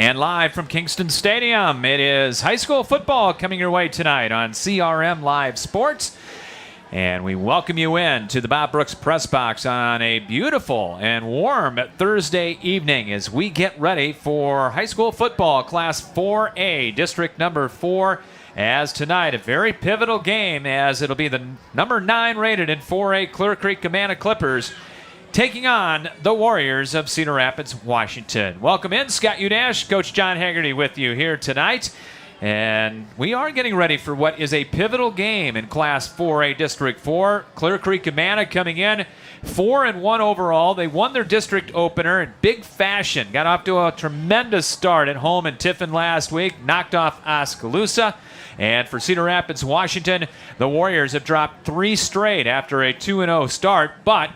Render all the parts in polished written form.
And live from Kingston Stadium, it is high school football coming your way tonight on CRM Live Sports. And we welcome you in to the Bob Brooks Press Box on a beautiful and warm Thursday evening as we get ready for high school football Class 4A, District number 4. As tonight, a very pivotal game as it'll be the number 9 rated in 4A Creek-Amana Clippers taking on the Warriors of Cedar Rapids, Washington. Welcome in, Scott Yardage, Coach John Haggerty with you here tonight. And we are getting ready for what is a pivotal game in Class 4A District 4. Creek-Amana coming in 4-1 overall. They won their district opener in big fashion. Got off to a tremendous start at home in Tiffin last week. Knocked off Oskaloosa. And for Cedar Rapids, Washington, the Warriors have dropped 3 straight after a 2-0 start. But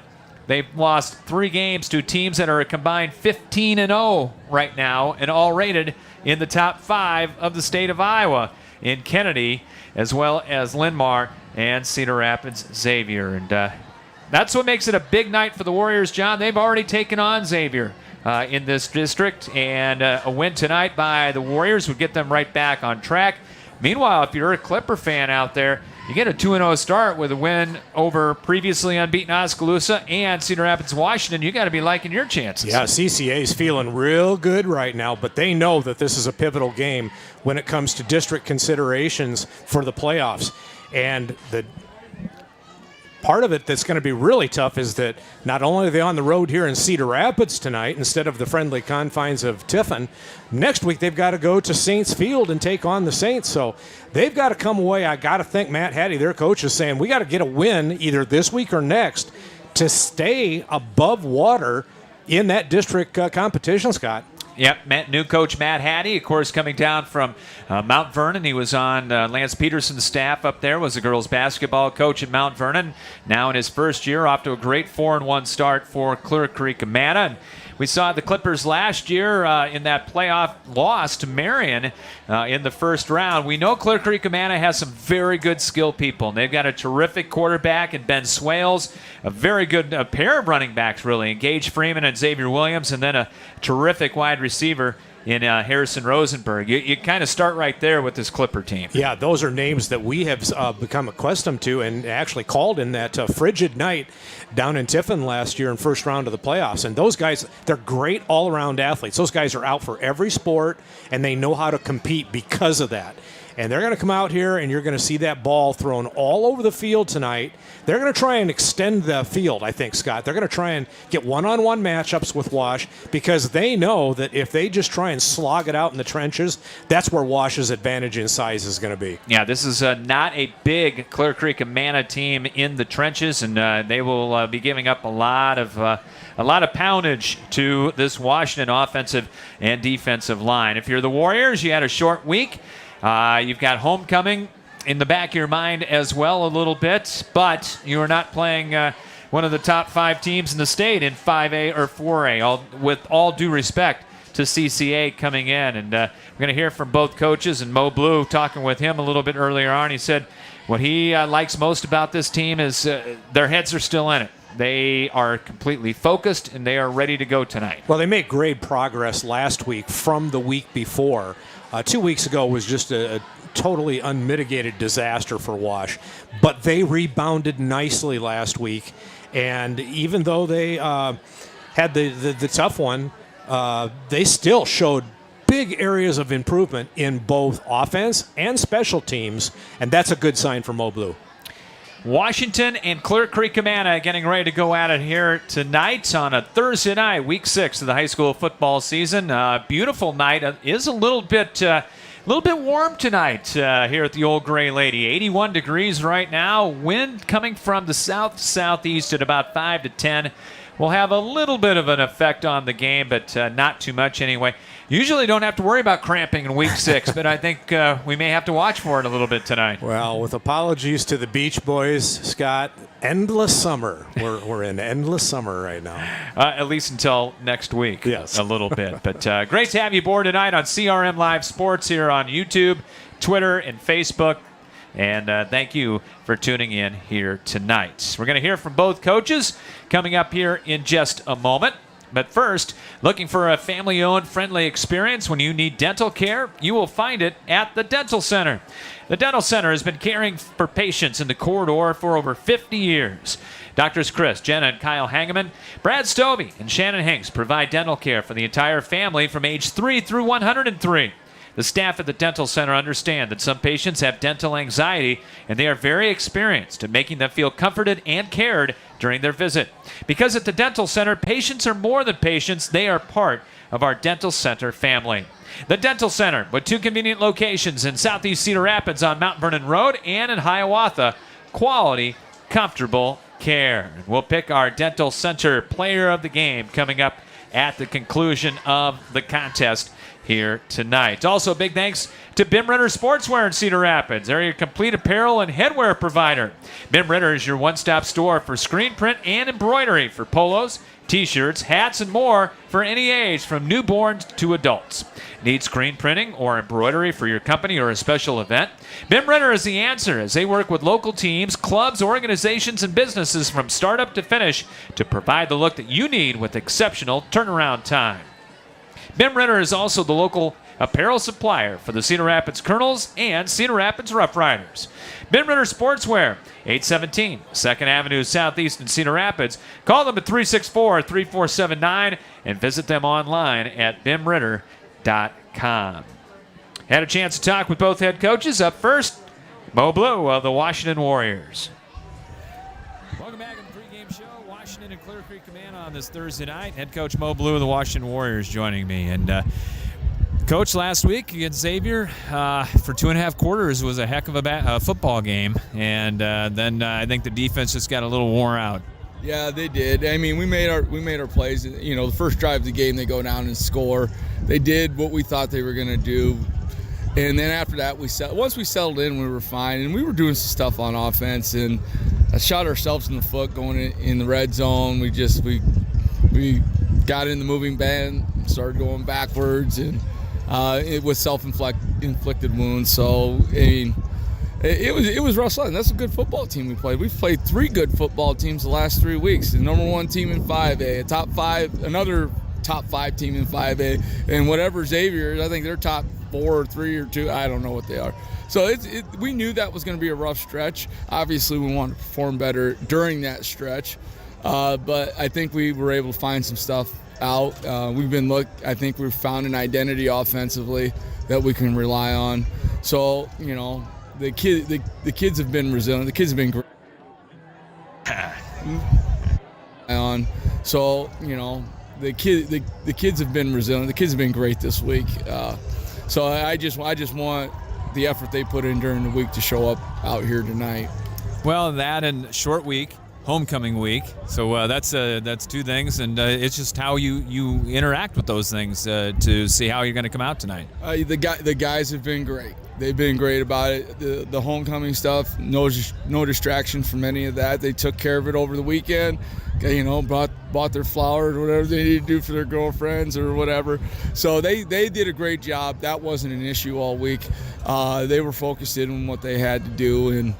they've lost 3 games to teams that are a combined 15-0 right now and all rated in the top 5 of the state of Iowa in Kennedy, as well as Linn-Mar and Cedar Rapids Xavier. And that's what makes it a big night for the Warriors, John. They've already taken on Xavier in this district, and a win tonight by the Warriors would get them right back on track. Meanwhile, if you're a Clipper fan out there, you get a 2-0 start with a win over previously unbeaten Oskaloosa and Cedar Rapids, Washington. You got to be liking your chances. Yeah, CCA's feeling real good right now, but they know that this is a pivotal game when it comes to district considerations for the playoffs. And the part of it that's going to be really tough is that not only are they on the road here in Cedar Rapids tonight instead of the friendly confines of Tiffin, next week they've got to go to Saints Field and take on the Saints. So they've got to come away. I got to think Matt Hattie, their coach, is saying we got to get a win either this week or next to stay above water in that district competition, Scott. Yep, new coach Matt Hattie, of course, coming down from Mount Vernon. He was on Lance Peterson's staff up there, was the girls basketball coach at Mount Vernon. Now in his first year, off to a great 4-1 start for Creek-Amana. And we saw the Clippers last year in that playoff loss to Marion in the first round. We know Creek-Amana has some very good skill people. And they've got a terrific quarterback in Ben Swales, a very good pair of running backs, really, Gage Freeman and Xavier Williams, and then a terrific wide receiver in Harrison Rosenberg. You kind of start right there with this Clipper team. Yeah, those are names that we have become accustomed to and actually called in that frigid night down in Tiffin last year in first round of the playoffs. And those guys, they're great all-around athletes. Those guys are out for every sport, and they know how to compete because of that. And they're going to come out here, and you're going to see that ball thrown all over the field tonight. They're going to try and extend the field, I think, Scott. They're going to try and get one-on-one matchups with Wash because they know that if they just try and slog it out in the trenches, that's where Wash's advantage in size is going to be. Yeah, this is not a big Creek-Amana team in the trenches, and they will be giving up a lot of poundage to this Washington offensive and defensive line. If you're the Warriors, you had a short week. You've got homecoming in the back of your mind as well a little bit, but you are not playing one of the top 5 teams in the state in 5A or 4A, with all due respect to CCA coming in. And we're going to hear from both coaches, and Mo Blue, talking with him a little bit earlier on, he said what he likes most about this team is their heads are still in it. They are completely focused, and they are ready to go tonight. Well, they made great progress last week from the week before. 2 weeks ago was just a totally unmitigated disaster for Wash. But they rebounded nicely last week. And even though they had the tough one, they still showed big areas of improvement in both offense and special teams. And that's a good sign for Mo Blue. Washington and Creek-Amana getting ready to go at it here tonight on a Thursday night, week 6 of the high school football season. Beautiful night. Is a little bit warm tonight here at the Old Gray Lady. 81 degrees right now. Wind coming from the south-southeast at about 5 to 10. Will have a little bit of an effect on the game, but not too much anyway. Usually don't have to worry about cramping in week 6, but I think we may have to watch for it a little bit tonight. Well, with apologies to the Beach Boys, Scott, endless summer. We're in endless summer right now. At least until next week. Yes. A little bit. But great to have you aboard tonight on CRM Live Sports here on YouTube, Twitter, and Facebook. And thank you for tuning in here tonight. We're going to hear from both coaches coming up here in just a moment. But first, looking for a family-owned, friendly experience when you need dental care? You will find it at the Dental Center. The Dental Center has been caring for patients in the corridor for over 50 years. Doctors Chris, Jenna, and Kyle Hangeman, Brad Stovey, and Shannon Hinks provide dental care for the entire family from age 3 through 103. The staff at the Dental Center understand that some patients have dental anxiety, and they are very experienced at making them feel comforted and cared during their visit. Because at the Dental Center, patients are more than patients, they are part of our Dental Center family. The Dental Center, with 2 convenient locations in Southeast Cedar Rapids on Mount Vernon Road and in Hiawatha. Quality, comfortable care. We'll pick our Dental Center player of the game coming up at the conclusion of the contest here tonight. Also, big thanks to Bim Ritter Sportswear in Cedar Rapids. They're your complete apparel and headwear provider. Bim Ritter is your one-stop store for screen print and embroidery for polos, t-shirts, hats, and more for any age from newborns to adults. Need screen printing or embroidery for your company or a special event? Bim Ritter is the answer as they work with local teams, clubs, organizations, and businesses from startup to finish to provide the look that you need with exceptional turnaround time. Bim Ritter is also the local apparel supplier for the Cedar Rapids Colonels and Cedar Rapids Rough Riders. Bim Ritter Sportswear, 817 2nd Avenue Southeast in Cedar Rapids. Call them at 364-3479 and visit them online at bimritter.com. Had a chance to talk with both head coaches. Up first, Mo Blue of the Washington Warriors. Welcome back on the pregame show. Washington and Creek-Amana on this Thursday night. Head coach Mo Blue of the Washington Warriors joining me. And Coach, last week against Xavier for 2.5 quarters was a heck of a football game. And then I think the defense just got a little worn out. Yeah, they did. I mean, we made our plays. You know, the first drive of the game, they go down and score. They did what we thought they were going to do. And then after that, once we settled in, we were fine. And we were doing some stuff on offense. And I shot ourselves in the foot going in the red zone. We got in the moving band, started going backwards, and it was self-inflicted wounds. So, I mean, it was rough sledding. That's a good football team we played. We've played 3 good football teams the last 3 weeks. The number 1 team in 5A, another top 5 team in 5A, and whatever Xavier is, I think they're top 4 or 3 or 2. I don't know what they are. So we knew that was going to be a rough stretch. Obviously, we wanted to perform better during that stretch, but I think we were able to find some stuff out. I think we've found an identity offensively that we can rely on. So, you know, the kids have been resilient. The kids have been great. So, you know, the kids have been resilient. The kids have been great this week. So I just want the effort they put in during the week to show up out here tonight. Well, that and short week, homecoming week. So that's 2 things, and it's just how you interact with those things to see how you're going to come out tonight. The guys have been great. They've been great about it. The homecoming stuff, no distraction from any of that. They took care of it over the weekend. You know, bought their flowers, whatever they need to do for their girlfriends or whatever. So they did a great job. That wasn't an issue all week. They were focused in on what they had to do, and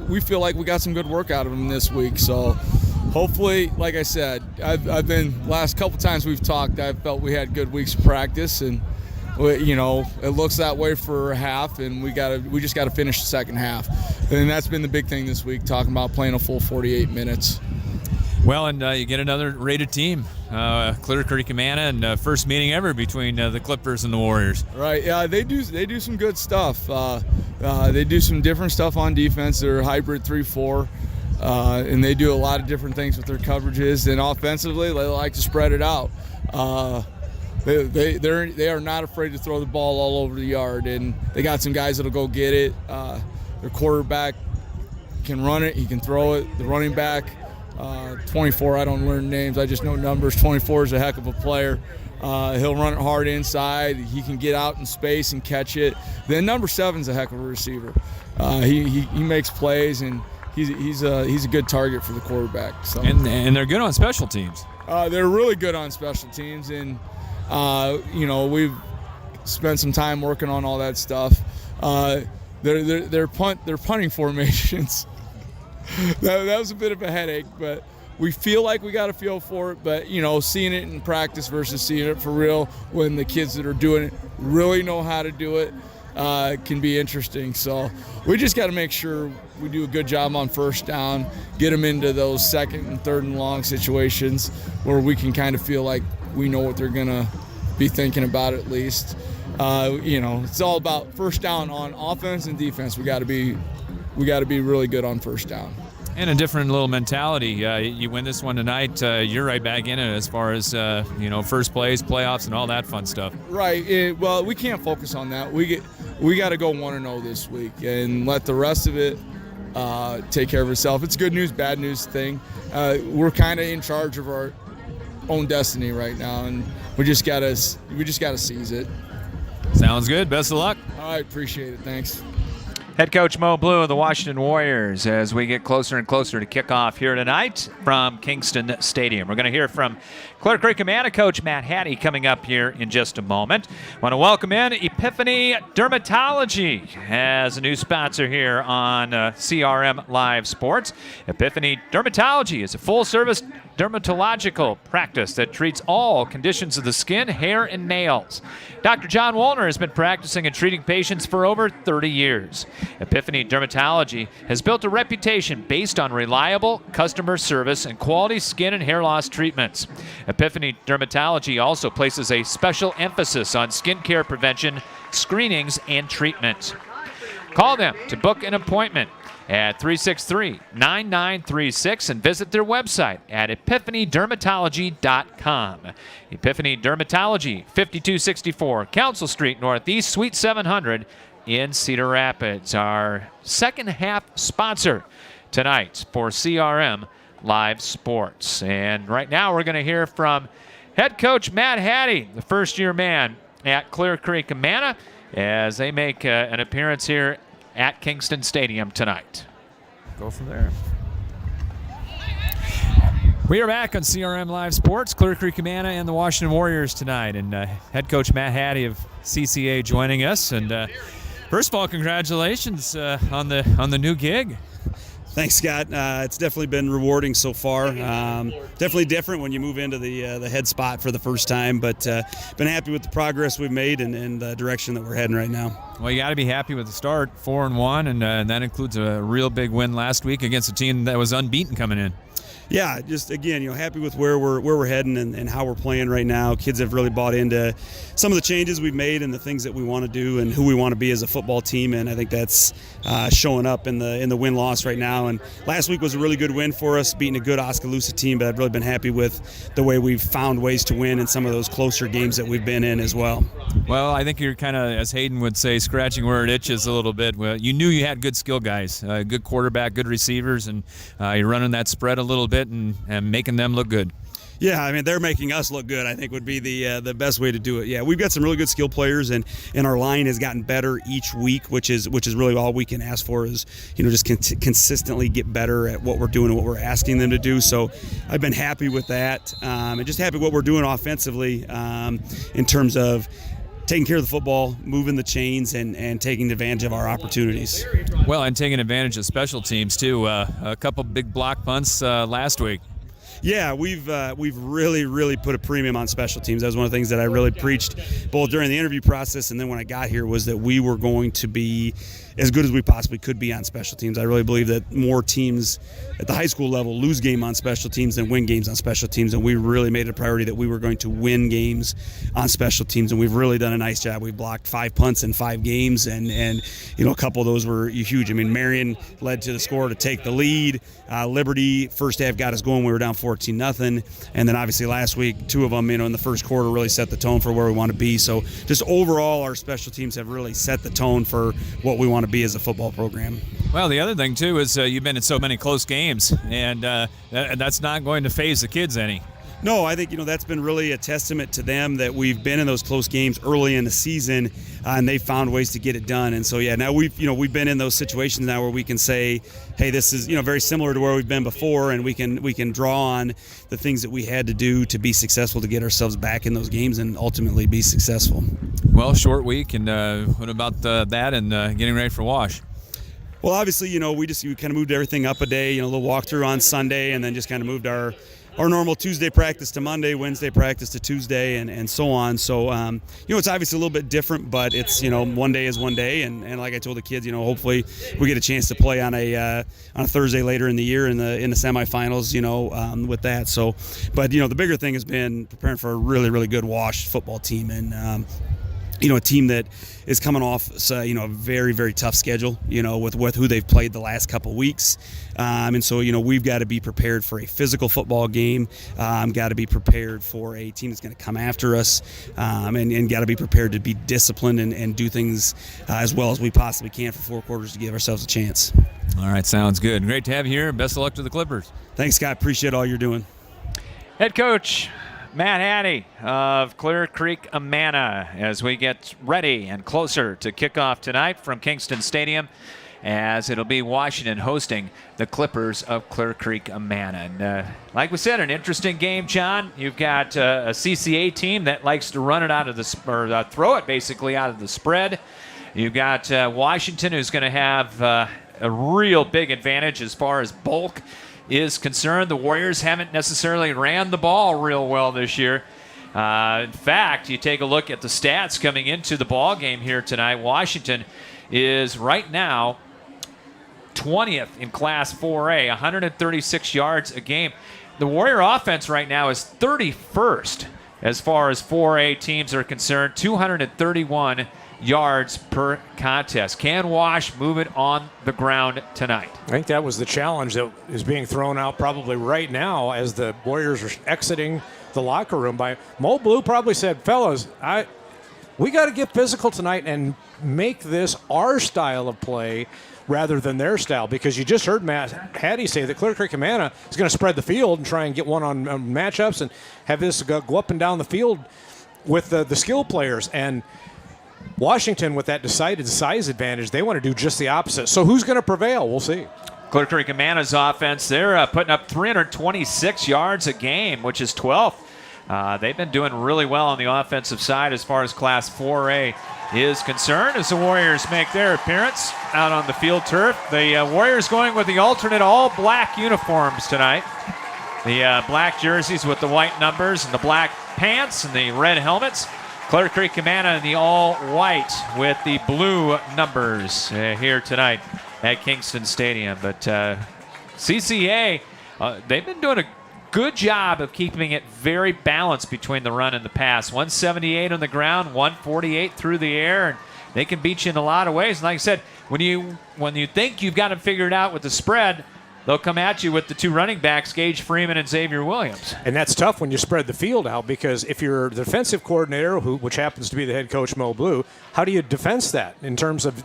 we feel like we got some good work out of them this week. So hopefully, like I said, I've been last couple times we've talked, I felt we had good weeks of practice, and you know, it looks that way for a half, and we just got to finish the second half. And that's been the big thing this week, talking about playing a full 48 minutes. Well, and you get another rated team, Creek-Amana, and first meeting ever between the Clippers and the Warriors. Right. Yeah, they do some good stuff. They do some different stuff on defense. They're hybrid 3-4, and they do a lot of different things with their coverages. And offensively, they like to spread it out. They are not afraid to throw the ball all over the yard, and they got some guys that'll go get it. Their quarterback can run it, he can throw it. The running back, 24, I don't learn names, I just know numbers. 24 is a heck of a player. He'll run it hard inside. He can get out in space and catch it. Then number 7's a heck of a receiver. He makes plays, and he's a good target for the quarterback. So. And they're good on special teams. They're really good on special teams, and you know, we've spent some time working on all that stuff. Their punting formations. that was a bit of a headache, but we feel like we got a feel for it, but seeing it in practice versus seeing it for real when the kids that are doing it really know how to do it can be interesting. So we just got to make sure we do a good job on first down, get them into those second and third and long situations where we can kind of feel like we know what they're going to be thinking about at least. It's all about first down on offense and defense. We got to be really good on first down. And a different little mentality. You win this one tonight, you're right back in it as far as first place, playoffs, and all that fun stuff. Right. Well, we can't focus on that. We got to go 1-0 this week and let the rest of it take care of itself. It's a good news, bad news thing. We're kind of in charge of our own destiny right now, and we just gotta seize it. Sounds good. Best of luck. All right. Appreciate it. Thanks. Head coach Mo Blue of the Washington Warriors as we get closer and closer to kickoff here tonight from Kingston Stadium. We're going to hear from Creek-Amana coach Matt Hattie coming up here in just a moment. Want to welcome in Epiphany Dermatology as a new sponsor here on CRM Live Sports. Epiphany Dermatology is a full-service dermatological practice that treats all conditions of the skin, hair, and nails. Dr. John Wollner has been practicing and treating patients for over 30 years. Epiphany Dermatology has built a reputation based on reliable customer service and quality skin and hair loss treatments. Epiphany Dermatology also places a special emphasis on skincare prevention, screenings, and treatment. Call them to book an appointment at 363-9936 and visit their website at epiphanydermatology.com. Epiphany Dermatology, 5264 Council Street Northeast, Suite 700 in Cedar Rapids. Our second half sponsor tonight for CRM Live Sports. And right now we're going to hear from head coach Matt Hattie, the first-year man at Creek-Amana, as they make an appearance here at Kingston Stadium tonight. Go from there. We are back on CRM Live Sports, Creek-Amana and the Washington Warriors tonight, and head coach Matt Hattie of CCA joining us. And first of all, congratulations on the new gig. Thanks, Scott. It's definitely been rewarding so far. Definitely different when you move into the head spot for the first time, but been happy with the progress we've made and the direction that we're heading right now. Well, you got to be happy with the start, 4-1, and that includes a real big win last week against a team that was unbeaten coming in. Yeah, just again, happy with where we're heading and how we're playing right now. Kids have really bought into some of the changes we've made and the things that we want to do and who we want to be as a football team, and I think that's showing up in the win-loss right now. And last week was a really good win for us, beating a good Oskaloosa team, but I've really been happy with the way we've found ways to win in some of those closer games that we've been in as well. Well, I think you're kind of, as Hayden would say, scratching where it itches a little bit. Well, you knew you had good skill guys, good quarterback, good receivers, and you're running that spread a little bit and making them look good. Yeah, I mean, they're making us look good, I think would be the best way to do it. Yeah, we've got some really good skill players, and our line has gotten better each week, which is really all we can ask for is, just consistently get better at what we're doing and what we're asking them to do. So I've been happy with that, and just happy with what we're doing offensively in terms of taking care of the football, moving the chains, and taking advantage of our opportunities. Well, and taking advantage of special teams, too. A couple big block punts last week. Yeah, we've really put a premium on special teams. That was one of the things that I really preached both during the interview process and then when I got here, was that we were going to be as good as we possibly could be on special teams. I really believe that more teams at the high school level lose game on special teams than win games on special teams, and we really made it a priority that we were going to win games on special teams, and we've really done a nice job. We blocked 5 punts in 5 games, and a couple of those were huge. I mean, Marion led to the score to take the lead. Liberty first half got us going. We were down 14-0, and then obviously last week 2 of them, in the first quarter really set the tone for where we want to be. So just overall, our special teams have really set the tone for what we want to be as a football program. Well, the other thing too is you've been in so many close games, and that's not going to faze the kids any. No, I think that's been really a testament to them that we've been in those close games early in the season, and they found ways to get it done. And so now we've been in those situations now where we can say, hey, this is very similar to where we've been before, and we can draw on the things that we had to do to be successful to get ourselves back in those games and ultimately be successful. Well, short week, and what about that and getting ready for Wash? Well, obviously, we kind of moved everything up a day, a little walkthrough on Sunday, and then just kind of moved our normal Tuesday practice to Monday, Wednesday practice to Tuesday, and so on. So, it's obviously a little bit different, but it's, one day is one day. And like I told the kids, hopefully we get a chance to play on a Thursday later in the year in the semifinals, with that. So, but, the bigger thing has been preparing for a really, really good Wash football team. And, a team that is coming off, a very, very tough schedule, with who they've played the last couple weeks. And so, we've got to be prepared for a physical football game, got to be prepared for a team that's going to come after us, and got to be prepared to be disciplined and do things as well as we possibly can for 4 quarters to give ourselves a chance. All right, sounds good. Great to have you here. Best of luck to the Clippers. Thanks, Scott. Appreciate all you're doing. Head coach Matt Hattie of Creek-Amana as we get ready and closer to kickoff tonight from Kingston Stadium, as it'll be Washington hosting the Clippers of Clear Creek-Amana. And like we said, an interesting game, John. You've got a CCA team that likes to run it out of the throw it basically out of the spread. You've got Washington, who's going to have a real big advantage as far as bulk is concerned. The Warriors haven't necessarily ran the ball real well this year. In fact, you take a look at the stats coming into the ball game here tonight. Washington is right now 20th in Class 4A, 136 yards a game. The Warrior offense right now is 31st as far as 4A teams are concerned, 231 yards per contest. Can Wash move it on the ground tonight? I think that was the challenge that is being thrown out probably right now as the Warriors are exiting the locker room. By Mo Blue probably said, fellas, we got to get physical tonight and make this our style of play rather than their style, because you just heard Matt Hattie say that Clear Creek-Amana is going to spread the field and try and get one-on matchups and have this go up and down the field with the skill players. And Washington, with that decided size advantage, they want to do just the opposite. So who's going to prevail? We'll see. Clear Creek-Amana's offense, they're putting up 326 yards a game, which is 12th. They've been doing really well on the offensive side as far as Class 4A is concerned as the Warriors make their appearance out on the field turf. The Warriors going with the alternate all-black uniforms tonight. The black jerseys with the white numbers and the black pants and the red helmets. Clear Creek-Amana in the all-white with the blue numbers here tonight at Kingston Stadium. But CCA, they've been doing a good job of keeping it very balanced between the run and the pass. 178 on the ground, 148 through the air, and they can beat you in a lot of ways. And like I said, when you think you've got them figured out with the spread, they'll come at you with the two running backs, Gage Freeman and Xavier Williams. And that's tough when you spread the field out, because if you're the defensive coordinator, which happens to be the head coach, Mo Blue, how do you defense that in terms of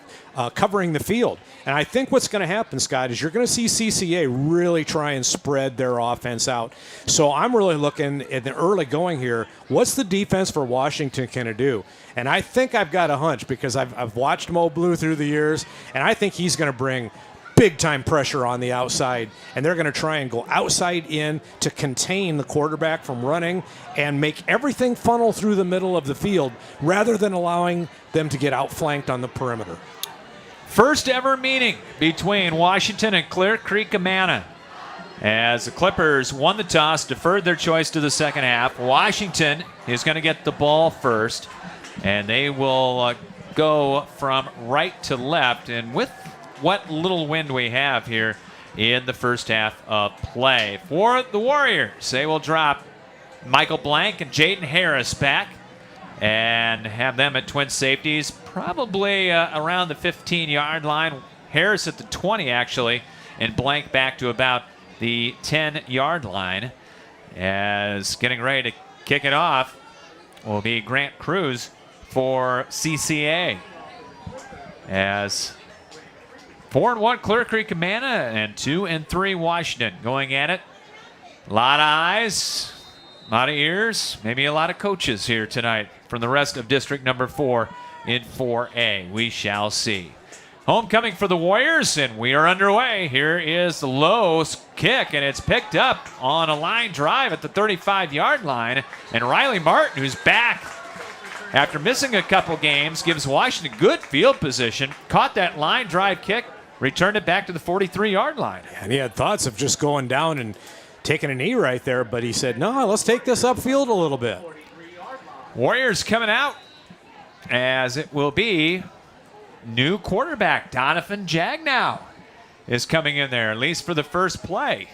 covering the field? And I think what's going to happen, Scott, is you're going to see CCA really try and spread their offense out. So I'm really looking at the early going here. What's the defense for Washington going to do? And I think I've got a hunch, because I've watched Mo Blue through the years, and I think he's going to bring big-time pressure on the outside, and they're going to try and go outside in to contain the quarterback from running and make everything funnel through the middle of the field rather than allowing them to get outflanked on the perimeter. First ever meeting between Washington and Clear Creek-Amana, as the Clippers won the toss, deferred their choice to the second half. Washington is going to get the ball first, and they will go from right to left, and with what little wind we have here in the first half of play. For the Warriors, they will drop Michael Blank and Jaden Harris back and have them at twin safeties, probably around the 15-yard line. Harris at the 20, actually, and Blank back to about the 10-yard line. As getting ready to kick it off will be Grant Cruz for CCA. As 4-1 Clear Creek-Amana and 2-3 Washington going at it. A lot of eyes, a lot of ears, maybe a lot of coaches here tonight from the rest of District Number 4 in 4A. We shall see. Homecoming for the Warriors, and we are underway. Here is the low kick, and it's picked up on a line drive at the 35-yard line. And Riley Martin, who's back after missing a couple games, gives Washington good field position. Caught that line drive kick returned it back to the 43-yard line. And he had thoughts of just going down and taking a knee right there, but he said, no, let's take this upfield a little bit. Warriors coming out, as it will be new quarterback Donovan Jagnow is coming in there, at least for the first play.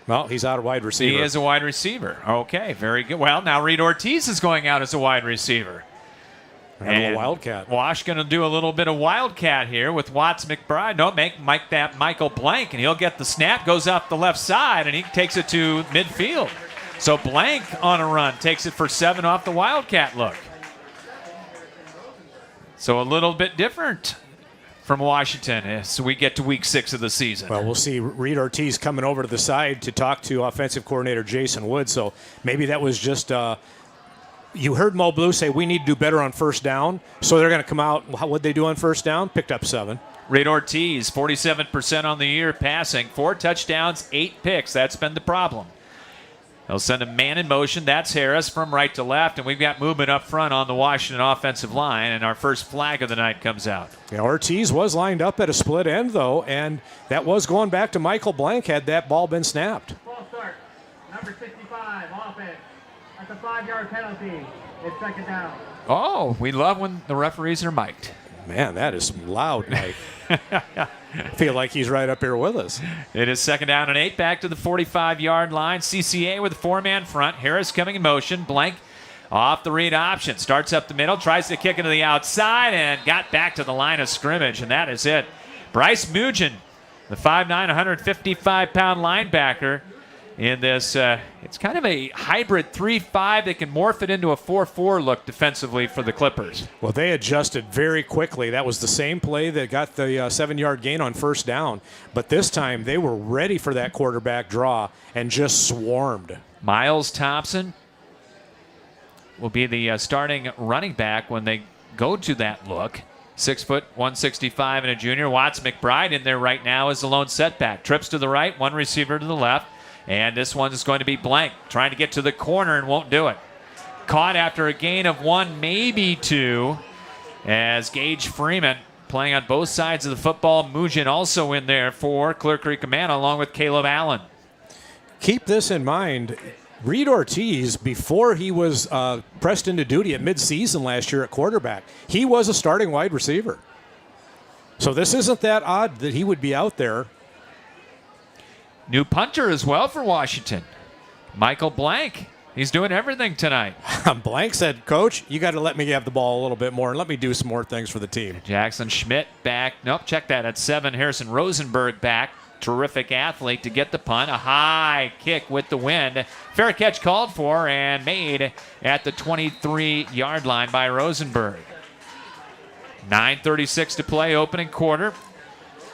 Well, he's out of wide receiver. He is a wide receiver. Okay, very good. Well, now Reed Ortiz is going out as a wide receiver. And a Wildcat. Wash going to do a little bit of Wildcat here with Watts McBride. No, make that Michael Blank, and he'll get the snap, goes off the left side, and he takes it to midfield. So Blank on a run takes it for 7 off the Wildcat look. So a little bit different from Washington as we get to week 6 of the season. Well, we'll see Reed Ortiz coming over to the side to talk to offensive coordinator Jason Wood. So maybe that was just you heard Mo Blue say we need to do better on first down. So they're going to come out. What'd they do on first down? Picked up 7. Reed Ortiz, 47% on the year passing, 4 touchdowns, 8 picks. That's been the problem. They'll send a man in motion. That's Harris from right to left, and we've got movement up front on the Washington offensive line, and our first flag of the night comes out. Yeah, Ortiz was lined up at a split end, though, and that was going back to Michael Blank had that ball been snapped. Ball start. Number 65, offense. That's a 5-yard penalty. It's second down. Oh, we love when the referees are mic'd. Man, that is loud, Mike. I feel like he's right up here with us. It is second down and 8, back to the 45-yard line. CCA with a 4-man front. Harris coming in motion. Blank off the read option. Starts up the middle, tries to kick into the outside, and got back to the line of scrimmage, and that is it. Bryce Mugin, the 5'9", 155-pound linebacker in this. It's kind of a hybrid 3-5. They can morph it into a 4-4 look defensively for the Clippers. Well, they adjusted very quickly. That was the same play that got the 7-yard gain on first down. But this time they were ready for that quarterback draw and just swarmed. Miles Thompson will be the starting running back when they go to that look. 6 foot, 165 and a junior. Watts McBride in there right now is the lone setback. Trips to the right, one receiver to the left. And this one is going to be Blank, trying to get to the corner and won't do it. Caught after a gain of 1, maybe 2, as Gage Freeman playing on both sides of the football. Mugin also in there for Creek-Amana along with Caleb Allen. Keep this in mind. Reed Ortiz, before he was pressed into duty at midseason last year at quarterback, he was a starting wide receiver. So this isn't that odd that he would be out there. New punter as well for Washington. Michael Blank. He's doing everything tonight. Blank said, Coach, you got to let me have the ball a little bit more and let me do some more things for the team. Jackson Schmidt back. Nope, check that. At 7, Harrison Rosenberg back. Terrific athlete to get the punt. A high kick with the wind. Fair catch called for and made at the 23-yard line by Rosenberg. 9:36 to play, opening quarter.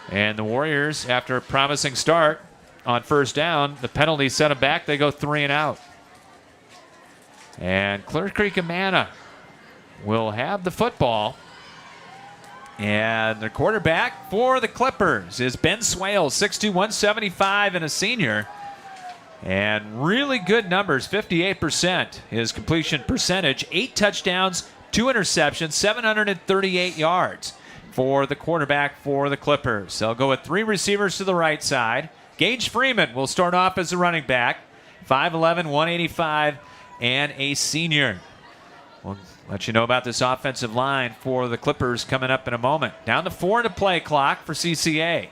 And the Warriors, after a promising start on first down, the penalty set them back. They go 3 and out. And Creek-Amana will have the football. And the quarterback for the Clippers is Ben Swales, 6'2", 175, and a senior. And really good numbers, 58% his completion percentage. 8 touchdowns, 2 interceptions, 738 yards for the quarterback for the Clippers. They'll go with 3 receivers to the right side. Gage Freeman will start off as a running back, 5'11", 185, and a senior. We'll let you know about this offensive line for the Clippers coming up in a moment. Down to 4 to play clock for CCA.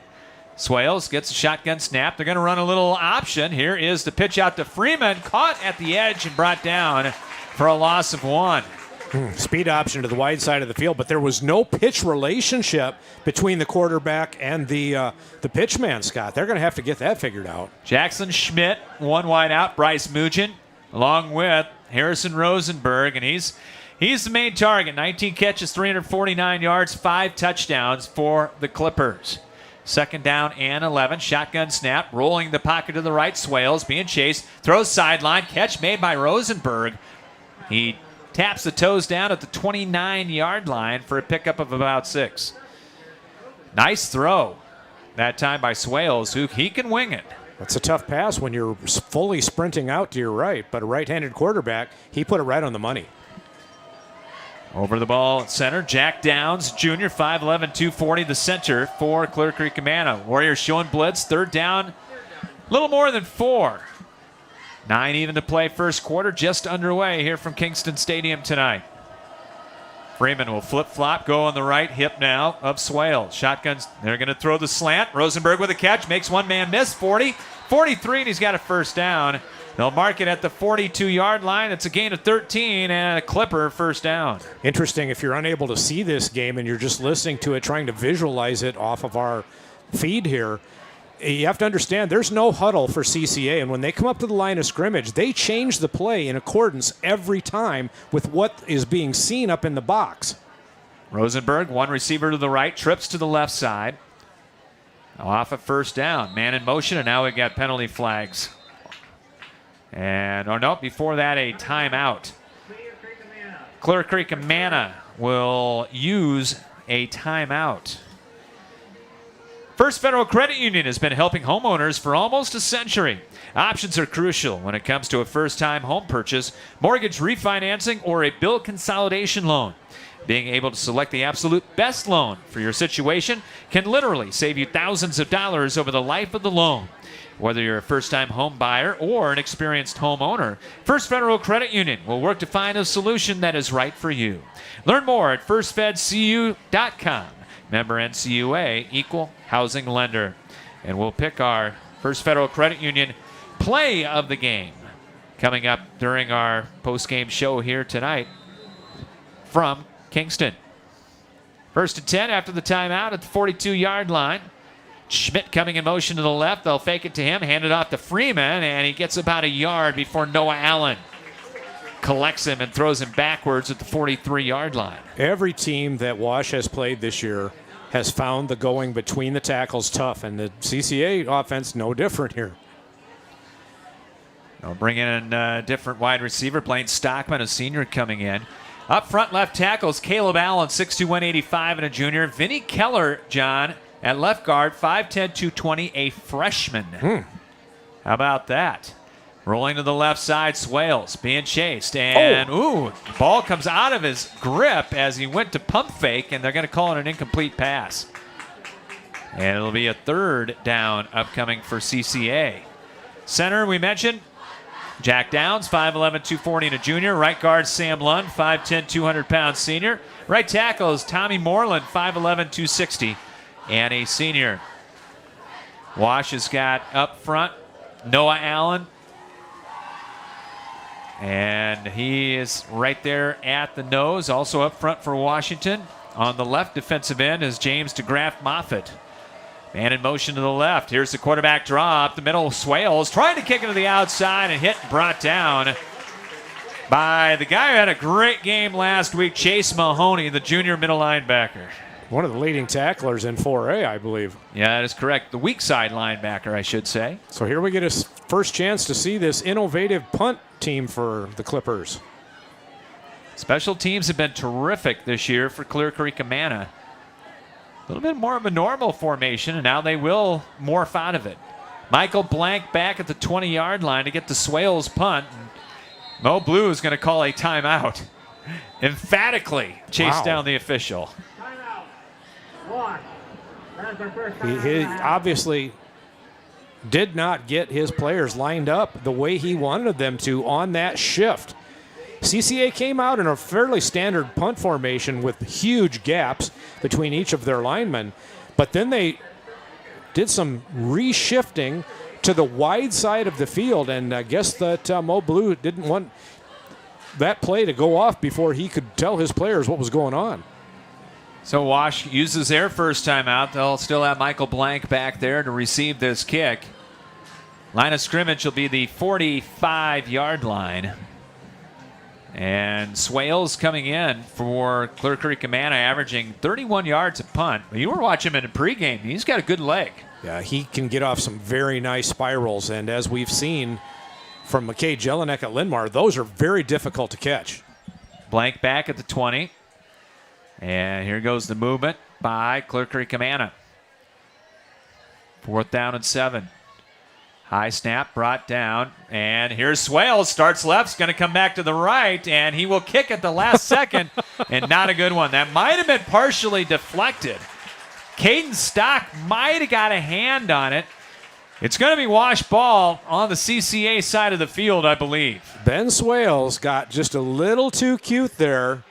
Swales gets a shotgun snap. They're going to run a little option. Here is the pitch out to Freeman, caught at the edge and brought down for a loss of 1. Speed option to the wide side of the field, but there was no pitch relationship between the quarterback and the pitch man, Scott. They're going to have to get that figured out. Jackson Schmidt, 1 wide out. Bryce Mugin, along with Harrison Rosenberg, and he's the main target. 19 catches, 349 yards, 5 touchdowns for the Clippers. Second down and 11. Shotgun snap, rolling the pocket to the right. Swales being chased, throws sideline, catch made by Rosenberg. He taps the toes down at the 29-yard line for a pickup of about 6. Nice throw that time by Swales, who he can wing it. That's a tough pass when you're fully sprinting out to your right, but a right-handed quarterback, he put it right on the money. Over the ball at center, Jack Downs, Jr., 5'11", 240, the center for Clear Creek-Amana. Warriors showing blitz, third down, a little more than 4. 9 even to play first quarter, just underway here from Kingston Stadium tonight. Freeman will flip-flop, go on the right hip now of Swale. Shotguns, they're going to throw the slant. Rosenberg with a catch, makes one man miss, 40, 43, and he's got a first down. They'll mark it at the 42-yard line. It's a gain of 13 and a Clipper first down. Interesting, if you're unable to see this game and you're just listening to it, trying to visualize it off of our feed here, you have to understand there's no huddle for CCA, and when they come up to the line of scrimmage, they change the play in accordance every time with what is being seen up in the box. Rosenberg, one receiver to the right, trips to the left side. Off a first down, man in motion, and now we've got penalty flags. And, before that, a timeout. Clear Creek-Amana will use a timeout. First Federal Credit Union has been helping homeowners for almost a century. Options are crucial when it comes to a first-time home purchase, mortgage refinancing, or a bill consolidation loan. Being able to select the absolute best loan for your situation can literally save you thousands of dollars over the life of the loan. Whether you're a first-time home buyer or an experienced homeowner, First Federal Credit Union will work to find a solution that is right for you. Learn more at firstfedcu.com. Member NCUA, equal housing lender. And we'll pick our First Federal Credit Union play of the game coming up during our post-game show here tonight from Kingston. First and 10 after the timeout at the 42-yard line. Schmidt coming in motion to the left. They'll fake it to him, hand it off to Freeman, and he gets about a yard before Noah Allen collects him and throws him backwards at the 43-yard line. Every team that Wash has played this year has found the going between the tackles tough, and the CCA offense no different here. They'll bring in a different wide receiver, Blaine Stockman, a senior, coming in. Up front left tackles, Caleb Allen, 6'2", 185, and a junior. Vinny Keller, John, at left guard, 5'10", 220, a freshman. How about that? Rolling to the left side, Swales being chased. And, ball comes out of his grip as he went to pump fake, and they're going to call it an incomplete pass. And it'll be a third down upcoming for CCA. Center, we mentioned, Jack Downs, 5'11", 240, and a junior. Right guard, Sam Lund, 5'10", 200-pound senior. Right tackle is Tommy Moreland, 5'11", 260, and a senior. Wash has got up front Noah Allen, and he is right there at the nose. Also up front for Washington on the left defensive end is James DeGraff Moffitt. Man in motion to the left. Here's the quarterback draw up the middle. Swales trying to kick it to the outside and hit and brought down by the guy who had a great game last week, Chase Mahoney, the junior middle linebacker. One of the leading tacklers in 4A, I believe. Yeah, that is correct. The weak side linebacker, I should say. So here we get a first chance to see this innovative punt team for the Clippers. Special teams have been terrific this year for Clear Creek-Amana. A little bit more of a normal formation, and now they will morph out of it. Michael Blank back at the 20-yard line to get the Swales punt. Mo Blue is going to call a timeout. Emphatically chase down the official. He obviously did not get his players lined up the way he wanted them to on that shift. CCA came out in a fairly standard punt formation with huge gaps between each of their linemen, but then they did some reshifting to the wide side of the field, and I guess that Mo Blue didn't want that play to go off before he could tell his players what was going on. So Wash uses their first timeout. They'll still have Michael Blank back there to receive this kick. Line of scrimmage will be the 45-yard line. And Swales coming in for Clear Creek-Amana, averaging 31 yards a punt. You were watching him in a pregame. He's got a good leg. Yeah, he can get off some very nice spirals, and as we've seen from McKay Jelinek at Linmar, those are very difficult to catch. Blank back at the 20. And here goes the movement by Clear Creek-Amana. 4th down and 7. High snap brought down, and here's Swales. Starts left's going to come back to the right, and he will kick at the last second, and not a good one. That might have been partially deflected. Caden Stock might have got a hand on it. It's going to be wash ball on the CCA side of the field, I believe. Ben Swales got just a little too cute there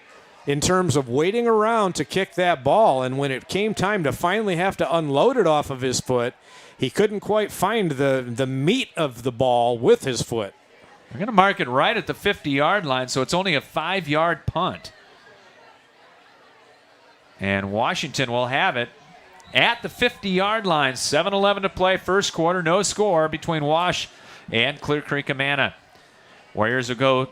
in terms of waiting around to kick that ball, and when it came time to finally have to unload it off of his foot, he couldn't quite find the meat of the ball with his foot. We're going to mark it right at the 50-yard line, so it's only a 5-yard punt. And Washington will have it at the 50-yard line. 7:11 to play, first quarter, no score between Wash and Clear Creek-Amana. Warriors will go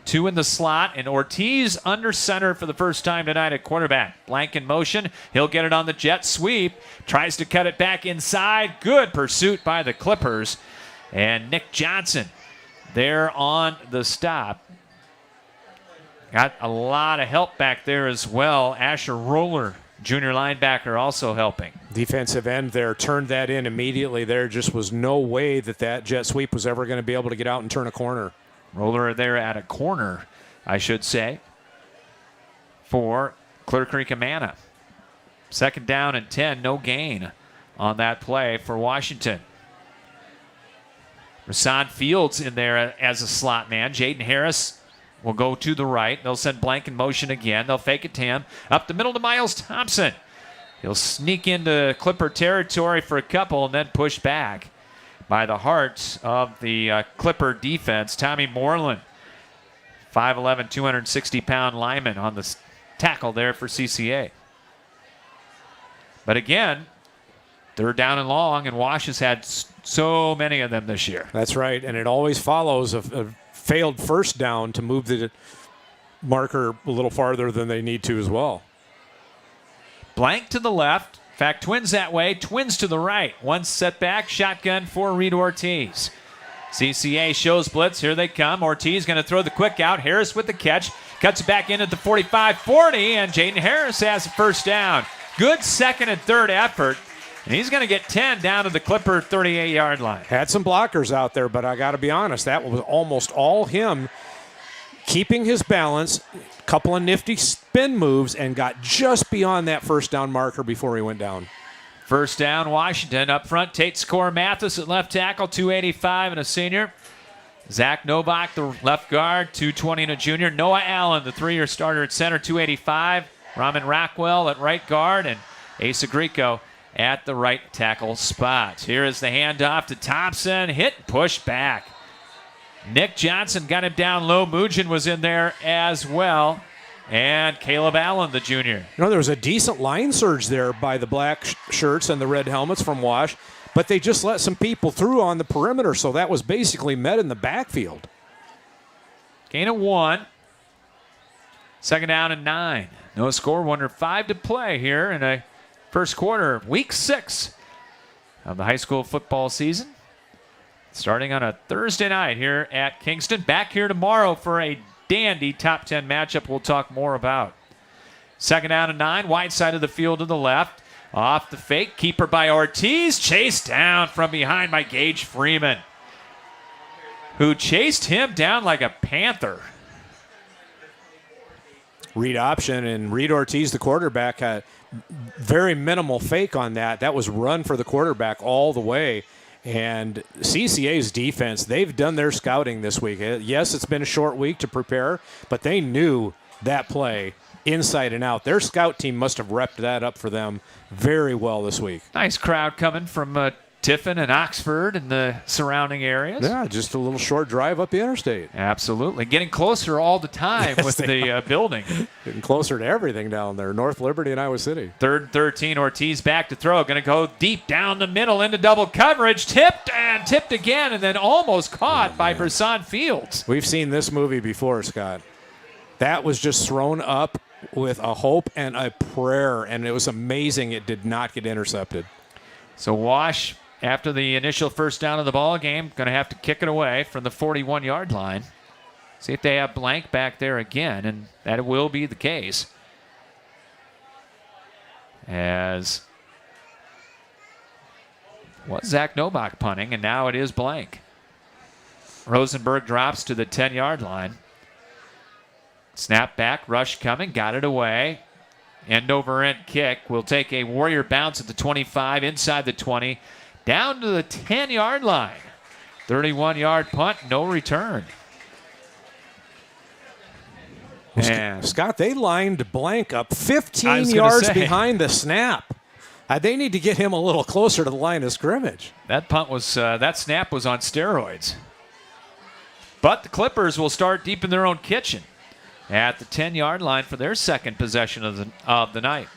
2 in the slot, and Ortiz under center for the first time tonight at quarterback. Blank in motion. He'll get it on the jet sweep. Tries to cut it back inside. Good pursuit by the Clippers. And Nick Johnson there on the stop. Got a lot of help back there as well. Asher Roller, junior linebacker, also helping. Defensive end there turned that in immediately. There just was no way that jet sweep was ever going to be able to get out and turn a corner. Roller there at a corner, I should say, for Clear Creek-Amana. 2nd down and 10, no gain on that play for Washington. Rashawn Fields in there as a slot man. Jaden Harris will go to the right. They'll send Blank in motion again. They'll fake it to him. Up the middle to Miles Thompson. He'll sneak into Clipper territory for a couple and then push back by the heart of the Clipper defense. Tommy Moreland, 5'11", 260-pound lineman on the tackle there for CCA. But again, 3rd down and long, and Wash has had so many of them this year. That's right, and it always follows a failed first down to move the marker a little farther than they need to as well. Blank to the left. In fact, twins that way, twins to the right. One setback, shotgun for Reed Ortiz. CCA shows blitz. Here they come. Ortiz going to throw the quick out. Harris with the catch. Cuts it back in at the 45-40, and Jaden Harris has a first down. Good 2nd and 3rd effort, and he's going to get 10 down to the Clipper 38-yard line. Had some blockers out there, but I got to be honest, that was almost all him keeping his balance, couple of nifty spin moves, and got just beyond that first down marker before he went down. First down, Washington. Up front, Tate Score Mathis at left tackle, 285 and a senior. Zach Novak, the left guard, 220 and a junior. Noah Allen, the 3-year starter at center, 285. Raman Rockwell at right guard, and Asa Greco at the right tackle spot. Here is the handoff to Thompson. Hit, push back. Nick Johnson got him down low. Mujin was in there as well. And Caleb Allen, the junior. You know, there was a decent line surge there by the black shirts and the red helmets from Wash, but they just let some people through on the perimeter, so that was basically met in the backfield. Gain of 1. 2nd down and 9. No score, 1:05 to play here in a first quarter, week 6 of the high school football season. Starting on a Thursday night here at Kingston. Back here tomorrow for a dandy top 10 matchup we'll talk more about. 2nd down and 9, wide side of the field to the left. Off the fake, keeper by Ortiz. Chased down from behind by Gage Freeman, who chased him down like a panther. Read option, and Reed Ortiz, the quarterback, had very minimal fake on that. That was run for the quarterback all the way. And CCA's defense, they've done their scouting this week. Yes, it's been a short week to prepare, but they knew that play inside and out. Their scout team must have repped that up for them very well this week. Nice crowd coming from Tiffin and Oxford and the surrounding areas. Yeah, just a little short drive up the interstate. Absolutely. Getting closer all the time with the building. Getting closer to everything down there. North Liberty and Iowa City. 3rd and 13, Ortiz back to throw. Going to go deep down the middle into double coverage. Tipped again, and then almost caught by Brisson Fields. We've seen this movie before, Scott. That was just thrown up with a hope and a prayer, and it was amazing it did not get intercepted. So Wash, after the initial first down of the ball game, going to have to kick it away from the 41-yard line. See if they have Blank back there again, and that will be the case. As was Zach Novak punting, and now it is blank. Rosenberg drops to the 10-yard line. Snap back, rush coming, got it away. End over end kick will take a Warrior bounce at the 25, inside the 20, down to the 10-yard line. 31-yard punt, no return. And Scott, they lined blank up 15 yards behind the snap. They need to get him a little closer to the line of scrimmage. That punt was that snap was on steroids. But the Clippers will start deep in their own kitchen at the 10-yard line for their second possession of the night.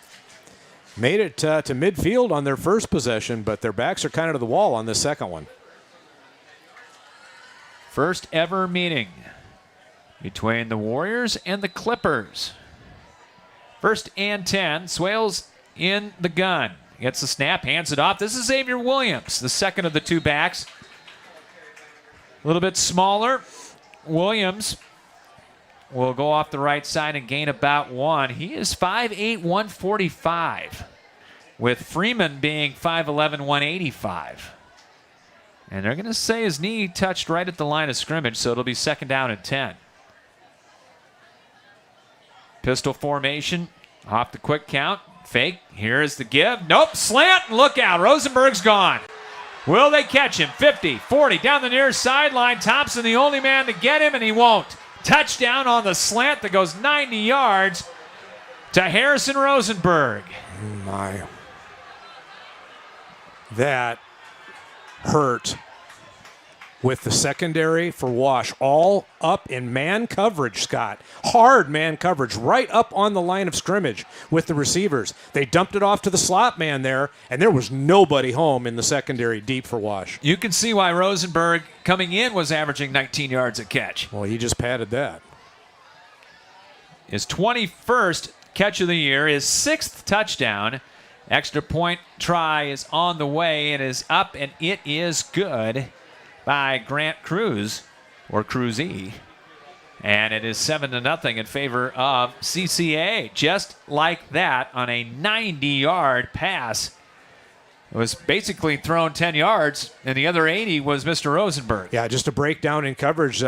Made it to midfield on their first possession, but their backs are kind of to the wall on the second one. First ever meeting between the Warriors and the Clippers. First and 10. Swales in the gun. Gets the snap, hands it off. This is Xavier Williams, the second of the two backs. A little bit smaller. Williams will go off the right side and gain about 1. He is 5'8", 145, with Freeman being 5'11", 185. And they're going to say his knee touched right at the line of scrimmage, so it'll be second down and 10. Pistol formation, off the quick count. Fake, here is the give. Nope, slant, look out, Rosenberg's gone. Will they catch him? 50, 40, down the near sideline. Thompson the only man to get him, and he won't. Touchdown on the slant that goes 90 yards to Harrison Rosenberg. My. That hurt with the secondary for Wash all up in man coverage, Scott. Hard man coverage right up on the line of scrimmage with the receivers. They dumped it off to the slot man there, and there was nobody home in the secondary deep for Wash. You can see why Rosenberg coming in was averaging 19 yards a catch. Well, he just padded that. His 21st catch of the year, his 6th touchdown. Extra point try is on the way and is up, and it is good by Grant Cruz, or Cruzy. And it is 7-0 in favor of CCA. Just like that on a 90-yard pass. It was basically thrown 10 yards, and the other 80 was Mr. Rosenberg. Yeah, just a breakdown in coverage.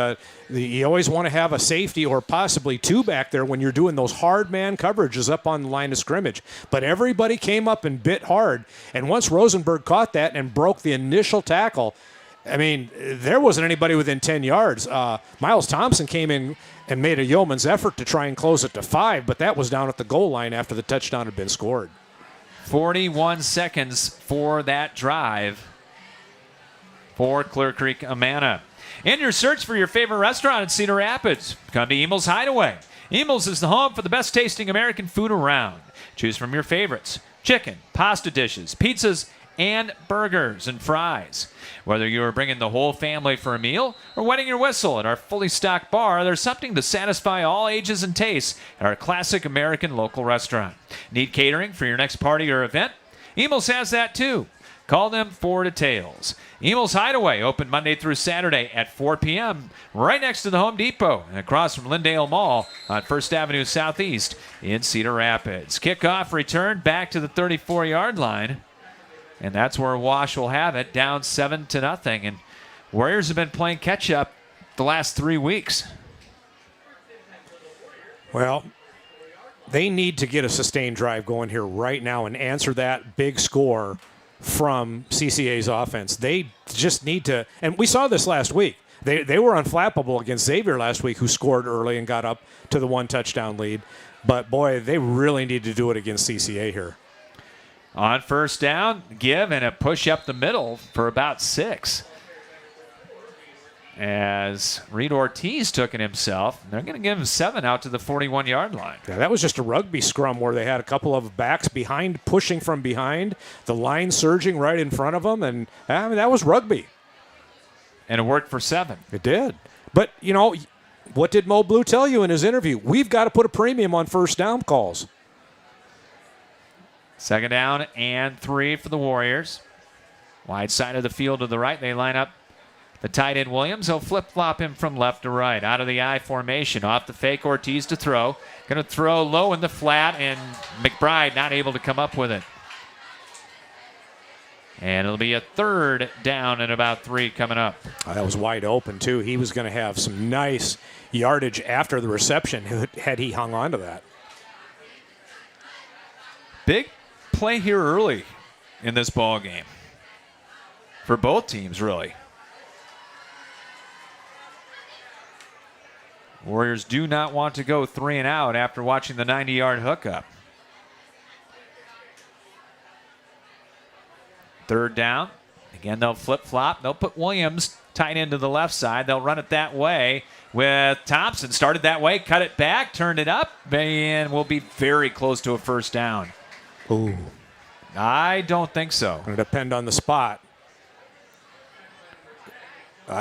You always want to have a safety or possibly two back there when you're doing those hard man coverages up on the line of scrimmage. But everybody came up and bit hard. And once Rosenberg caught that and broke the initial tackle, I mean, there wasn't anybody within 10 yards. Miles Thompson came in and made a yeoman's effort to try and close it to 5, but that was down at the goal line after the touchdown had been scored. 41 seconds for that drive for Clear Creek-Amana. In your search for your favorite restaurant in Cedar Rapids, come to Emil's Hideaway. Emil's is the home for the best tasting American food around. Choose from your favorites: chicken, pasta dishes, pizzas, and burgers and fries. Whether you are bringing the whole family for a meal or wetting your whistle at our fully stocked bar, there's something to satisfy all ages and tastes at our classic American local restaurant. Need catering for your next party or event? Emil's has that too. Call them for details. Emil's Hideaway, open Monday through Saturday at 4 p.m. right next to the Home Depot and across from Lindale Mall on 1st Avenue Southeast in Cedar Rapids. Kickoff return back to the 34-yard line. And that's where Wash will have it, down 7-0. And Warriors have been playing catch-up the last 3 weeks. Well, they need to get a sustained drive going here right now and answer that big score from CCA's offense. They just need to, and we saw this last week. They were unflappable against Xavier last week, who scored early and got up to the 1-touchdown lead. But, boy, they really need to do it against CCA here. On first down, give and a push up the middle for about 6. As Reed Ortiz took it himself, they're going to give him 7 out to the 41-yard line. Yeah, that was just a rugby scrum where they had a couple of backs behind, pushing from behind, the line surging right in front of them, and I mean, that was rugby. And it worked for 7. It did. But, you know, what did Mo Blue tell you in his interview? We've got to put a premium on first down calls. Second down and 3 for the Warriors. Wide side of the field to the right. They line up the tight end Williams. They'll flip-flop him from left to right. Out of the I formation. Off the fake, Ortiz to throw. Going to throw low in the flat, and McBride not able to come up with it. And it'll be a 3rd down and about 3 coming up. That was wide open, too. He was going to have some nice yardage after the reception had he hung on to that. Big play here early in this ball game for both teams, really. Warriors do not want to go 3 and out after watching the 90-yard hookup. 3rd down. Again, they'll flip-flop. They'll put Williams tight into the left side. They'll run it that way with Thompson. Started that way, cut it back, turned it up, and will be very close to a 1st down. Ooh. I don't think so. It'll depend on the spot.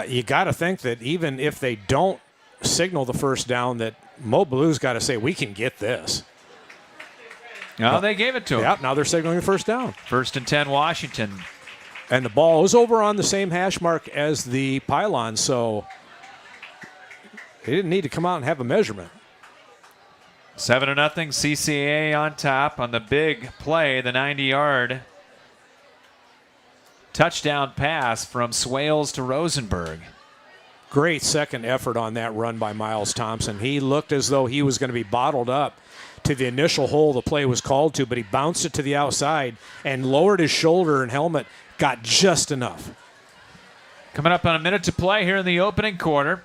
You got to think that even if they don't signal the 1st down, that Mo Blue's got to say, we can get this. No, they gave it to him. Yep, now they're signaling the 1st down. 1st and 10, Washington. And the ball is over on the same hash mark as the pylon, so they didn't need to come out and have a measurement. 7-0, CCA on top on the big play, the 90-yard touchdown pass from Swales to Rosenberg. Great second effort on that run by Miles Thompson. He looked as though he was going to be bottled up to the initial hole the play was called to, but he bounced it to the outside and lowered his shoulder and helmet, got just enough. Coming up on a minute to play here in the opening quarter.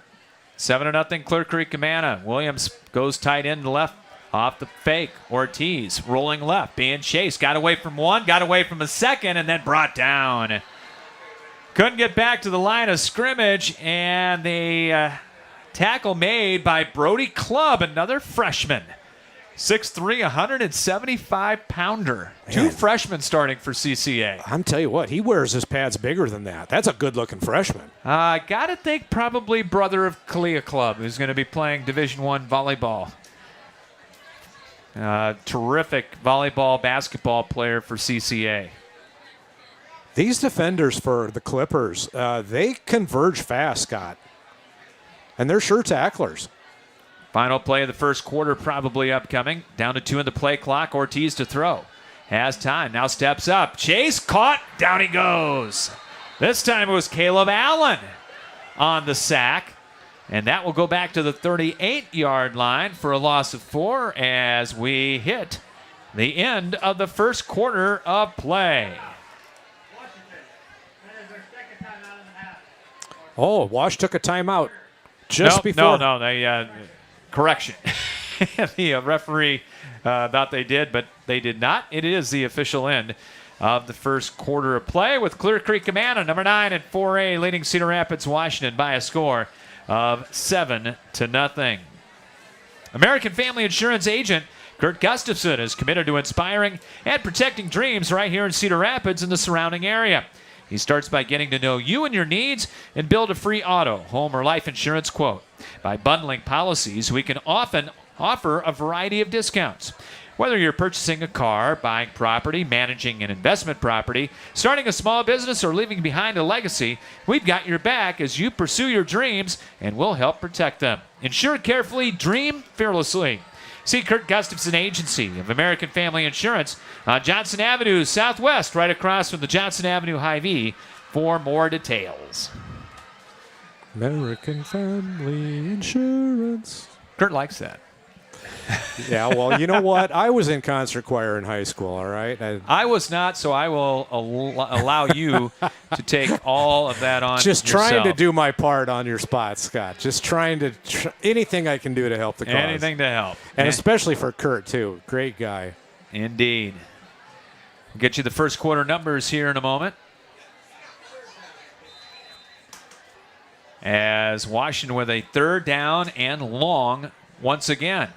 7-0 Clear Creek-Amana. Williams goes tight end left off the fake. Ortiz rolling left, being chased. Got away from one, got away from a second, and then brought down. Couldn't get back to the line of scrimmage, and the tackle made by Brody Clubb, another freshman. 6'3", 175-pounder. Two freshmen starting for CCA. I'm telling you what, he wears his pads bigger than that. That's a good-looking freshman. I got to think probably brother of Kalia Clubb, who's going to be playing Division I volleyball. Terrific volleyball, basketball player for CCA. These defenders for the Clippers, they converge fast, Scott. And they're sure tacklers. Final play of the first quarter probably upcoming. Down to 2 in the play clock. Ortiz to throw. Has time. Now steps up. Chase caught. Down he goes. This time it was Caleb Allen on the sack. And that will go back to the 38-yard line for a loss of 4 as we hit the end of the first quarter of play. Oh, Wash took a timeout just before. No, they correction. The referee thought they did, but they did not. It is the official end of the first quarter of play with Clear Creek-Amana, number 9 at 4A, leading Cedar Rapids, Washington by a score of 7-0. American Family Insurance agent Kurt Gustafson is committed to inspiring and protecting dreams right here in Cedar Rapids and the surrounding area. He starts by getting to know you and your needs and build a free auto, home, or life insurance quote. By bundling policies, we can often offer a variety of discounts. Whether you're purchasing a car, buying property, managing an investment property, starting a small business, or leaving behind a legacy, we've got your back as you pursue your dreams, and we'll help protect them. Insure carefully, dream fearlessly. See Kurt Gustafson Agency of American Family Insurance on Johnson Avenue Southwest, right across from the Johnson Avenue Hy-Vee for more details. American Family Insurance. Kurt likes that. Yeah, well, you know what? I was in concert choir in high school, all right? I was not, so I will allow you to take all of that on just yourself. trying to do my part on your spot, Scott. Just trying to anything I can do to help the cause. Anything to help. And especially for Kurt, too. Great guy. Indeed. We'll get you the first quarter numbers here in a moment. As Washington with a 3rd down and long once again.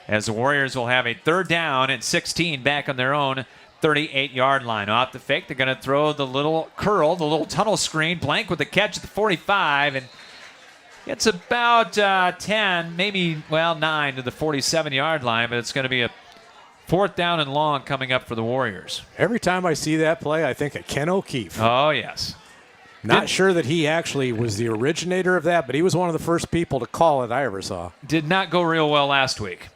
As the Warriors will have a 3rd down and 16 back on their own 38-yard line. Off the fake, they're going to throw the little curl, the little tunnel screen. Blank with the catch at the 45, and it's about 10, maybe, 9 to the 47-yard line, but it's going to be a 4th down and long coming up for the Warriors. Every time I see that play, I think of Ken O'Keefe. Oh, yes. Not sure that he actually was the originator of that, but he was one of the first people to call it I ever saw. Did not go real well last week.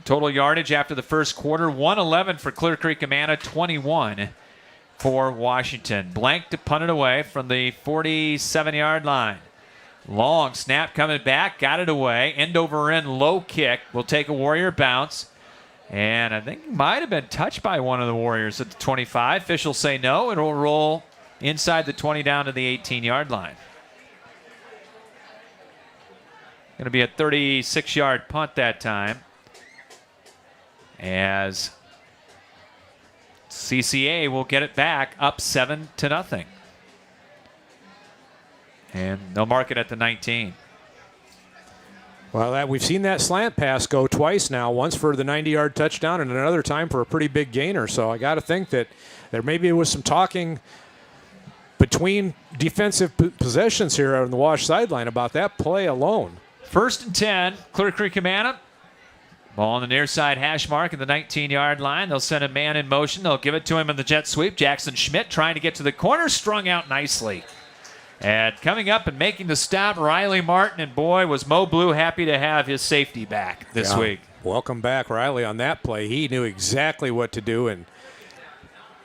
Total yardage after the first quarter, 111 for Clear Creek-Amana, 21 for Washington. Blank to punt it away from the 47-yard line. Long snap coming back, got it away. End over end, low kick. Will take a Warrior bounce. And I think it might have been touched by one of the Warriors at the 25. Officials say no. It will roll inside the 20 down to the 18-yard line. Going to be a 36-yard punt that time, as CCA will get it back up 7-0. And they'll mark it at the 19. Well, we've seen that slant pass go twice now, once for the 90-yard touchdown and another time for a pretty big gainer. So I got to think that there maybe was some talking between defensive possessions here on the Wash sideline about that play alone. 1st and 10, Clear Creek-Amana. Ball on the near side hash mark at the 19-yard line. They'll send a man in motion. They'll give it to him in the jet sweep. Jackson Schmidt trying to get to the corner, strung out nicely. And coming up and making the stop, Riley Martin. And boy, was Mo Blue happy to have his safety back this week. Welcome back, Riley, on that play. He knew exactly what to do and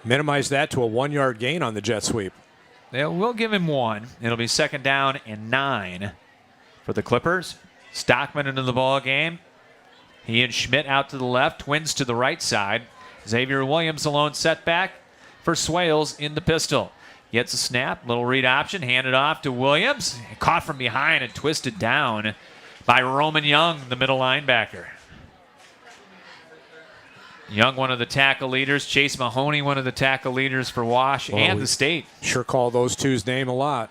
minimized that to a 1-yard gain on the jet sweep. We'll give him one. It'll be 2nd down and 9 for the Clippers. Stockman into the ball game. He and Schmidt out to the left, twins to the right side. Xavier Williams alone setback for Swales in the pistol. Gets a snap, little read option, handed off to Williams. Caught from behind and twisted down by Roman Young, the middle linebacker. Young, one of the tackle leaders. Chase Mahoney, one of the tackle leaders for Wash and the state. Sure call those two's name a lot.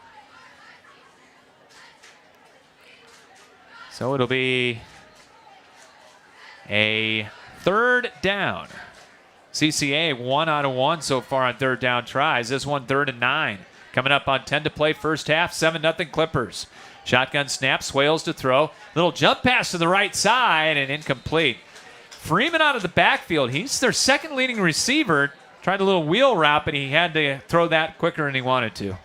So it'll be a 3rd down. CCA 1 out of 1 so far on 3rd down tries. This one 3rd and 9. Coming up on 10 to play first half. 7-0 Clippers. Shotgun snap. Swales to throw. Little jump pass to the right side and incomplete. Freeman out of the backfield. He's their 2nd leading receiver. Tried a little wheel route, but he had to throw that quicker than he wanted to.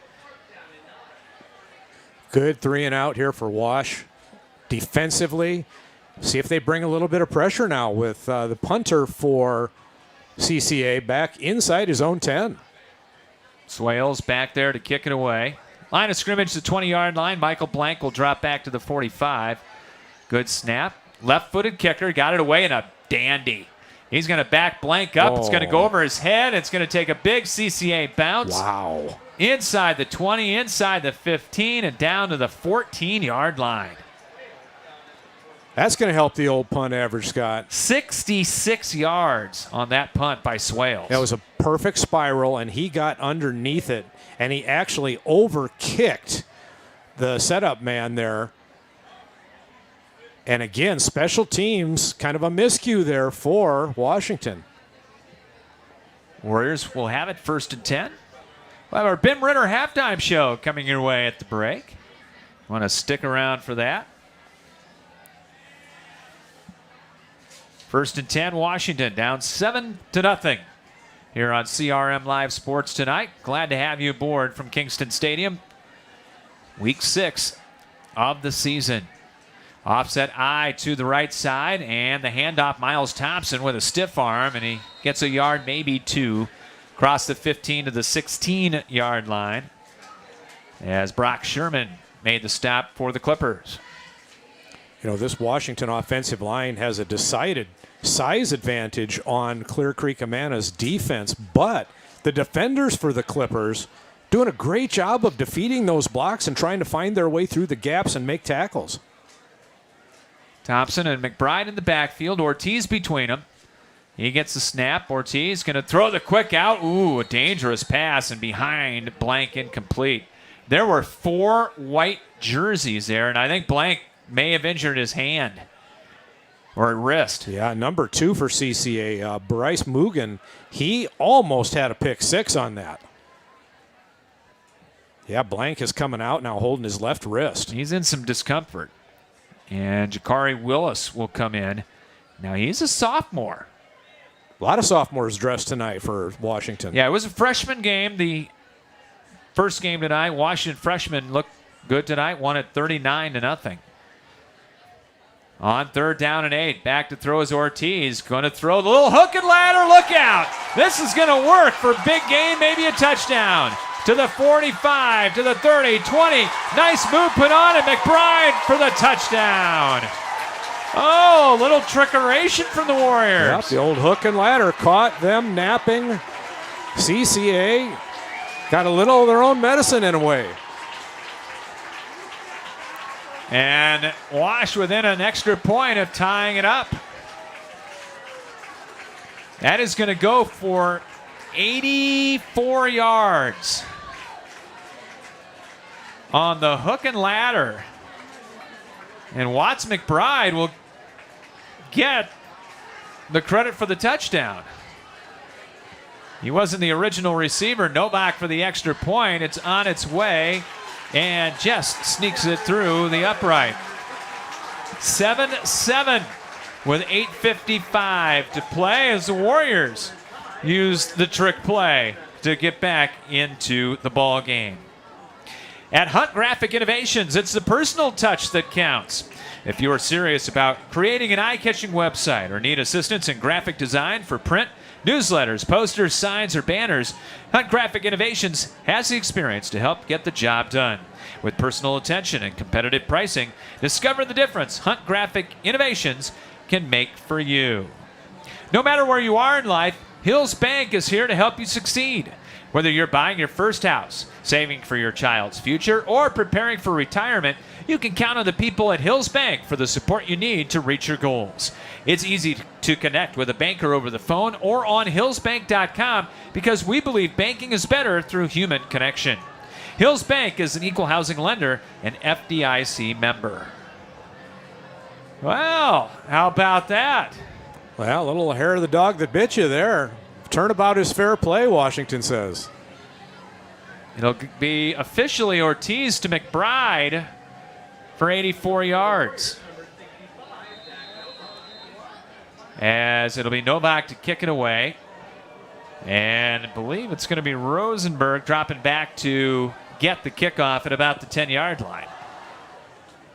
Good 3 and out here for Wash. Defensively, see if they bring a little bit of pressure now with the punter for CCA back inside his own 10. Swales back there to kick it away. Line of scrimmage, the 20-yard line. Michael Blank will drop back to the 45. Good snap. Left-footed kicker. Got it away in a dandy. He's going to back Blank up. It's going to go over his head. It's going to take a big CCA bounce. Wow. Inside the 20, inside the 15, and down to the 14-yard line. That's going to help the old punt average, Scott. 66 yards on that punt by Swales. That was a perfect spiral, and he got underneath it, and he actually overkicked the setup man there. And again, special teams, kind of a miscue there for Washington. Warriors will have it 1st and 10. We'll have our Ben Ritter halftime show coming your way at the break. Want to stick around for that? 1st and 10, Washington down 7-0 here on CRM Live Sports tonight. Glad to have you aboard from Kingston Stadium. Week 6 of the season. Offset I to the right side, and the handoff, Miles Thompson with a stiff arm, and he gets a yard, maybe 2, across the 15 to the 16-yard line as Brock Sherman made the stop for the Clippers. You know, this Washington offensive line has a decided size advantage on Clear Creek-Amana's defense, but the defenders for the Clippers doing a great job of defeating those blocks and trying to find their way through the gaps and make tackles. Thompson and McBride in the backfield. Ortiz between them. He gets the snap. Ortiz going to throw the quick out. Ooh, a dangerous pass, and behind, Blank incomplete. There were 4 white jerseys there, and I think Blank may have injured his hand or wrist. Yeah, number 2 for CCA, Bryce Mugen, he almost had a pick 6 on that. Yeah, Blank is coming out now holding his left wrist. He's in some discomfort. And Jakari Willis will come in. Now, he's a sophomore. A lot of sophomores dressed tonight for Washington. Yeah, it was a freshman game. The first game tonight, Washington freshmen looked good tonight, won at 39-0. On 3rd down and 8, back to throw is Ortiz. Going to throw the little hook and ladder. Look out. This is going to work for big gain, maybe a touchdown. To the 45, to the 30, 20. Nice move put on, and McBride for the touchdown. Oh, a little trickeration from the Warriors. Yep, the old hook and ladder caught them napping. CCA got a little of their own medicine in a way. And Wash within an extra point of tying it up. That is going to go for 84 yards on the hook and ladder. And Watts McBride will get the credit for the touchdown. He wasn't the original receiver. Novak for the extra point. It's on its way. And just sneaks it through the upright. 7-7 with 8:55 to play as the Warriors use the trick play to get back into the ball game. At Hunt Graphic Innovations, it's the personal touch that counts. If you're serious about creating an eye-catching website or need assistance in graphic design for print, newsletters, posters, signs, or banners, Hunt Graphic Innovations has the experience to help get the job done. With personal attention and competitive pricing, discover the difference Hunt Graphic Innovations can make for you. No matter where you are in life, Hills Bank is here to help you succeed. Whether you're buying your first house, saving for your child's future, or preparing for retirement, you can count on the people at Hills Bank for the support you need to reach your goals. It's easy to connect with a banker over the phone or on hillsbank.com because we believe banking is better through human connection. Hills Bank is an equal housing lender and FDIC member. Well, how about that? Well, a little hair of the dog that bit you there. Turnabout is fair play, Washington says. It'll be officially Ortiz to McBride for 84 yards. As it'll be Novak to kick it away. And I believe it's going to be Rosenberg dropping back to get the kickoff at about the 10-yard line.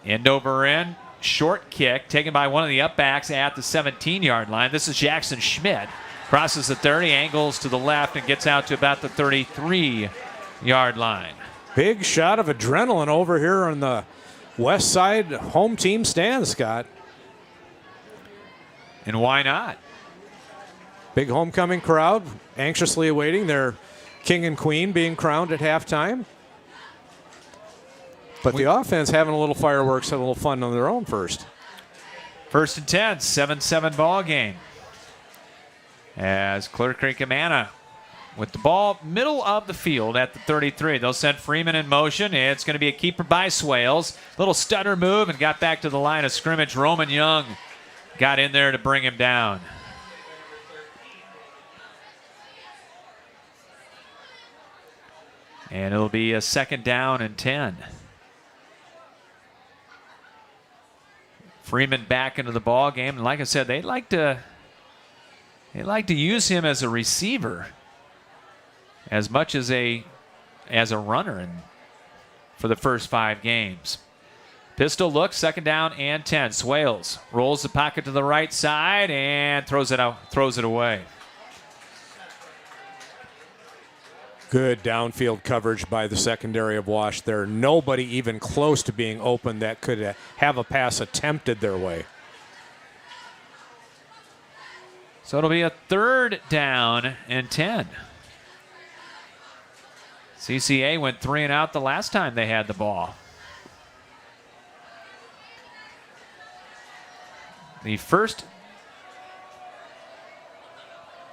End over end, short kick taken by one of the upbacks at the 17-yard line. This is Jackson Schmidt. Crosses the 30, angles to the left, and gets out to about the 33-yard line. Big shot of adrenaline over here on the west side home team stand, Scott. And why not? Big homecoming crowd anxiously awaiting their king and queen being crowned at halftime. But the offense having a little fireworks, having a little fun on their own first. 1st and 10, 7-7 ball game. As Creek-Amana with the ball middle of the field at the 33. They'll send Freeman in motion. It's going to be a keeper by Swales. Little stutter move and got back to the line of scrimmage. Roman Young got in there to bring him down. And it'll be a 2nd down and 10. Freeman back into the ball game. And like I said, they like to use him as a receiver as much as a runner for the first 5 games. Pistol look, 2nd down and 10. Swales rolls the pocket to the right side and throws it away. Good downfield coverage by the secondary of Wash there. Nobody even close to being open that could have a pass attempted their way. So it'll be a 3rd down and 10. CCA went 3 and out the last time they had the ball. The first...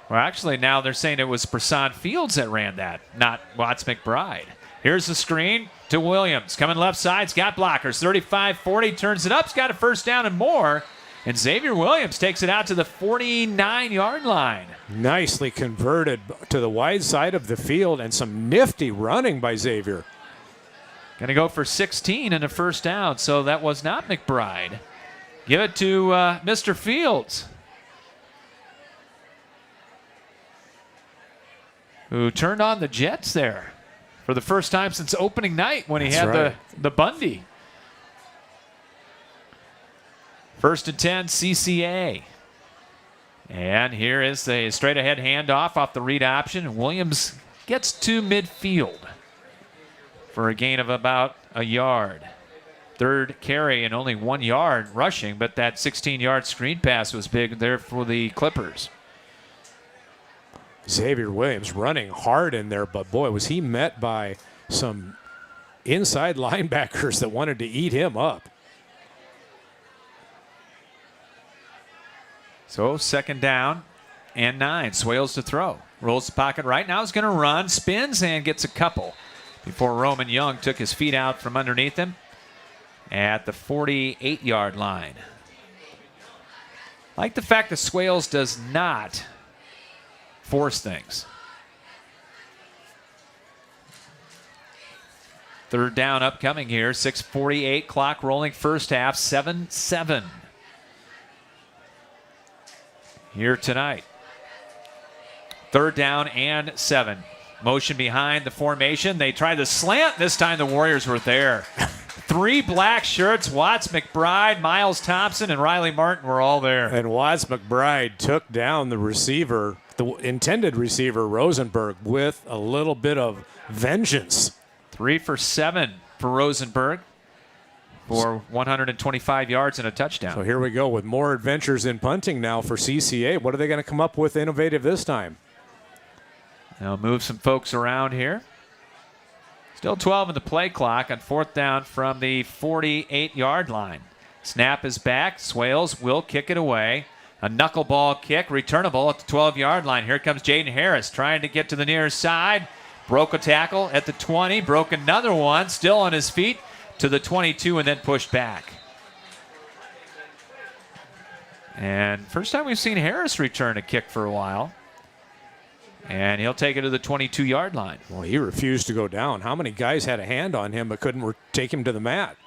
Well, actually, now they're saying it was Prasan Fields that ran that, not Watts McBride. Here's the screen to Williams. Coming left side, he's got blockers. 35-40, turns it up, he's got a 1st down and more. And Xavier Williams takes it out to the 49-yard line. Nicely converted to the wide side of the field and some nifty running by Xavier. Going to go for 16 and a 1st down, so that was not McBride. Give it to Mr. Fields, who turned on the Jets there for the first time since opening night when he had the Bundy. First and 10, CCA. And here is the straight ahead handoff off the read option. Williams gets to midfield for a gain of about a yard. Third carry and only 1 yard rushing, but that 16-yard screen pass was big there for the Clippers. Xavier Williams running hard in there, but boy, was he met by some inside linebackers that wanted to eat him up. So second down and 9. Swales to throw. Rolls the pocket right now. Is going to run. Spins and gets a couple before Roman Young took his feet out from underneath him at the 48-yard line. I like the fact that Swales does not force things. Third down upcoming here. 6:48 clock rolling first half. 7-7 here tonight. Third down and 7. Motion behind the formation. They tried the slant. This time the Warriors were there. 3 black shirts. Watts, McBride, Miles Thompson, and Riley Martin were all there. And Watts McBride took down the receiver, the intended receiver, Rosenberg, with a little bit of vengeance. 3 for 7 for Rosenberg for 125 yards and a touchdown. So here we go with more adventures in punting now for CCA. What are they going to come up with innovative this time? They'll move some folks around here. Still 12 in the play clock on fourth down from the 48-yard line. Snap is back. Swales will kick it away. A knuckleball kick, returnable at the 12-yard line. Here comes Jaden Harris trying to get to the near side. Broke a tackle at the 20. Broke another one. Still on his feet to the 22 and then pushed back. And first time we've seen Harris return a kick for a while. And he'll take it to the 22-yard line. Well, he refused to go down. How many guys had a hand on him but couldn't take him to the mat?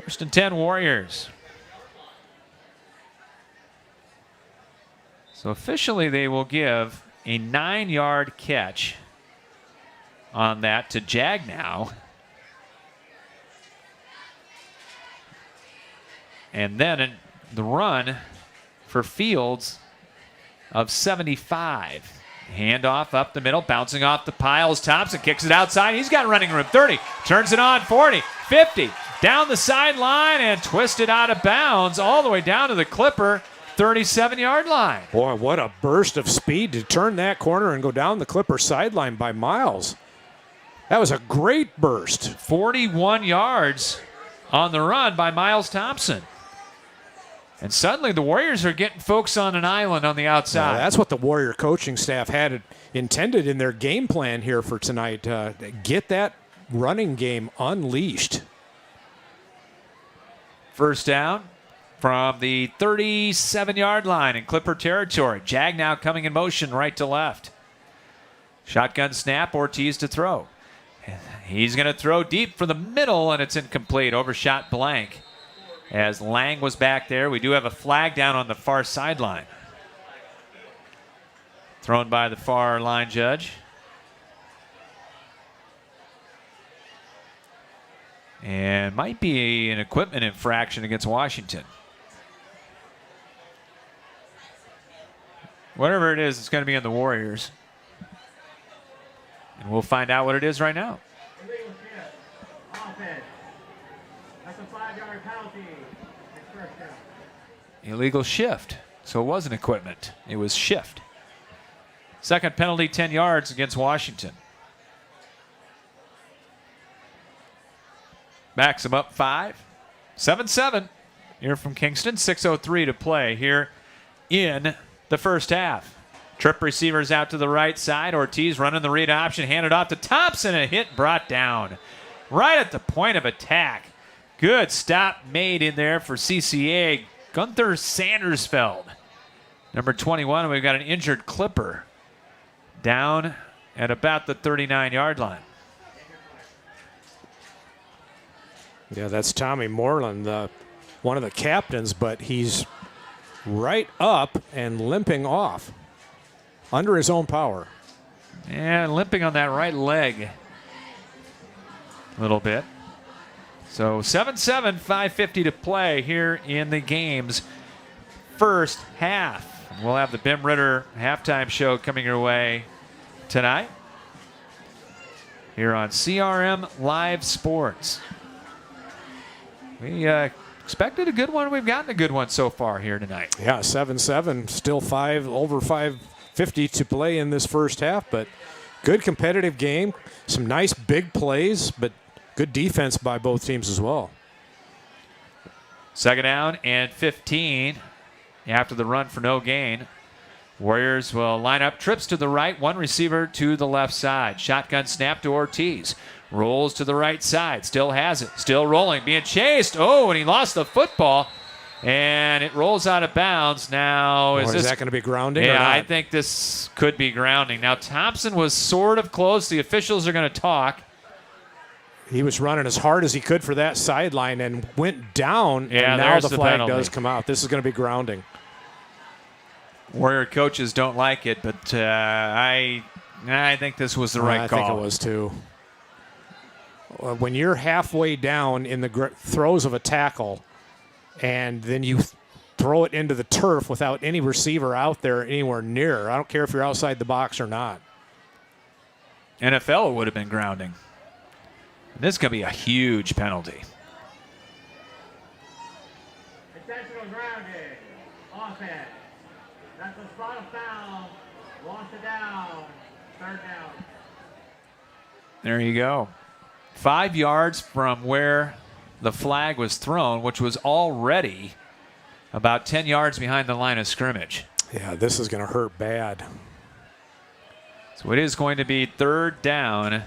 First and 10 Warriors. So officially they will give a 9-yard catch on that to Jagnow. And then the run for Fields of 75. Handoff up the middle, bouncing off the piles. Thompson kicks it outside. He's got running room. 30, turns it on, 40, 50, down the sideline and twisted out of bounds all the way down to the Clipper 37-yard line. Boy, what a burst of speed to turn that corner and go down the Clipper sideline by Miles. That was a great burst. 41 yards on the run by Miles Thompson. And suddenly the Warriors are getting folks on an island on the outside. That's what the Warrior coaching staff had intended in their game plan here for tonight. Get that running game unleashed. First down from the 37-yard line in Clipper territory. Jagnow coming in motion right to left. Shotgun snap, Ortiz to throw. He's going to throw deep for the middle, and it's incomplete. Overshot blank. As Lang was back there, we do have a flag down on the far sideline. Thrown by the far line judge. And might be an equipment infraction against Washington. Whatever it is, it's going to be on the Warriors. And we'll find out what it is right now. Illegal shift. Offense. That's a 5-yard penalty. It's first down. Illegal shift. So it wasn't equipment. It was shift. Second penalty, 10 yards against Washington. Backs him up 5. 7-7 here from Kingston. 6:03 to play here in the first half. Trip receivers out to the right side. Ortiz running the read option. Handed off to Thompson. A hit brought down right at the point of attack. Good stop made in there for CCA. Gunther Sandersfeld. Number 21. And we've got an injured Clipper down at about the 39-yard line. Yeah, that's Tommy Moreland, one of the captains, but he's right up and limping off under his own power. And limping on that right leg a little bit. So 7-7, 5:50 to play here in the game's first half. We'll have the Bim Ritter halftime show coming your way tonight here on CRM Live Sports. We expected a good one. We've gotten a good one so far here tonight. Yeah, 7-7, still over 5:50 to play in this first half, but good competitive game. Some nice big plays, but good defense by both teams as well. Second down and 15 after the run for no gain. Warriors will line up, trips to the right, one receiver to the left side. Shotgun snap to Ortiz. Rolls to the right side, still has it, still rolling, being chased. Oh, and he lost the football, and it rolls out of bounds. Now, is that going to be grounding? Yeah, or not? I think this could be grounding. Now, Thompson was sort of close. The officials are going to talk. He was running as hard as he could for that sideline and went down, Yeah, and now there's the the flag penalty. does come out. This is going to be grounding. Warrior coaches don't like it, but I think this was the right call. I think it was too. When you're halfway down in the throes of a tackle, and then you throw it into the turf without any receiver out there anywhere near, I don't care if you're outside the box or not. NFL would have been grounding. This is going to be a huge penalty. Intentional grounding. Offense. That's a spot of foul. Lost it down. Third down. There you go. 5 yards from where the flag was thrown, which was already about 10 yards behind the line of scrimmage. Yeah, this is going to hurt bad. So it is going to be third down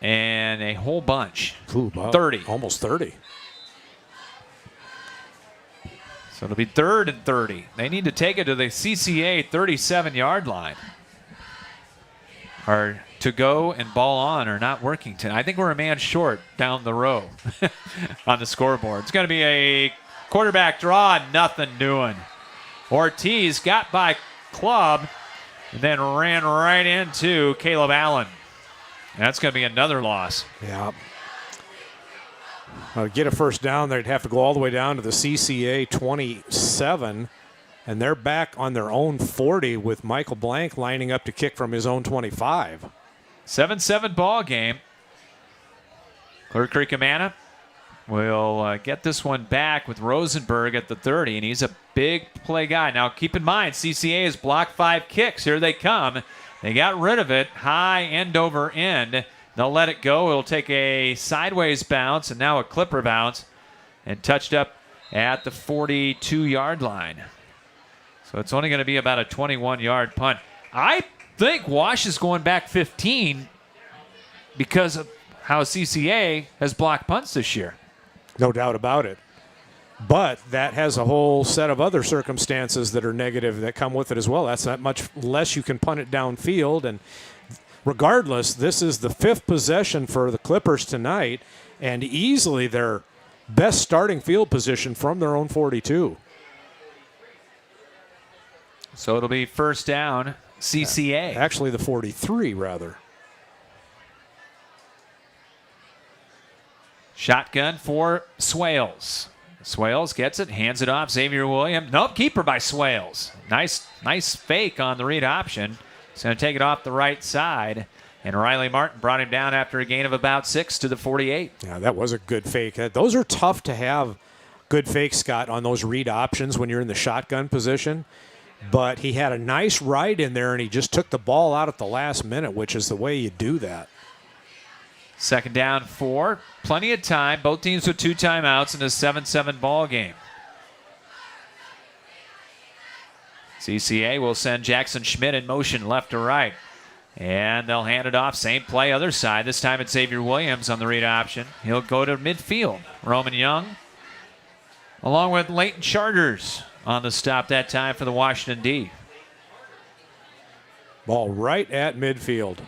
and a whole bunch. Ooh, wow. 30. Almost 30. So it'll be 3rd and 30. They need to take it to the CCA 37-yard line. Our to go and ball on are not working tonight. I think we're a man short down the row on the scoreboard. It's going to be a quarterback draw, nothing doing. Ortiz got by Clubb and then ran right into Caleb Allen. That's going to be another loss. Yeah. Get a first down, they'd have to go all the way down to the CCA 27, and they're back on their own 40 with Michael Blank lining up to kick from his own 25. 7-7 ball game. Creek-Amana will get this one back with Rosenberg at the 30, and he's a big play guy. Now, keep in mind, CCA has blocked 5 kicks. Here they come. They got rid of it, high end over end. They'll let it go. It'll take a sideways bounce and now a clipper bounce and touched up at the 42-yard line. So it's only going to be about a 21-yard punt. I think Wash is going back 15 because of how CCA has blocked punts this year. No doubt about it. But that has a whole set of other circumstances that are negative that come with it as well. That's not much less you can punt it downfield. And regardless, this is the 5th possession for the Clippers tonight and easily their best starting field position from their own 42. So it'll be first down, CCA. Actually, the 43, rather. Shotgun for Swales. Swales gets it, hands it off. Xavier Williams. Nope, keeper by Swales. Nice fake on the read option. He's going to take it off the right side. And Riley Martin brought him down after a gain of about 6 to the 48. Yeah, that was a good fake. Those are tough to have good fakes, Scott, on those read options when you're in the shotgun position. But he had a nice ride in there, and he just took the ball out at the last minute, which is the way you do that. Second down 4. Plenty of time. Both teams with 2 timeouts in a 7-7 ball game. CCA will send Jackson Schmidt in motion left to right. And they'll hand it off. Same play, other side. This time it's Xavier Williams on the read option. He'll go to midfield. Roman Young, along with Leighton Charters on the stop that time for the Washington D. Ball right at midfield.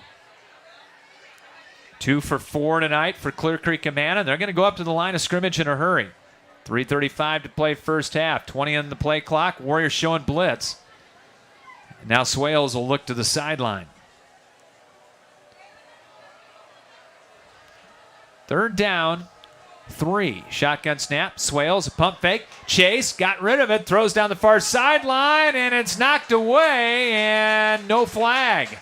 2 for 4 tonight for Clear Creek-Amana. They're going to go up to the line of scrimmage in a hurry. 3:35 to play first half. 20 on the play clock. Warriors showing blitz. Now Swales will look to the sideline. 3rd down, 3. Shotgun snap. Swales, a pump fake. Chase got rid of it. Throws down the far sideline, and it's knocked away, and no flag.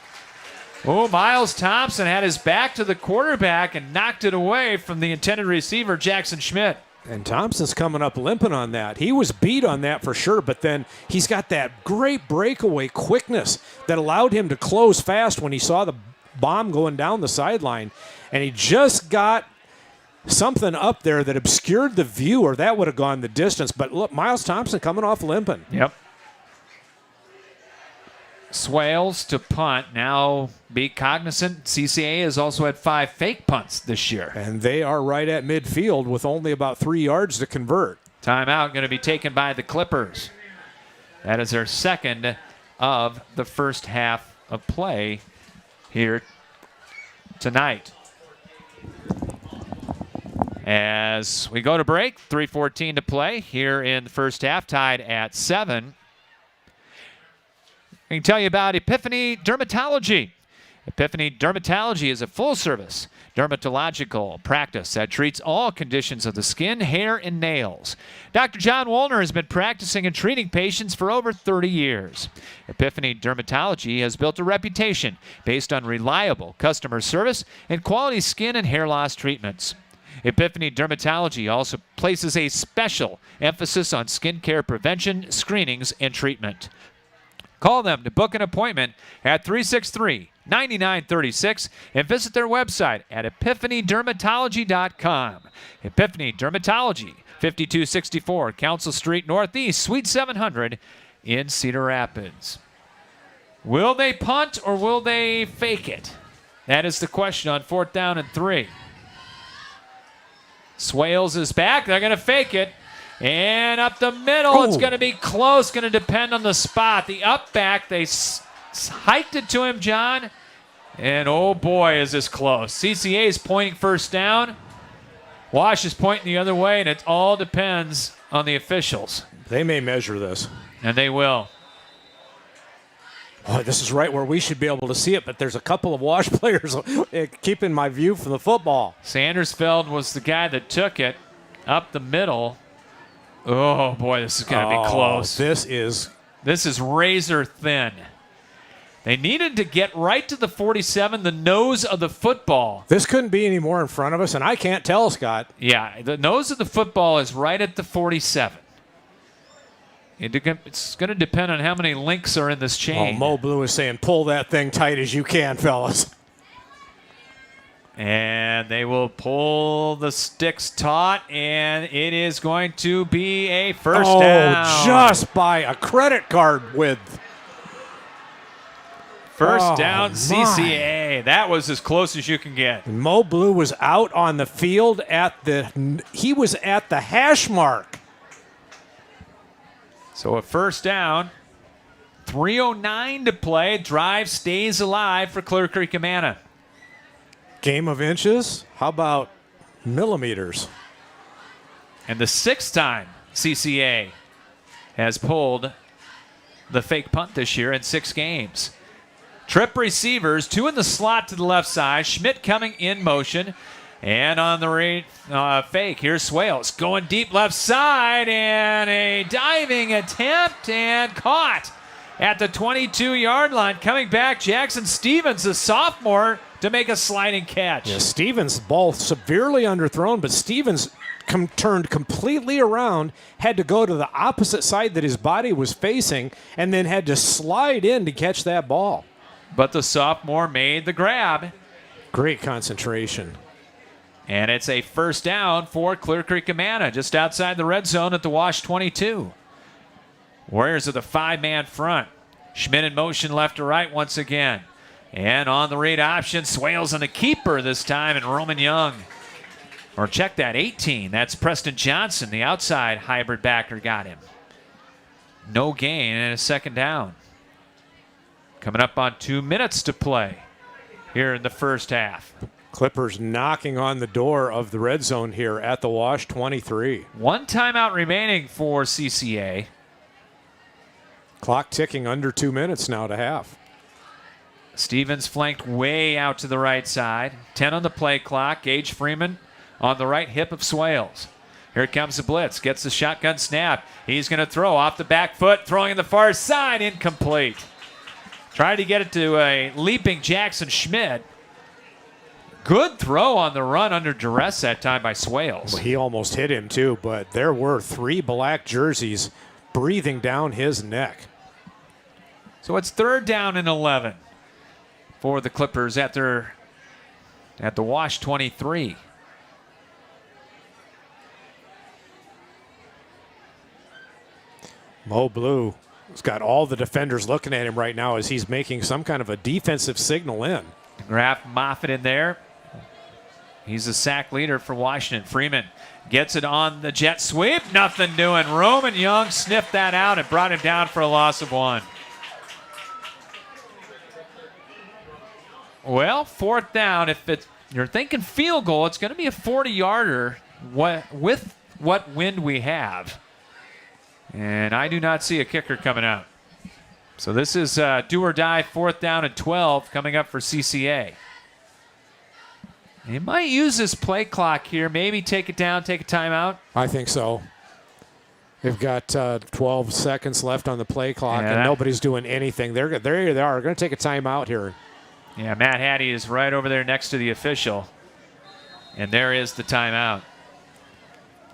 Oh, Miles Thompson had his back to the quarterback and knocked it away from the intended receiver, Jackson Schmidt. And Thompson's coming up limping on that. He was beat on that for sure, but then he's got that great breakaway quickness that allowed him to close fast when he saw the bomb going down the sideline. And he just got something up there that obscured the view, or that would have gone the distance. But look, Miles Thompson coming off limping. Yep. Swales to punt. Now be cognizant, CCA has also had 5 fake punts this year. And they are right at midfield with only about 3 yards to convert. Timeout going to be taken by the Clippers. That is their 2nd of the first half of play here tonight. As we go to break, 3:14 to play here in the first half, tied at 7. I can tell you about Epiphany Dermatology. Epiphany Dermatology is a full-service dermatological practice that treats all conditions of the skin, hair, and nails. Dr. John Wollner has been practicing and treating patients for over 30 years. Epiphany Dermatology has built a reputation based on reliable customer service and quality skin and hair loss treatments. Epiphany Dermatology also places a special emphasis on skincare prevention, screenings, and treatment. Call them to book an appointment at 363-9936 and visit their website at epiphanydermatology.com. Epiphany Dermatology, 5264 Council Street Northeast, Suite 700 in Cedar Rapids. Will they punt or will they fake it? That is the question on 4th down and 3. Swales is back. They're going to fake it. And up the middle, It's going to be close. Going to depend on the spot. The up back, they hiked it to him, John. And oh boy, is this close. CCA is pointing 1st down. Wash is pointing the other way, and it all depends on the officials. They may measure this. And they will. Oh, this is right where we should be able to see it, but there's a couple of Wash players keeping my view from the football. Sandersfeld was the guy that took it up the middle. Oh, boy, this is going to be close. This is razor thin. They needed to get right to the 47, the nose of the football. This couldn't be any more in front of us, and I can't tell, Scott. Yeah, the nose of the football is right at the 47. It's going to depend on how many links are in this chain. Oh, Mo Blue is saying, pull that thing tight as you can, fellas. And they will pull the sticks taut, and it is going to be a first down. Oh, just by a credit card width. First down, CCA. That was as close as you can get. And Mo Blue was out on the field he was at the hash mark. So a first down, 3:09 to play. Drive stays alive for Clear Creek-Amana. Game of inches? How about millimeters? And the 6th time CCA has pulled the fake punt this year in 6 games. Trip receivers, 2 in the slot to the left side. Schmidt coming in motion. And on the fake, here's Swales going deep left side, and a diving attempt and caught at the 22-yard line. Coming back, Jackson Stevens, the sophomore, to make a sliding catch. Yeah, Stevens' ball severely underthrown, but Stevens turned completely around, had to go to the opposite side that his body was facing, and then had to slide in to catch that ball. But the sophomore made the grab. Great concentration. And it's a first down for Clear Creek-Amana, just outside the red zone at the Wash 22. Warriors are the 5-man front. Schmidt in motion left to right once again. And on the read option, Swales and the keeper this time, and Roman Young. Or check that, 18. That's Preston Johnson, the outside hybrid backer, got him. No gain and a second down. Coming up on 2 minutes to play here in the first half. Clippers knocking on the door of the red zone here at the Wash 23. 1 timeout remaining for CCA. Clock ticking under 2 minutes now to half. Stevens flanked way out to the right side. 10 on the play clock. Gage Freeman on the right hip of Swales. Here comes the blitz. Gets the shotgun snap. He's going to throw off the back foot, throwing in the far side, incomplete. Tried to get it to a leaping Jackson Schmidt. Good throw on the run under duress that time by Swales. Well, he almost hit him too, but there were 3 black jerseys breathing down his neck. So it's 3rd down and 11 for the Clippers at the Wash 23. Mo Blue has got all the defenders looking at him right now as he's making some kind of a defensive signal in. Graf Moffitt in there. He's the sack leader for Washington. Freeman gets it on the jet sweep. Nothing doing. Roman Young sniffed that out and brought him down for a loss of 1. Well, 4th down. If you're thinking field goal, it's going to be a 40-yarder with what wind we have. And I do not see a kicker coming out. So this is do or die 4th down and 12 coming up for CCA. He might use this play clock here. Maybe take it down, take a timeout. I think so. They've got 12 seconds left on the play clock, and nobody's doing anything. They are going to take a timeout here. Yeah, Matt Hattie is right over there next to the official. And there is the timeout.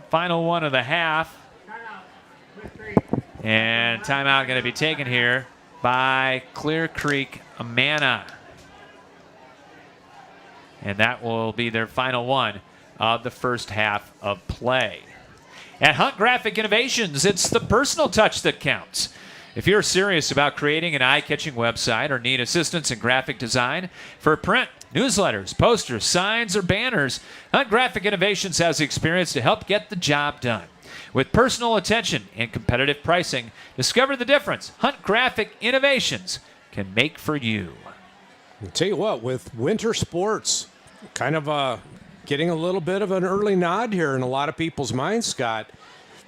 Final one of the half. And timeout going to be taken here by Clear Creek-Amana. And that will be their final one of the first half of play. At Hunt Graphic Innovations, it's the personal touch that counts. If you're serious about creating an eye-catching website or need assistance in graphic design for print, newsletters, posters, signs, or banners, Hunt Graphic Innovations has the experience to help get the job done. With personal attention and competitive pricing, discover the difference Hunt Graphic Innovations can make for you. I'll tell you what, with winter sports kind of getting a little bit of an early nod here in a lot of people's minds, Scott,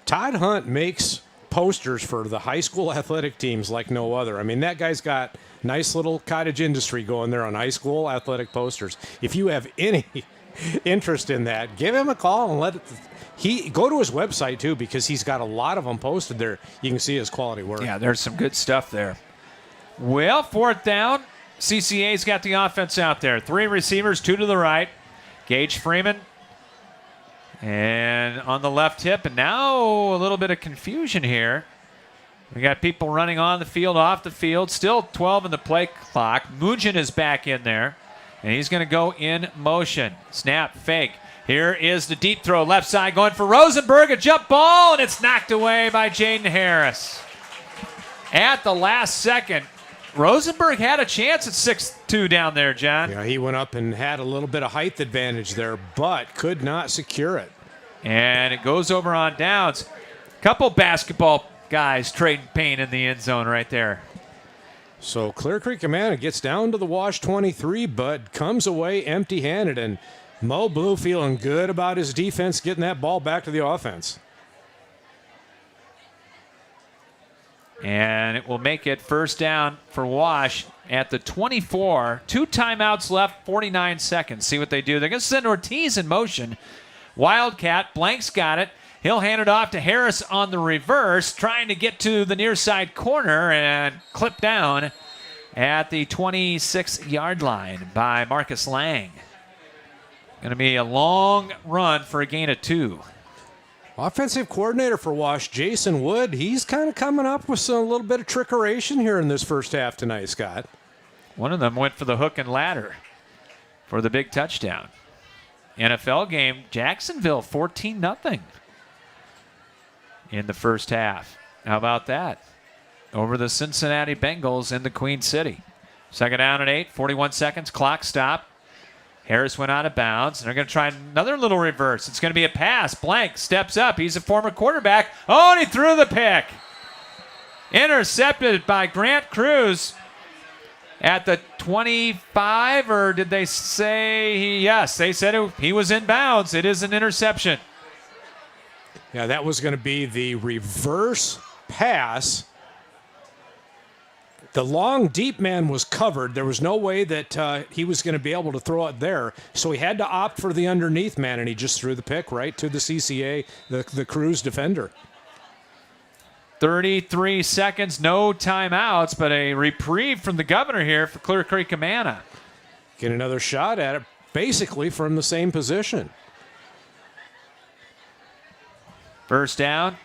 Todd Hunt makes posters for the high school athletic teams like no other. I mean, that guy's got nice little cottage industry going there on high school athletic posters. If you have any interest in that, give him a call and go to his website too, because he's got a lot of them posted there. You can see his quality work. Yeah, there's some good stuff there. Well, 4th down. CCA's got the offense out there. 3 receivers, 2 to the right. Gage Freeman. And on the left hip. And now a little bit of confusion here. We got people running on the field, off the field. Still 12 in the play clock. Mujin is back in there. And he's going to go in motion. Snap, fake. Here is the deep throw. Left side going for Rosenberg. A jump ball. And it's knocked away by Jaden Harris. At the last second, Rosenberg had a chance at 6'2" down there, John. Yeah, he went up and had a little bit of height advantage there, but could not secure it. And it goes over on downs. Couple basketball guys trading pain in the end zone right there. So Clear Creek-Amana gets down to the Wash 23, but comes away empty-handed. And Mo Blue feeling good about his defense, getting that ball back to the offense. And it will make it 1st down for Wash at the 24. 2 timeouts left, 49 seconds. See what they do. They're going to send Ortiz in motion. Wildcat, Blank's got it. He'll hand it off to Harris on the reverse, trying to get to the near side corner and clip down at the 26-yard line by Marcus Lang. Going to be a long run for a gain of 2. Offensive coordinator for Wash, Jason Wood, he's kind of coming up with a little bit of trickeration here in this first half tonight, Scott. One of them went for the hook and ladder for the big touchdown. NFL game, Jacksonville 14-0 in the first half. How about that? Over the Cincinnati Bengals in the Queen City. 2nd down and 8, 41 seconds, clock stop. Harris went out of bounds. They're going to try another little reverse. It's going to be a pass. Blank steps up. He's a former quarterback. Oh, and he threw the pick. Intercepted by Grant Cruz at the 25, or did they say yes, they said he was in bounds. It is an interception. Yeah, that was going to be the reverse pass. The long, deep man was covered. There was no way that he was going to be able to throw it there, so he had to opt for the underneath man, and he just threw the pick right to the CCA, the Cruise defender. 33 seconds, no timeouts, but a reprieve from the governor here for Clear Creek-Amana. Get another shot at it, basically from the same position. First down.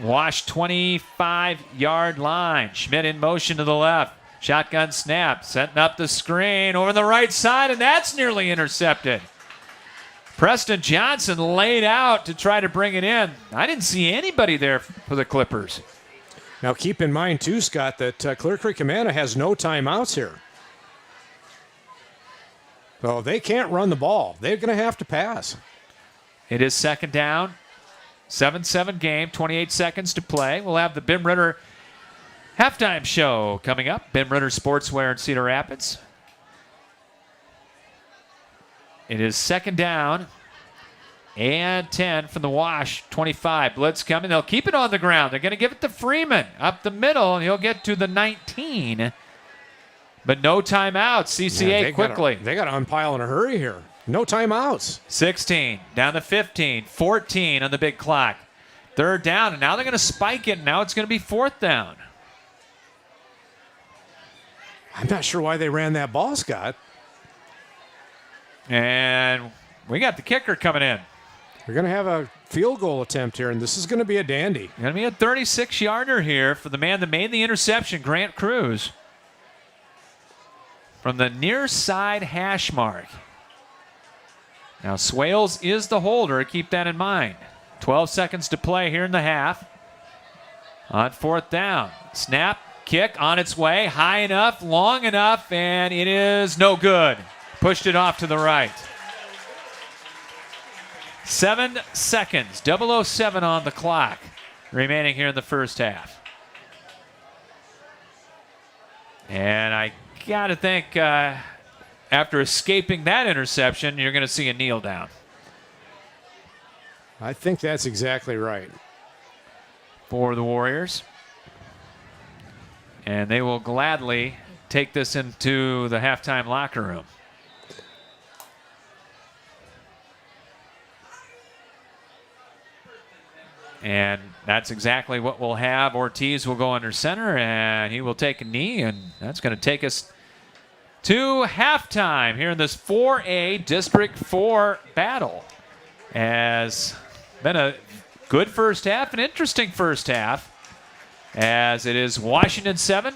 Wash 25-yard line. Schmidt in motion to the left. Shotgun snap. Setting up the screen over the right side, and that's nearly intercepted. Preston Johnson laid out to try to bring it in. I didn't see anybody there for the Clippers. Now keep in mind, too, Scott, that Clear Creek-Amana has no timeouts here. So they can't run the ball. They're going to have to pass. It is second down. 7-7 game, 28 seconds to play. We'll have the Bim Ritter halftime show coming up. Bim Ritter Sportswear in Cedar Rapids. It is second down and 10 from the Wash 25. Blitz coming. They'll keep it on the ground. They're going to give it to Freeman up the middle, and he'll get to the 19. But no timeouts. CCA quickly. They got to unpile in a hurry here. No timeouts. 16, down to 15, 14 on the big clock. Third down, and now they're going to spike it. Now it's going to be fourth down. I'm not sure why they ran that ball, Scott. And we got the kicker coming in. We're going to have a field goal attempt here, and this is going to be a dandy. Going to be a 36-yarder here for the man that made the interception, Grant Cruz. From the near side hash mark. Now, Swales is the holder. Keep that in mind. 12 seconds to play here in the half. On fourth down. Snap, kick on its way. High enough, long enough, and it is no good. Pushed it off to the right. 7 seconds. 007 on the clock. Remaining here in the first half. And I got to think... after escaping that interception, you're going to see a kneel down. I think that's exactly right. For the Warriors. And they will gladly take this into the halftime locker room. And that's exactly what we'll have. Ortiz will go under center, and he will take a knee, and that's going to take us to halftime here in this 4A District 4 battle. Has been a good first half, an interesting first half, as it is Washington 7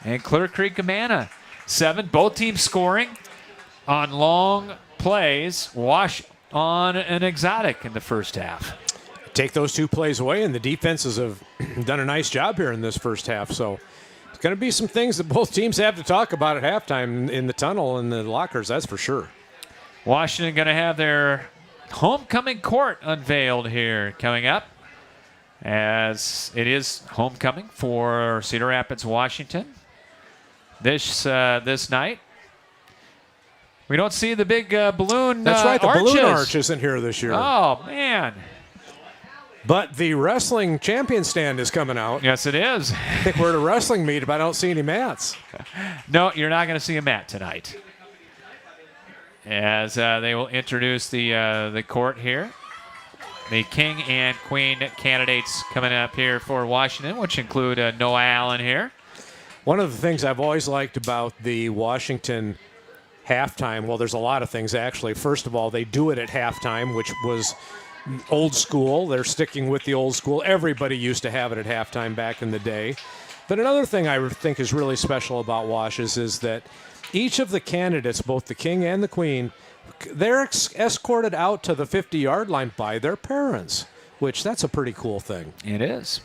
and Clear Creek-Amana 7. Both teams scoring on long plays. Wash on an exotic in the first half. Take those two plays away, and the defenses have done a nice job here in this first half. So it's going to be some things that both teams have to talk about at halftime in the tunnel and the lockers, that's for sure. Washington going to have their homecoming court unveiled here coming up, as it is homecoming for Cedar Rapids, Washington this night. We don't see the big balloon That's right, the arches. balloon arch isn't here this year. Oh, man. But the wrestling champion stand is coming out. Yes, it is. I think we're at a wrestling meet, but I don't see any mats. No, you're not going to see a mat tonight. As they will introduce the court here. The King and Queen candidates coming up here for Washington, which include Noah Allen here. One of the things I've always liked about the Washington halftime, well, there's a lot of things actually. First of all, they do it at halftime, which was old school. They're sticking with the old school. Everybody used to have it at halftime back in the day. But another thing I think is really special about Washes is that each of the candidates, both the King and the Queen, they're escorted out to the 50-yard line by their parents, which that's a pretty cool thing. It is.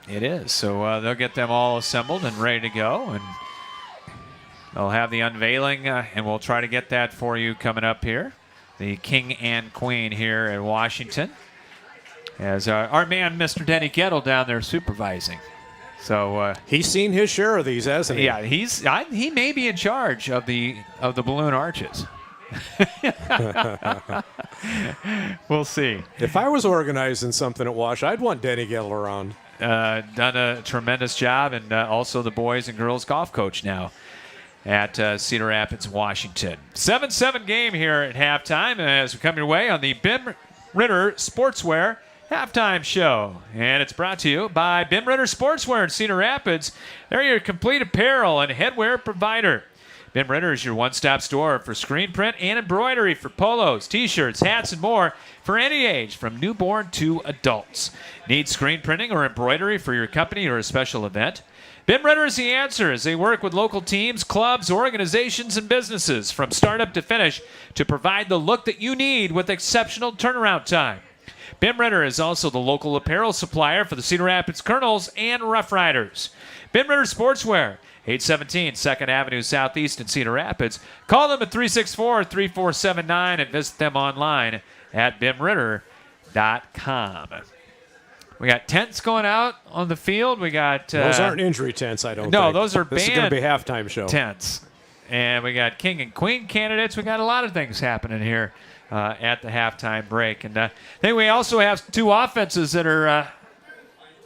It is. So they'll get them all assembled and ready to go, and they'll have the unveiling, and we'll try to get that for you coming up here. The King and Queen here at Washington, as our man, Mr. Denny Gettle, down there supervising. So he's seen his share of these, hasn't he? Yeah, he may be in charge of the balloon arches. We'll see. If I was organizing something at Wash, I'd want Denny Gettle around. Done a tremendous job, and also the boys and girls golf coach now at Cedar Rapids, Washington. 7-7 game here at halftime as we come your way on the Bim Ritter Sportswear halftime show. And it's brought to you by Bim Ritter Sportswear in Cedar Rapids. They're your complete apparel and headwear provider. Bim Ritter is your one-stop store for screen print and embroidery for polos, t-shirts, hats, and more for any age, from newborn to adults. Need screen printing or embroidery for your company or a special event? Bim Ritter is the answer as they work with local teams, clubs, organizations, and businesses from startup to finish to provide the look that you need with exceptional turnaround time. Bim Ritter is also the local apparel supplier for the Cedar Rapids Colonels and Rough Riders. Bim Ritter Sportswear, 817 2nd Avenue Southeast in Cedar Rapids. Call them at 364-3479 and visit them online at bimritter.com. We got tents going out on the field. We got Those aren't injury tents, I don't think. No, those are This is band going to be a halftime show. tents. And we got king and queen candidates. We got a lot of things happening here at the halftime break. And I think we also have two offenses that are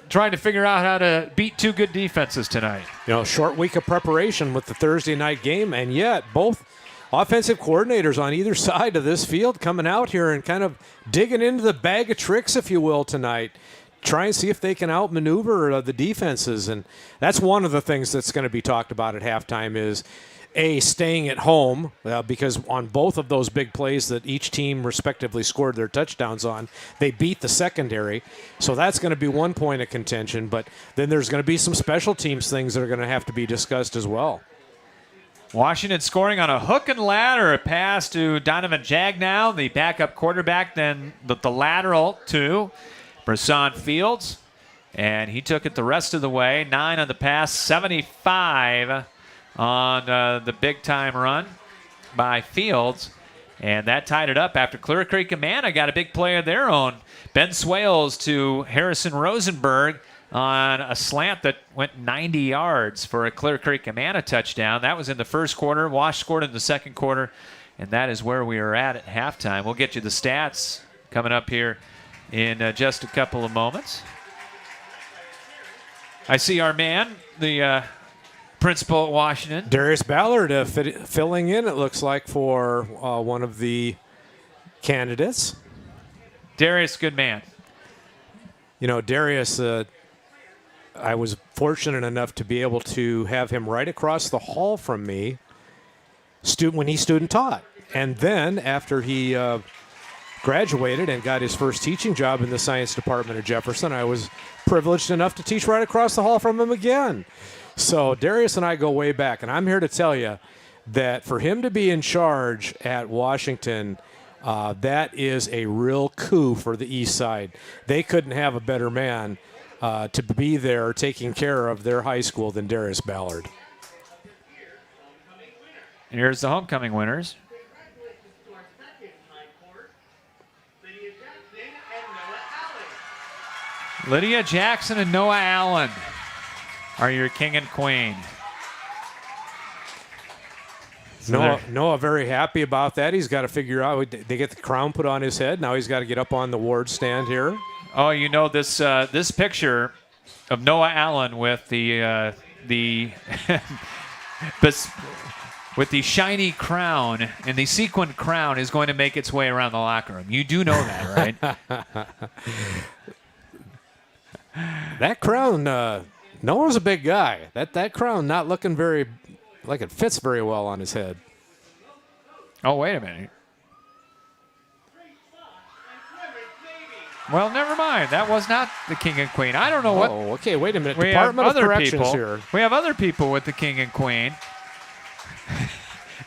trying to figure out how to beat two good defenses tonight. Short week of preparation with the Thursday night game, and yet both offensive coordinators on either side of this field coming out here and kind of digging into the bag of tricks, if you will, tonight. Try and see if they can outmaneuver the defenses. And that's one of the things that's going to be talked about at halftime is, staying at home, because on both of those big plays that each team respectively scored their touchdowns on, they beat the secondary. So that's going to be one point of contention. But then there's going to be some special teams things that are going to have to be discussed as well. Washington scoring on a hook and ladder, a pass to Donovan Jagnow, the backup quarterback, then the lateral to Brisson Fields. And he took it the rest of the way. 9 on the pass, 75 on the big-time run by Fields. And that tied it up after Creek-Amana got a big play of their own. Ben Swales to Harrison Rosenberg on a slant that went 90 yards for a Creek-Amana touchdown. That was in the first quarter. Wash scored in the second quarter, and that is where we are at halftime. We'll get you the stats coming up here in just a couple of moments. I see our man, the principal at Washington. Darius Ballard filling in, it looks like, for one of the candidates. Darius, good man. Darius, I was fortunate enough to be able to have him right across the hall from me when he student taught. And then after he graduated and got his first teaching job in the science department at Jefferson, I was privileged enough to teach right across the hall from him again. So Darius and I go way back, and I'm here to tell you that for him to be in charge at Washington, that is a real coup for the East Side. They couldn't have a better man to be there taking care of their high school than Darius Ballard. And here's the homecoming winners. Lydia Jackson and Noah Allen are your king and queen. So Noah very happy about that. He's got to figure out, they get the crown put on his head. Now he's got to get up on the ward stand here. Oh, this this picture of Noah Allen with the with the shiny crown and the sequined crown is going to make its way around the locker room. You do know that, right? That crown, Noah's a big guy. That crown not looking very, like it fits very well on his head. Oh, wait a minute. Well, never mind. That was not the king and queen. I don't know what. Oh, okay. Wait a minute. We Department have of other Corrections people. here. We have other people with the king and queen.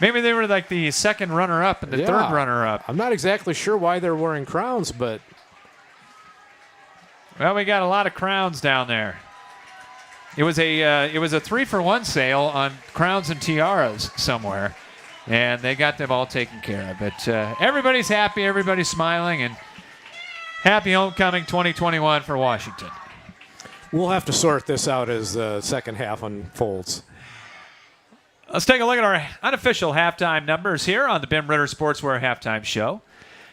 Maybe they were like the second runner-up and the third runner-up. I'm not exactly sure why they're wearing crowns, but. Well, we got a lot of crowns down there. It was a 3-for-1 sale on crowns and tiaras somewhere, and they got them all taken care of. But everybody's happy, everybody's smiling, and happy homecoming 2021 for Washington. We'll have to sort this out as the second half unfolds. Let's take a look at our unofficial halftime numbers here on the Bim Ritter Sportswear Halftime Show.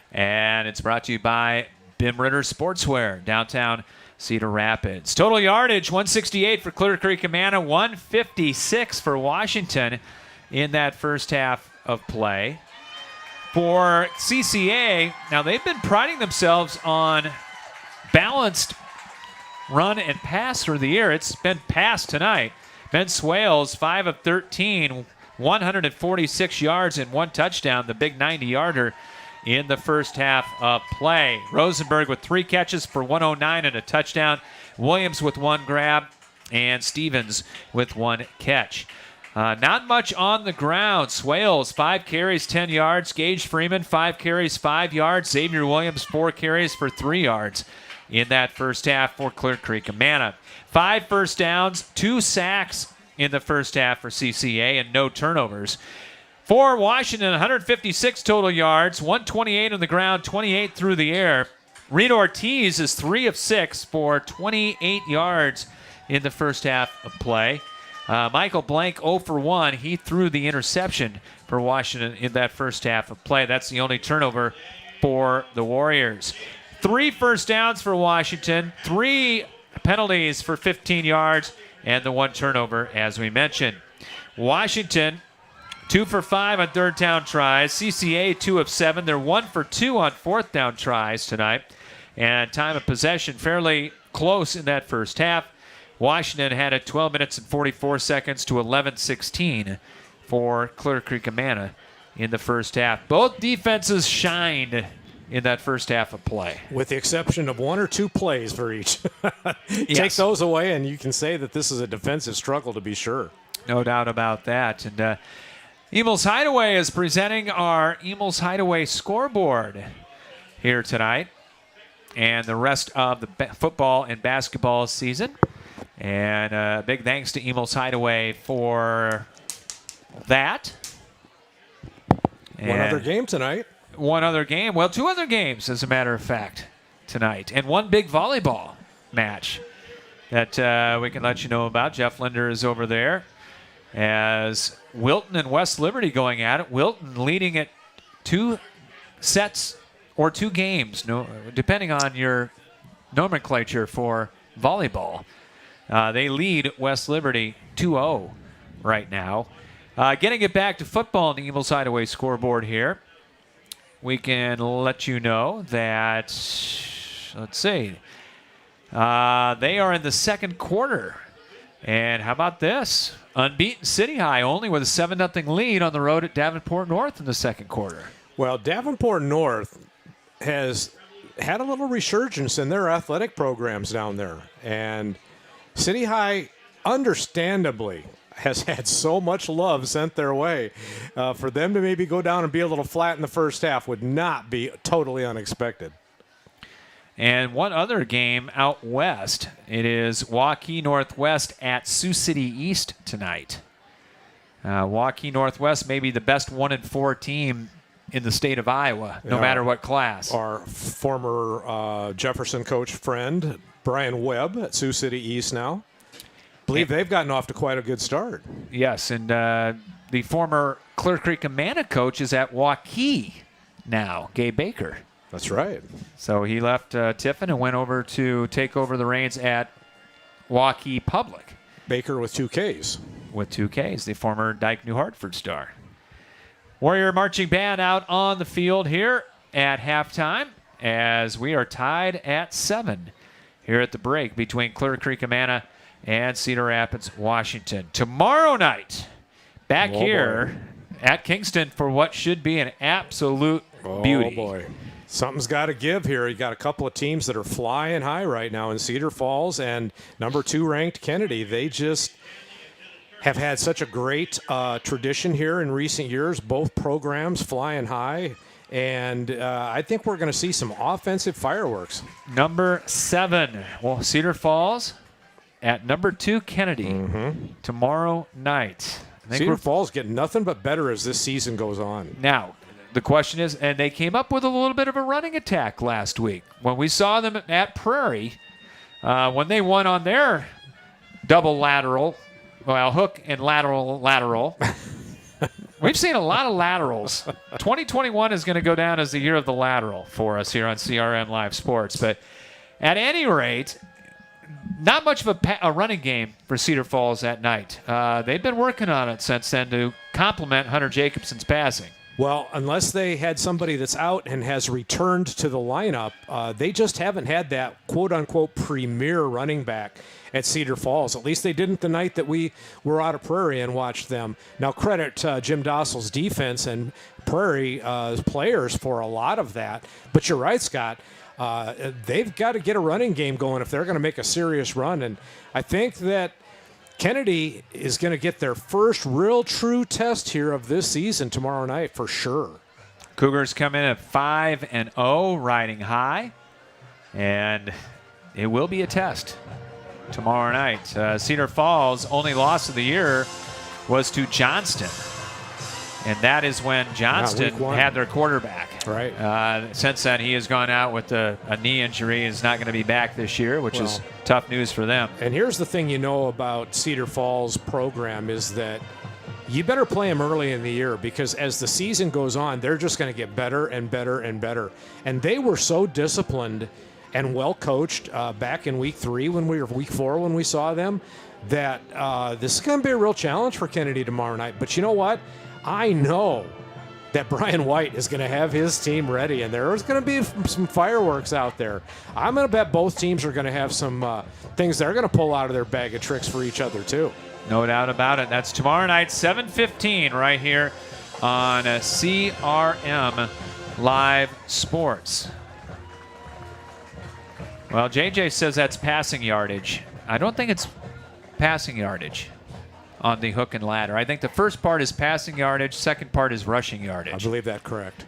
And it's brought to you by Bim Ritter Sportswear, downtown Cedar Rapids. Total yardage, 168 for Creek-Amana, 156 for Washington in that first half of play. For CCA, now they've been priding themselves on balanced run and pass through the year. It's been pass tonight. Ben Swales, 5 of 13, 146 yards and 1 touchdown, the big 90-yarder in the first half of play. Rosenberg with 3 catches for 109 and a touchdown. Williams with 1 grab, and Stevens with 1 catch. Not much on the ground. Swales, 5 carries, 10 yards. Gage Freeman, 5 carries, 5 yards. Xavier Williams, 4 carries for 3 yards in that first half for Clear Creek-Amana. 5 first downs, 2 sacks in the first half for CCA, and no turnovers. For Washington, 156 total yards, 128 on the ground, 28 through the air. Reed Ortiz is 3 of 6 for 28 yards in the first half of play. Michael Blank 0 for 1. He threw the interception for Washington in that first half of play. That's the only turnover for the Warriors. 3 first downs for Washington, 3 penalties for 15 yards, and the 1 turnover, as we mentioned. Washington, 2 for 5 on third down tries. CCA, 2 of 7. They're 1 for 2 on fourth down tries tonight. And time of possession fairly close in that first half. Washington had it 12 minutes and 44 seconds to 11-16 for Clear Creek-Amana in the first half. Both defenses shined in that first half of play, with the exception of 1 or 2 plays for each. Take Yes. those away, and you can say that this is a defensive struggle, to be sure. No doubt about that. And Emil's Hideaway is presenting our Emil's Hideaway scoreboard here tonight and the rest of the football and basketball season. And big thanks to Emil's Hideaway for that. One other game tonight. One other game. Well, 2 other games, as a matter of fact, tonight. And 1 big volleyball match that we can let you know about. Jeff Linder is over there as Wilton and West Liberty going at it. Wilton leading at 2 sets or 2 games, depending on your nomenclature for volleyball. They lead West Liberty 2-0 right now. Getting it back to football on the Emil's Hideaway scoreboard here. We can let you know that, let's see, they are in the second quarter. And how about this? Unbeaten City High only with a 7-0 lead on the road at Davenport North in the second quarter. Well, Davenport North has had a little resurgence in their athletic programs down there. And City High, understandably, has had so much love sent their way. For them to maybe go down and be a little flat in the first half would not be totally unexpected. And one other game out west. It is Waukee Northwest at Sioux City East tonight. Waukee Northwest may be the best 1-4 team in the state of Iowa, no matter what class. Our former Jefferson coach friend, Brian Webb at Sioux City East now. Believe they've gotten off to quite a good start. Yes, and the former Clear Creek-Amana coach is at Waukee now, Gabe Baker. That's right. So he left Tiffin and went over to take over the reins at Waukee Public. Baker with 2 Ks. With 2 Ks, the former Dyke New Hartford star. Warrior Marching Band out on the field here at halftime as we are tied at 7 here at the break between Clear Creek-Amana and Cedar Rapids, Washington. Tomorrow night, back here at Kingston for what should be an absolute beauty. Oh, boy. Something's got to give here. You got a couple of teams that are flying high right now in Cedar Falls and number 2 ranked Kennedy. They just have had such a great tradition here in recent years, both programs flying high. And I think we're going to see some offensive fireworks. Number 7, well, Cedar Falls at number 2 Kennedy tomorrow night. I think Cedar Falls getting nothing but better as this season goes on. Now, the question is, and they came up with a little bit of a running attack last week. When we saw them at Prairie, when they won on their double lateral well, hook and lateral. We've seen a lot of laterals. 2021 is going to go down as the year of the lateral for us here on CRM Live Sports. But at any rate, not much of a running game for Cedar Falls that night. They've been working on it since then to complement Hunter Jacobson's passing. Well, unless they had somebody that's out and has returned to the lineup, they just haven't had that quote-unquote premier running back at Cedar Falls. At least they didn't the night that we were out of Prairie and watched them. Now, credit Jim Dostal's defense and Prairie players for a lot of that. But you're right, Scott. They've got to get a running game going if they're going to make a serious run. And I think that Kennedy is going to get their first real true test here of this season tomorrow night for sure. Cougars come in at 5-0, riding high. And it will be a test tomorrow night. Cedar Falls' only loss of the year was to Johnston. And that is when Johnston had their quarterback. Right. Since then, he has gone out with a knee injury and is not going to be back this year, which is tough news for them. And here's the thing you know about Cedar Falls' program is that you better play them early in the year because as the season goes on, they're just going to get better and better and better. And they were so disciplined and well coached back in week 4 when we saw them that this is going to be a real challenge for Kennedy tomorrow night. But you know what? I know that Brian White is going to have his team ready, and there's going to be some fireworks out there. I'm going to bet both teams are going to have some things they're going to pull out of their bag of tricks for each other, too. No doubt about it. That's tomorrow night, 7:15, right here on CRM Live Sports. Well, JJ says that's passing yardage. I don't think it's passing yardage on the hook and ladder. I think the first part is passing yardage, second part is rushing yardage. I believe that correct.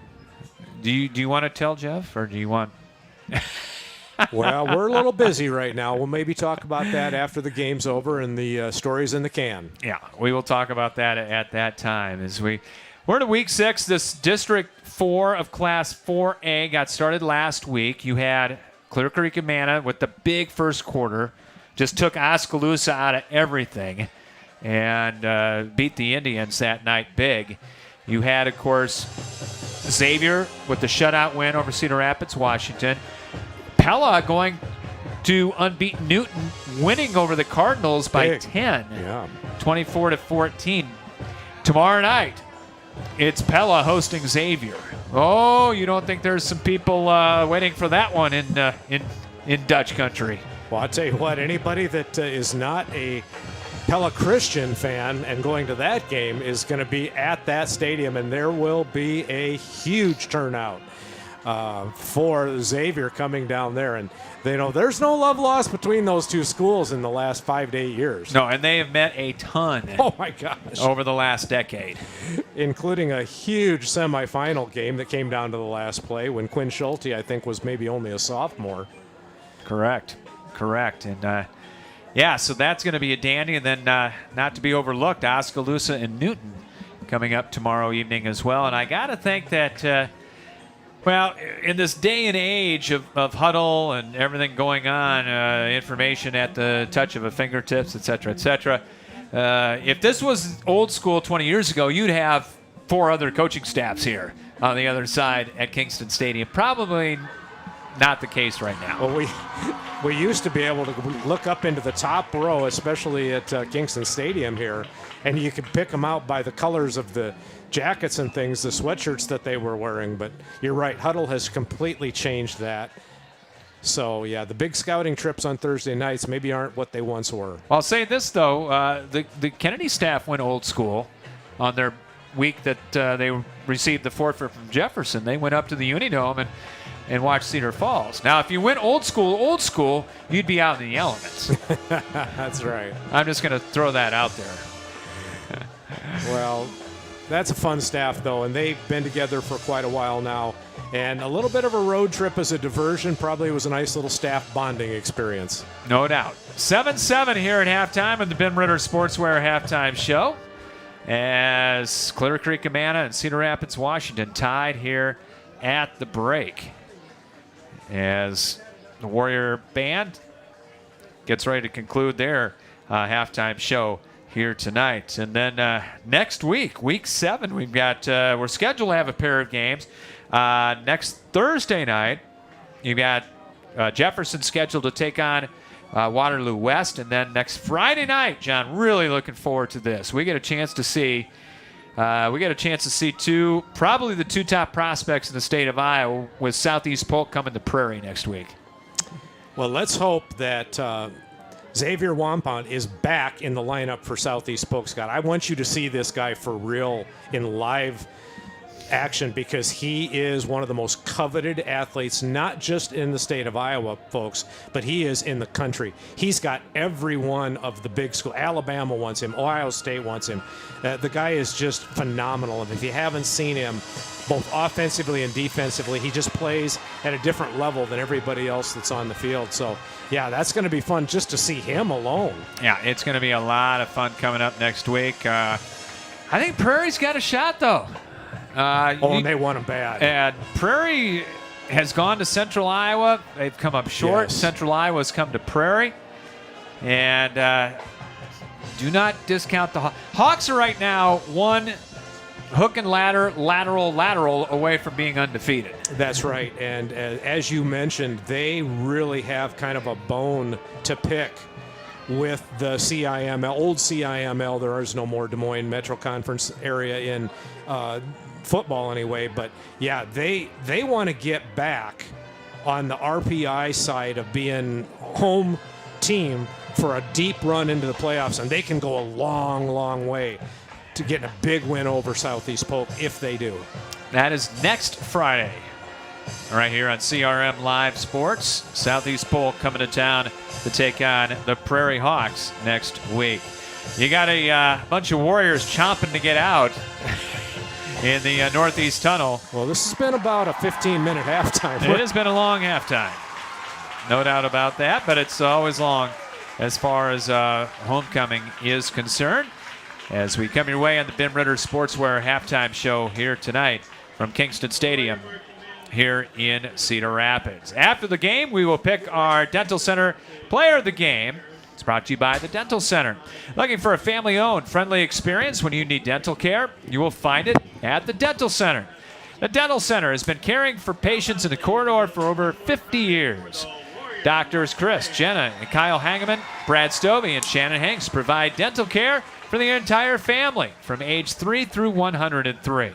Do you want to tell Jeff, or do you want... Well, we're a little busy right now. We'll maybe talk about that after the game's over and the stories in the can. Yeah, we will talk about that at that time. We're in week 6. This District 4 of Class 4A got started last week. You had Clear Creek-Amana with the big first quarter. Just took Oskaloosa out of everything and beat the Indians that night big. You had, of course, Xavier with the shutout win over Cedar Rapids, Washington. Pella going to unbeaten Newton, winning over the Cardinals by 10, 24-14. Tomorrow night, it's Pella hosting Xavier. Oh, you don't think there's some people waiting for that one in Dutch country? Well, I'll tell you what, anybody that is not a Pella Christian fan and going to that game is going to be at that stadium, and there will be a huge turnout for Xavier coming down there. And there's no love lost between those two schools in the last 5 to 8 years. No, and they have met a ton. Oh my gosh! Over the last decade, including a huge semifinal game that came down to the last play when Quinn Schulte, I think, was maybe only a sophomore. Correct. And so that's going to be a dandy. And then not to be overlooked, Oskaloosa and Newton coming up tomorrow evening as well. And I got to think that, in this day and age of huddle and everything going on, information at the touch of a fingertips, et cetera, if this was old school 20 years ago, you'd have 4 other coaching staffs here on the other side at Kingston Stadium. Probably not the case right now. Well, we used to be able to look up into the top row, especially at Kingston Stadium here, and you could pick them out by the colors of the jackets and things, the sweatshirts that they were wearing. But you're right, huddle has completely changed that. So, the big scouting trips on Thursday nights maybe aren't what they once were. I'll say this, though. The Kennedy staff went old school on their week that they received the forfeit from Jefferson. They went up to the Unidome and watch Cedar Falls. Now, if you went old school, you'd be out in the elements. That's right. I'm just going to throw that out there. Well, that's a fun staff, though, and they've been together for quite a while now. And a little bit of a road trip as a diversion probably was a nice little staff bonding experience. No doubt. 7-7 here at halftime of the Ben Ritter Sportswear Halftime Show as Clear Creek-Amana and Cedar Rapids, Washington tied here at the break. As the Warrior Band gets ready to conclude their halftime show here tonight. And then next week, week 7, we've got we're scheduled to have a pair of games. Next Thursday night, you've got Jefferson scheduled to take on Waterloo West, and then next Friday night, John, really looking forward to this. We get a chance to see probably the 2 top prospects in the state of Iowa, with Southeast Polk coming to Prairie next week. Well, let's hope that Xavier Wampont is back in the lineup for Southeast Polk, Scott. I want you to see this guy for real in live action, because he is one of the most coveted athletes, not just in the state of Iowa, folks, but he is in the country. He's got every one of the big schools. Alabama wants him. Ohio State wants him. The guy is just phenomenal. And if you haven't seen him, both offensively and defensively, he just plays at a different level than everybody else that's on the field. So, yeah, that's going to be fun just to see him alone. Yeah, it's going to be a lot of fun coming up next week. I think Prairie's got a shot, though. And they want him bad. And Prairie has gone to Central Iowa. They've come up short. Yes. Central Iowa's come to Prairie. And do not discount the Hawks. Are right now one hook and lateral away from being undefeated. That's right. And as you mentioned, they really have kind of a bone to pick with the CIML, old CIML. There is no more Des Moines Metro Conference area in football anyway. But, yeah, they want to get back on the RPI side of being home team for a deep run into the playoffs, and they can go a long, long way to getting a big win over Southeast Polk if they do. That is next Friday, right here on CRM Live Sports. Southeast Polk coming to town to take on the Prairie Hawks next week. You got a bunch of Warriors chomping to get out in the Northeast Tunnel. Well, this has been about a 15-minute halftime. It has been a long halftime. No doubt about that, but it's always long as far as homecoming is concerned. As we come your way on the Ben Ritter Sportswear halftime show here tonight from Kingston Stadium here in Cedar Rapids. After the game, we will pick our Dental Center Player of the Game. It's brought to you by the Dental Center. Looking for a family-owned, friendly experience when you need dental care? You will find it at the Dental Center. The Dental Center has been caring for patients in the corridor for over 50 years. Doctors Chris, Jenna, and Kyle Hangeman, Brad Stovey, and Shannon Hanks provide dental care for the entire family from age 3 through 103.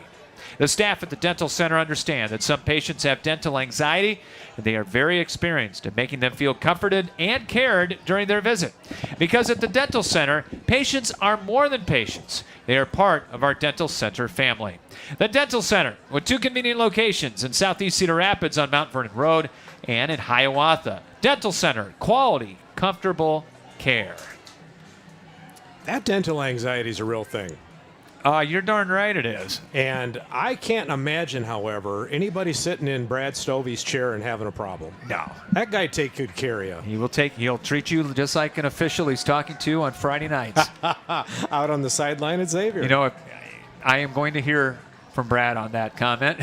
The staff at the Dental Center understand that some patients have dental anxiety, and they are very experienced in making them feel comforted and cared during their visit. Because at the Dental Center, patients are more than patients. They are part of our Dental Center family. The Dental Center, with 2 convenient locations in Southeast Cedar Rapids on Mount Vernon Road and in Hiawatha. Dental Center, quality, comfortable care. That dental anxiety is a real thing. You're darn right it is. And I can't imagine, however, anybody sitting in Brad Stovey's chair and having a problem. No. That guy take good care of you. He'll treat you just like an official he's talking to on Friday nights. Out on the sideline at Xavier. You know, I am going to hear from Brad on that comment.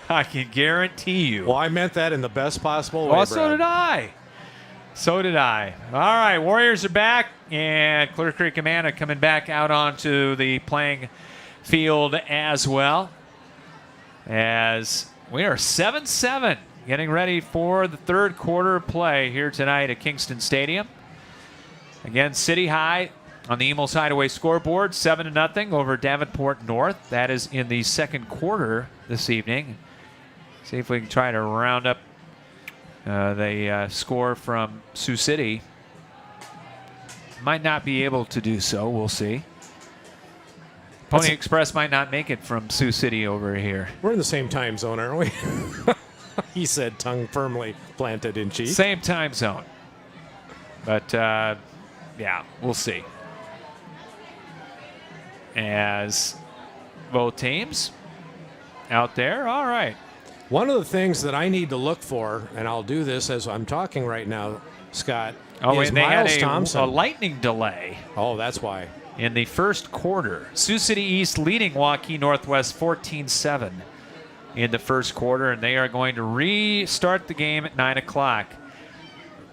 I can guarantee you. Well, I meant that in the best possible way, Well, Brad. so did I. So did I. All right, Warriors are back, and Clear Creek-Amana coming back out onto the playing field as well. As we are 7-7, getting ready for the third quarter play here tonight at Kingston Stadium. Again, City High on the Emils Hideaway scoreboard, 7-0 over Davenport North. That is in the second quarter this evening. See if we can try to round up the score from Sioux City. Might not be able to do so. We'll see. Pony Express might not make it from Sioux City over here. We're in the same time zone, aren't we? He said, tongue firmly planted in cheek. Same time zone. But, yeah, we'll see. As both teams out there. All right. One of the things that I need to look for, and I'll do this as I'm talking right now, Scott, is and they Miles had Thompson. a lightning delay. Oh, that's why. In the first quarter. Sioux City East leading Waukee Northwest 14-7 in the first quarter, and they are going to restart the game at 9 o'clock.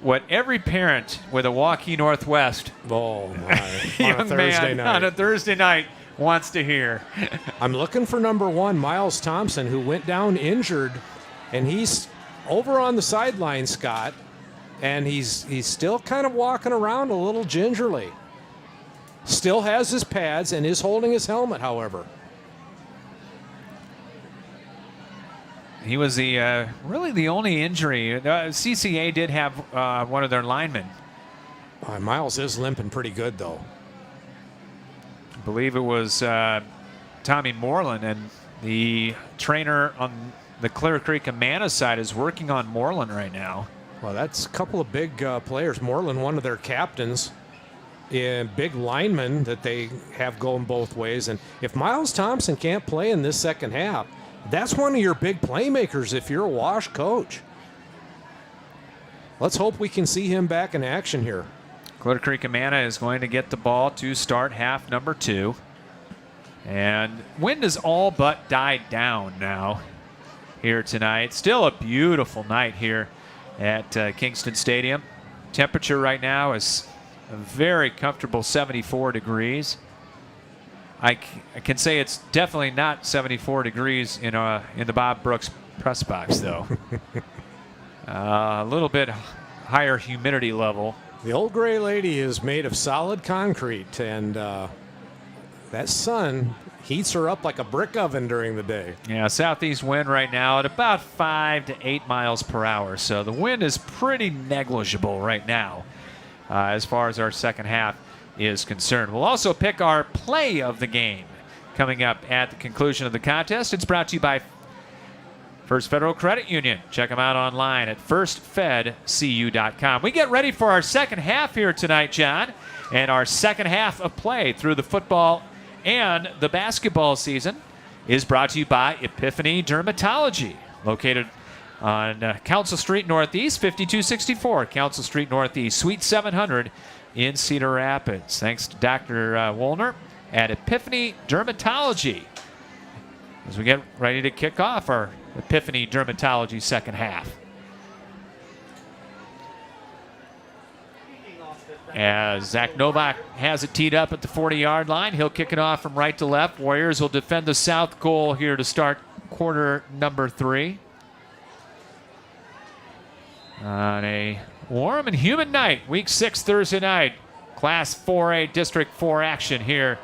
what every parent with a Waukee Northwest Oh, my. On young a Thursday man night. on a Thursday night wants to hear. I'm looking for number 1, Miles Thompson, who went down injured, and he's over on the sideline, Scott, and he's still kind of walking around a little gingerly. Still has his pads and is holding his helmet, however. He was the really the only injury. CCA did have one of their linemen. Miles is limping pretty good, though. I believe it was Tommy Moreland, and the trainer on the Clear Creek-Amana side is working on Moreland right now. Well, that's a couple of big players. Moreland, one of their captains, and big linemen that they have going both ways. And if Miles Thompson can't play in this second half, that's one of your big playmakers if you're a Wash coach. Let's hope we can see him back in action here. Clear Creek-Amana is going to get the ball to start half number 2. And wind has all but died down now here tonight. Still a beautiful night here at Kingston Stadium. Temperature right now is a very comfortable 74 degrees. I can say it's definitely not 74 degrees in the Bob Brooks press box, though. A little bit higher humidity level. The old gray lady is made of solid concrete, and that sun heats her up like a brick oven during the day. Yeah, southeast wind right now at about 5 to 8 miles per hour. So the wind is pretty negligible right now as far as our second half is concerned. We'll also pick our play of the game coming up at the conclusion of the contest. It's brought to you by First Federal Credit Union. Check them out online at firstfedcu.com. We get ready for our second half here tonight, John, and our second half of play through the football and the basketball season is brought to you by Epiphany Dermatology, located on Council Street Northeast, 5264 Council Street Northeast, Suite 700 in Cedar Rapids. Thanks to Dr. Woolner at Epiphany Dermatology as we get ready to kick off our Epiphany Dermatology second half. As Zach Novak has it teed up at the 40-yard line, he'll kick it off from right to left. Warriors will defend the south goal here to start quarter number 3. On a warm and humid night, week 6 Thursday night, Class 4A District 4 action here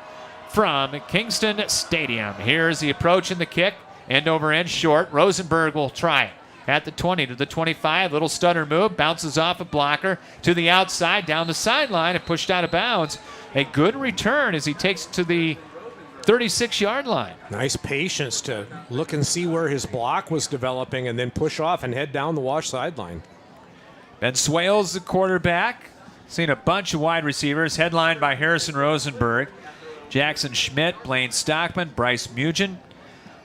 from Kingston Stadium. Here's the approach and the kick, end over end short. Rosenberg will try it at the 20 to the 25. Little stutter move, bounces off a blocker to the outside, down the sideline, and pushed out of bounds. A good return as he takes it to the 36-yard line. Nice patience to look and see where his block was developing and then push off and head down the Wash sideline. Ben Swales, the quarterback. Seen a bunch of wide receivers, headlined by Harrison Rosenberg, Jackson Schmidt, Blaine Stockman, Bryce Mugen,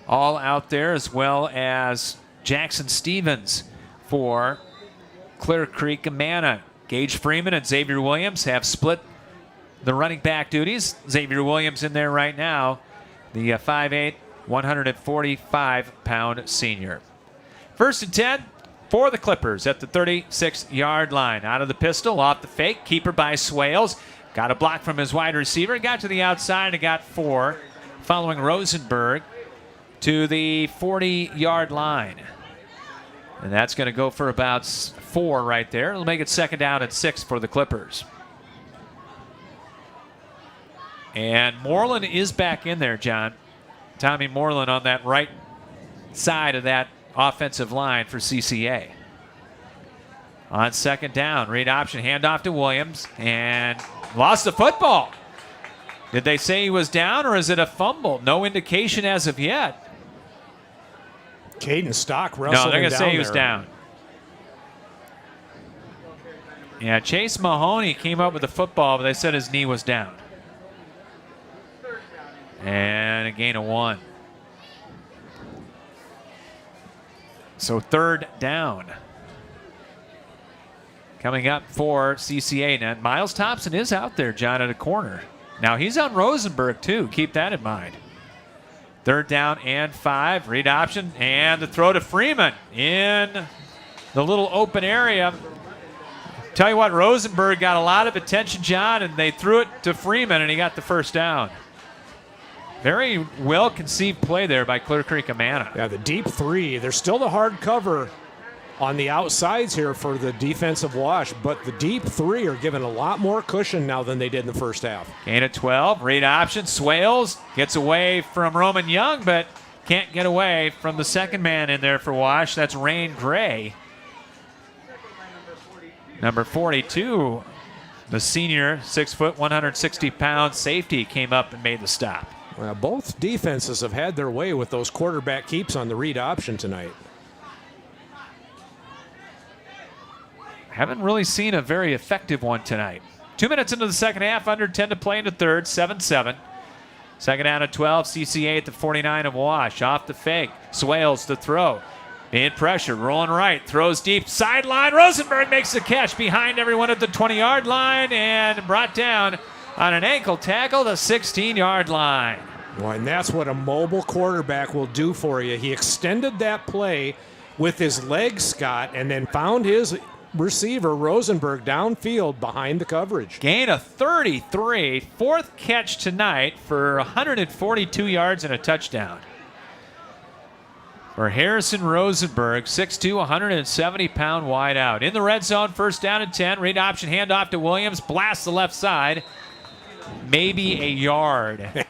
all out there, as well as Jackson Stevens for Clear Creek-Amana. Gage Freeman and Xavier Williams have split the running back duties. Xavier Williams in there right now, the 5'8", 145-pound senior. First and 10 for the Clippers at the 36-yard line. Out of the pistol, off the fake, keeper by Swales. Got a block from his wide receiver, got to the outside and got 4, following Rosenberg to the 40-yard line. And that's going to go for about 4 right there. It'll make it second down and 6 for the Clippers. And Moreland is back in there, John. Tommy Moreland on that right side of that offensive line for CCA. On second down, read option, handoff to Williams, and lost the football. Did they say he was down, or is it a fumble? No indication as of yet. Caden Stock wrestled No, they're him going to say he was there. down. Yeah, Chase Mahoney came up with the football, but they said his knee was down. And a gain of 1. So third down. Coming up for CCA. Now, Miles Thompson is out there, John, at a corner. Now, he's on Rosenberg, too. Keep that in mind. Third down and 5. Read option. And the throw to Freeman in the little open area. Tell you what, Rosenberg got a lot of attention, John, and they threw it to Freeman, and he got the first down. Very well-conceived play there by Clear Creek-Amana. Yeah, the deep three. There's still the hard cover on the outsides here for the defensive wash, but the deep three are given a lot more cushion now than they did in the first half. Gain of 12, read option, Swales gets away from Roman Young, but can't get away from the second man in there for Wash. That's Rain Gray. Number 42, the senior, 6 foot, 160-pound safety came up and made the stop. Well, both defenses have had their way with those quarterback keeps on the read option tonight. Haven't really seen a very effective one tonight. 2 minutes into the second half, under 10 to play in the third, 7-7. Second down at 12, CCA at the 49 of Wash. Off the fake, Swales to throw. In pressure, rolling right, throws deep, sideline. Rosenberg makes the catch behind everyone at the 20-yard line and brought down on an ankle tackle, the 16-yard line. Well, and that's what a mobile quarterback will do for you. He extended that play with his legs, Scott, and then found his receiver, Rosenberg, downfield behind the coverage. Gain of 33, fourth catch tonight for 142 yards and a touchdown. For Harrison Rosenberg, 6'2", 170-pound wide out. In the red zone, first down and 10. Read option, handoff to Williams. Blasts the left side. Maybe a yard.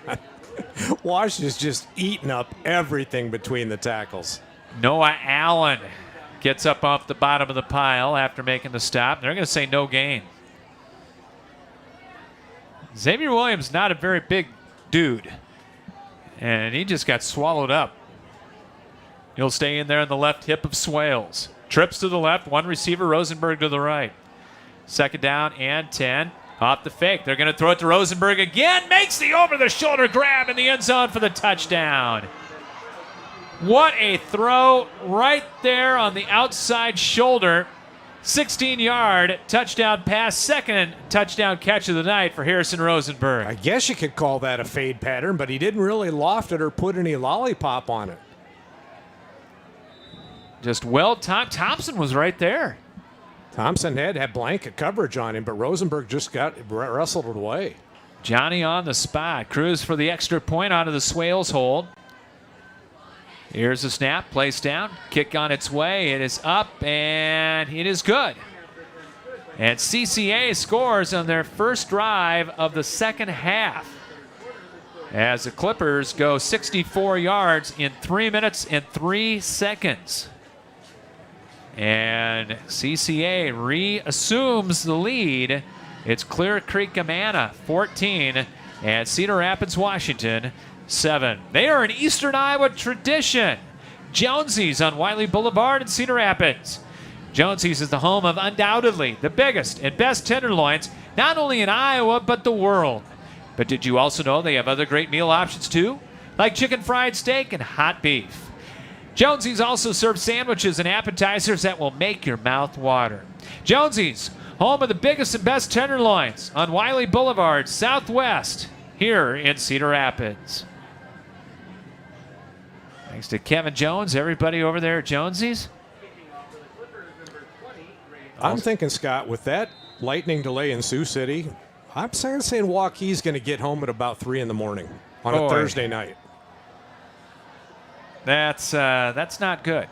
Wash is just eating up everything between the tackles. Noah Allen gets up off the bottom of the pile after making the stop. They're going to say no gain. Xavier Williams, not a very big dude. And he just got swallowed up. He'll stay in there on the left hip of Swales. Trips to the left, one receiver, Rosenberg to the right. Second down and 10. Off the fake. They're going to throw it to Rosenberg again. Makes the over-the-shoulder grab in the end zone for the touchdown. What a throw right there on the outside shoulder. 16-yard touchdown pass. Second touchdown catch of the night for Harrison Rosenberg. I guess you could call that a fade pattern, but he didn't really loft it or put any lollipop on it. Just well timed. Thompson was right there. Thompson had blanket coverage on him, but Rosenberg just got wrestled it away. Johnny on the spot. Cruz for the extra point out of the Swales hold. Here's the snap. Placed down. Kick on its way. It is up, and it is good. And CCA scores on their first drive of the second half, as the Clippers go 64 yards in 3 minutes and 3 seconds. And CCA reassumes the lead. It's Clear Creek-Amana 14 and Cedar Rapids, Washington 7. They are an Eastern Iowa tradition. Jonesy's on Wiley Boulevard in Cedar Rapids. Jonesy's is the home of undoubtedly the biggest and best tenderloins, not only in Iowa, but the world. But did you also know they have other great meal options too? Like chicken fried steak and hot beef. Jonesy's also serves sandwiches and appetizers that will make your mouth water. Jonesy's, home of the biggest and best tenderloins on Wiley Boulevard, Southwest, here in Cedar Rapids. Thanks to Kevin Jones, everybody over there at Jonesy's. I'm thinking, Scott, with that lightning delay in Sioux City, I'm saying Waukee's going to get home at about 3 in the morning on a Thursday night. That's not good.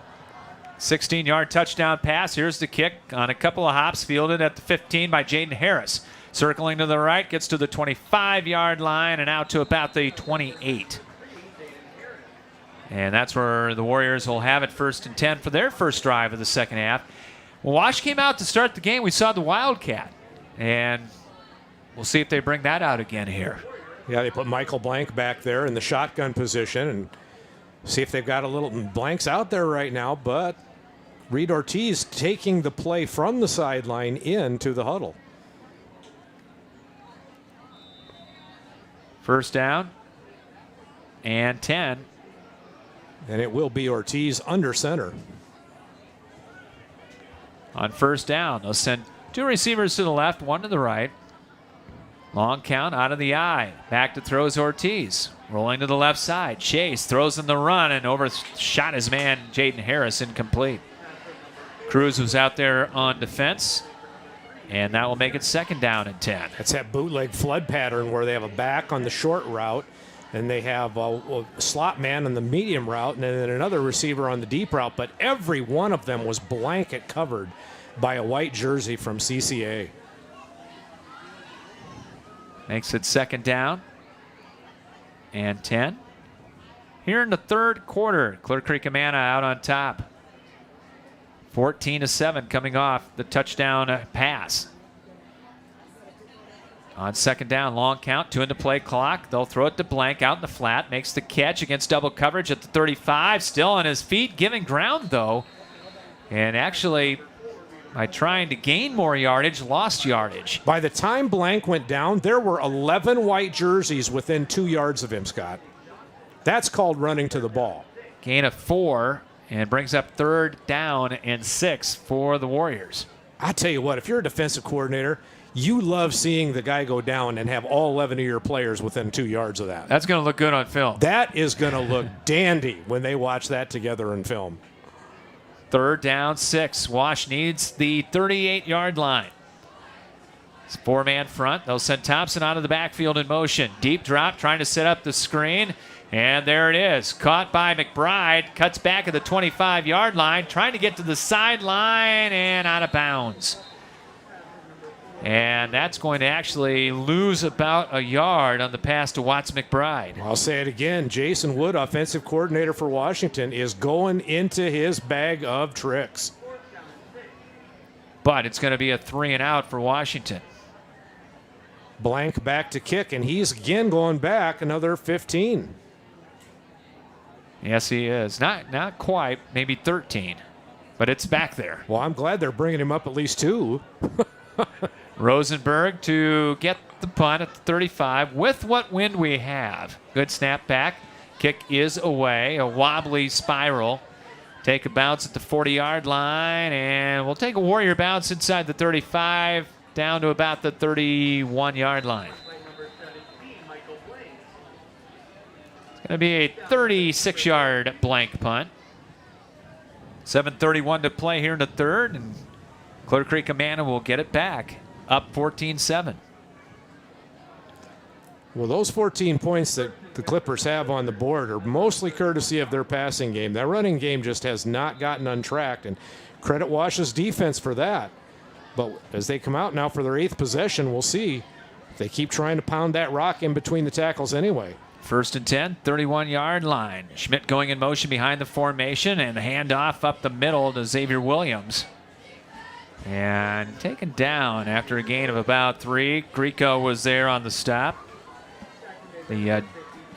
16-yard touchdown pass. Here's the kick on a couple of hops, fielded at the 15 by Jaden Harris. Circling to the right, gets to the 25-yard line and out to about the 28. And that's where the Warriors will have it, 1st and 10 for their first drive of the second half. When Wash came out to start the game, we saw the Wildcat. And we'll see if they bring that out again here. Yeah, they put Michael Blank back there in the shotgun position and see if they've got a little Blanks out there right now, but Reed Ortiz taking the play from the sideline into the huddle. First down and 10. And it will be Ortiz under center. On first down, they'll send 2 receivers to the left, 1 to the right. Long count out of the eye. Back to throws Ortiz. Rolling to the left side. Chase throws in the run and overshot his man, Jaden Harris, incomplete. Cruz was out there on defense. And that will make it second down and 10. It's that bootleg flood pattern where they have a back on the short route, and they have a slot man on the medium route, and then another receiver on the deep route. But every one of them was blanket covered by a white jersey from CCA. Makes it second down and 10. Here in the third quarter, Clear Creek-Amana out on top. 14-7 coming off the touchdown pass. On second down, long count, 2 into play clock. They'll throw it to Blank out in the flat. Makes the catch against double coverage at the 35. Still on his feet, giving ground though. And actually, by trying to gain more yardage, lost yardage. By the time Blank went down, there were 11 white jerseys within 2 yards of him, Scott. That's called running to the ball. Gain of 4 and brings up third down and 6 for the Warriors. I tell you what, if you're a defensive coordinator, you love seeing the guy go down and have all 11 of your players within 2 yards of that. That's going to look good on film. That is going to look dandy when they watch that together in film. Third down, 6. Wash needs the 38-yard line. It's 4-man front. They'll send Thompson out of the backfield in motion. Deep drop, trying to set up the screen. And there it is. Caught by McBride. Cuts back at the 25-yard line. Trying to get to the sideline and out of bounds. And that's going to actually lose about a yard on the pass to Watts McBride. I'll say it again. Jason Wood, offensive coordinator for Washington, is going into his bag of tricks. But it's going to be a 3 and out for Washington. Blank back to kick, and he's again going back another 15. Yes, he is. Not quite, maybe 13, but it's back there. Well, I'm glad they're bringing him up at least 2. Rosenberg to get the punt at the 35 with what wind we have. Good snap back. Kick is away. A wobbly spiral. Take a bounce at the 40-yard line, and we'll take a Warrior bounce inside the 35 down to about the 31-yard line. It's going to be a 36-yard blank punt. 7:31 to play here in the third, and Clear Creek-Amana will get it back, up 14-7. Well, those 14 points that the Clippers have on the board are mostly courtesy of their passing game. That running game just has not gotten untracked, and credit Wash's defense for that. But as they come out now for their 8th possession, we'll see if they keep trying to pound that rock in between the tackles anyway. First and 10, 31-yard line. Schmidt going in motion behind the formation, and the handoff up the middle to Xavier Williams. And taken down after a gain of about 3. Grieco was there on the stop. The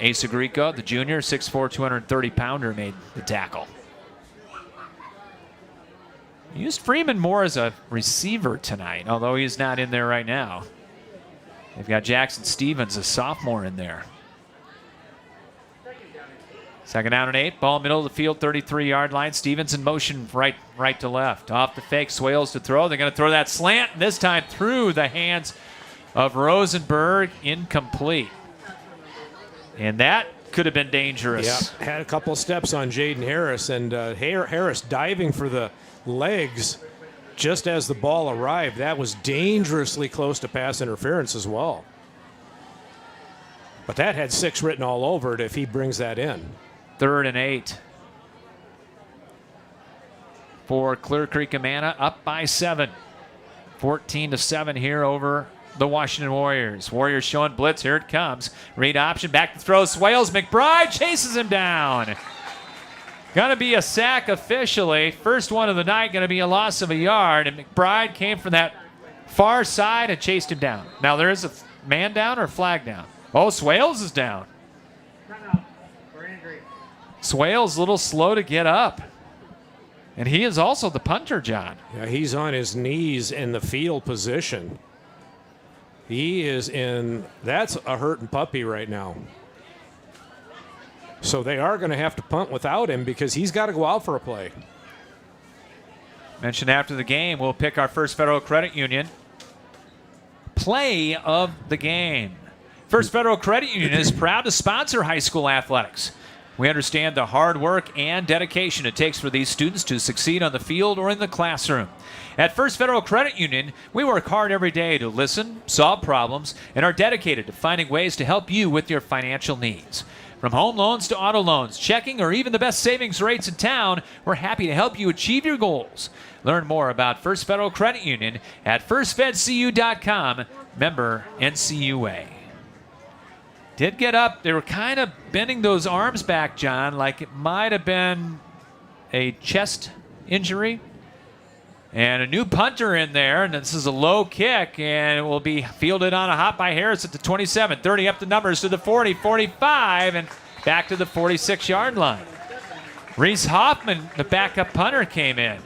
Asa Grieco, the junior, 6'4", 230-pounder, made the tackle. Used Freeman more as a receiver tonight, although he's not in there right now. They've got Jackson Stevens, a sophomore, in there. Second down and 8. Ball middle of the field, 33-yard line. Stevens in motion right to left. Off the fake, Swales to throw. They're going to throw that slant, and this time through the hands of Rosenberg, incomplete. And that could have been dangerous. Yeah, had a couple of steps on Jaden Harris, and Harris diving for the legs just as the ball arrived. That was dangerously close to pass interference as well. But that had 6 written all over it if he brings that in. 3rd and 8 for Clear Creek-Amana, up by 7. 14-7 here over the Washington Warriors. Warriors showing blitz. Here it comes. Read option. Back to throw. Swales. McBride chases him down. Going to be a sack officially. First one of the night. Going to be a loss of a yard. And McBride came from that far side and chased him down. Now there is a man down or a flag down. Oh, Swales is down. Swales a little slow to get up. And he is also the punter, John. Yeah, he's on his knees in the field position. He is in, that's a hurting puppy right now. So they are going to have to punt without him because he's got to go out for a play. Mentioned after the game, we'll pick our First Federal Credit Union play of the game. First Federal Credit Union is proud to sponsor high school athletics. We understand the hard work and dedication it takes for these students to succeed on the field or in the classroom. At First Federal Credit Union, we work hard every day to listen, solve problems, and are dedicated to finding ways to help you with your financial needs. From home loans to auto loans, checking, or even the best savings rates in town, we're happy to help you achieve your goals. Learn more about First Federal Credit Union at firstfedcu.com, member NCUA. Did get up. They were kind of bending those arms back, John, like it might have been a chest injury. And a new punter in there, and this is a low kick, and it will be fielded on a hop by Harris at the 27. 30 up the numbers to the 40, 45, and back to the 46-yard line. Reese Hoffman, the backup punter, came in.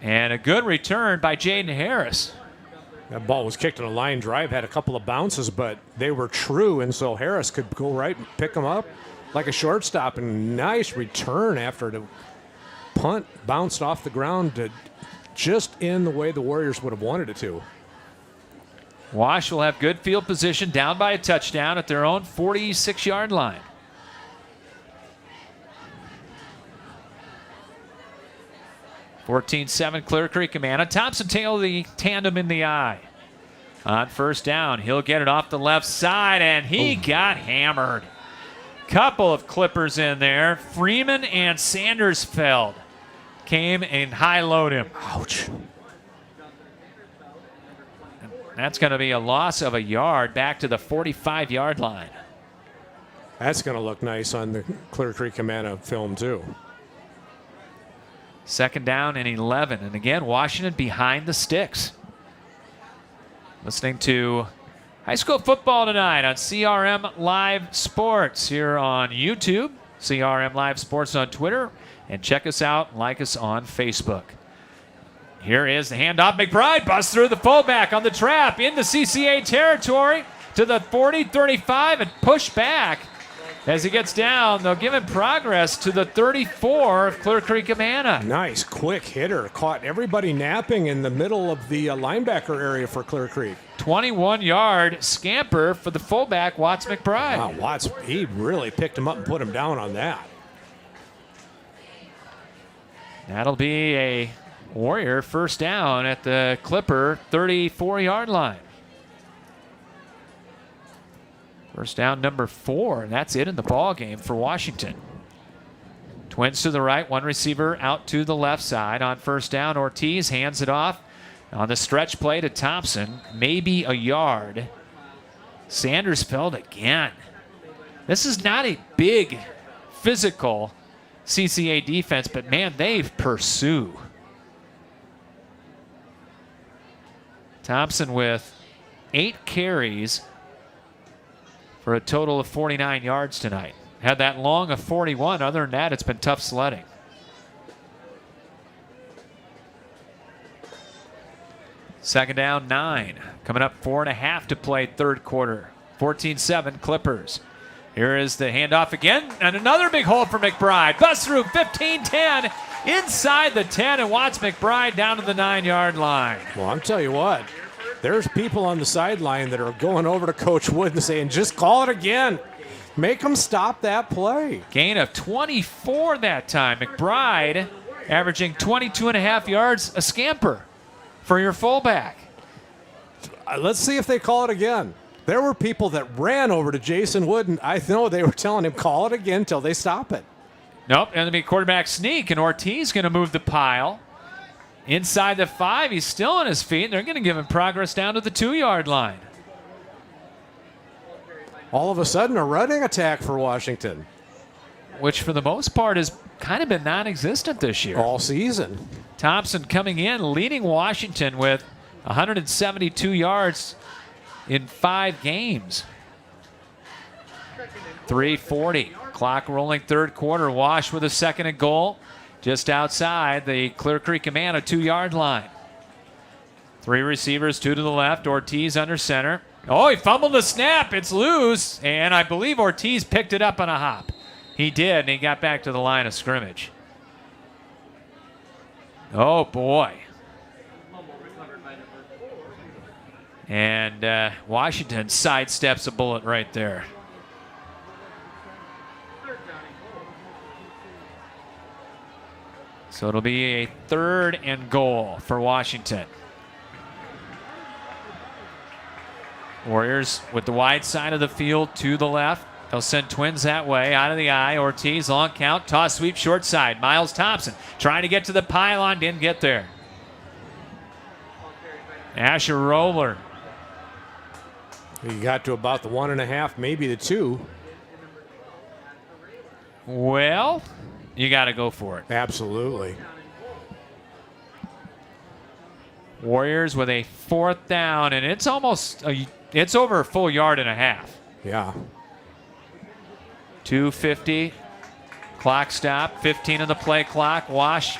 And a good return by Jaden Harris. That ball was kicked on a line drive, had a couple of bounces, but they were true, and so Harris could go right and pick them up like a shortstop. And nice return after the punt bounced off the ground just in the way the Warriors would have wanted it to. Wash will have good field position down by a touchdown at their own 46-yard line. (14-7) Clear Creek-Amana. Thompson tailed the tandem in the eye. On first down, he'll get it off the left side, and he got hammered. Couple of clippers in there. Freeman and Sandersfeld came and high-load him. Ouch. That's going to be a loss of a yard back to the 45-yard line. That's going to look nice on the Clear Creek-Amana film, too. Second down and 11. And again, Washington behind the sticks. Listening to high school football tonight on CRM Live Sports here on YouTube, CRM Live Sports on Twitter, and check us out and like us on Facebook. Here is the handoff. McBride busts through the fullback on the trap into CCA territory to the 40-35 and push back. As he gets down, they'll give him progress to the 34 of Clear Creek-Amana. Nice, quick hitter. Caught everybody napping in the middle of the linebacker area for Clear Creek. 21-yard scamper for the fullback, Watts McBride. Wow, Watts, he really picked him up and put him down on that. That'll be a Warrior first down at the Clipper 34-yard line. First down number 4, and that's it in the ball game for Washington. Twins to the right, one receiver out to the left side. On first down, Ortiz hands it off on the stretch play to Thompson, maybe a yard. Sandersfeld again. This is not a big physical CCA defense, but man, they pursue. Thompson with 8 carries for a total of 49 yards tonight. Had that long of 41. Other than that, it's been tough sledding. Second down, 9. Coming up 4.5 to play third quarter. 14-7 Clippers. Here is the handoff again, and another big hole for McBride. Bust through 15-10 inside the 10, and Watts McBride down to the 9-yard line. Well, I'm telling you what, there's people on the sideline that are going over to Coach Wood and saying, just call it again. Make them stop that play. Gain of 24 that time. McBride averaging 22.5 yards a scamper for your fullback. Let's see if they call it again. There were people that ran over to Jason Wood, and I know they were telling him, call it again until they stop it. Nope, and it'll be quarterback sneak, and Ortiz going to move the pile. Inside the 5, he's still on his feet, and they're going to give him progress down to the 2-yard line. All of a sudden, a running attack for Washington. Which, for the most part, has kind of been non-existent this year. All season. Thompson coming in, leading Washington with 172 yards in 5 games. 3:40. Clock rolling third quarter. Wash with a second and goal. Just outside the Clear Creek-Amana 2-yard line. 3 receivers, 2 to the left. Ortiz under center. Oh, he fumbled the snap. It's loose. And I believe Ortiz picked it up on a hop. He did, and he got back to the line of scrimmage. Oh, boy. And Washington sidesteps a bullet right there. So it'll be a 3rd and goal for Washington. Warriors with the wide side of the field to the left. They'll send twins that way, out of the eye. Ortiz, long count, toss sweep, short side. Miles Thompson trying to get to the pylon, didn't get there. Asher Roller. He got to about the 1.5, maybe the 2. Well, you got to go for it. Absolutely. Warriors with a 4th down, and it's it's over a full 1.5 yards. Yeah. 2:50. Clock stop. 15 on the play clock. Wash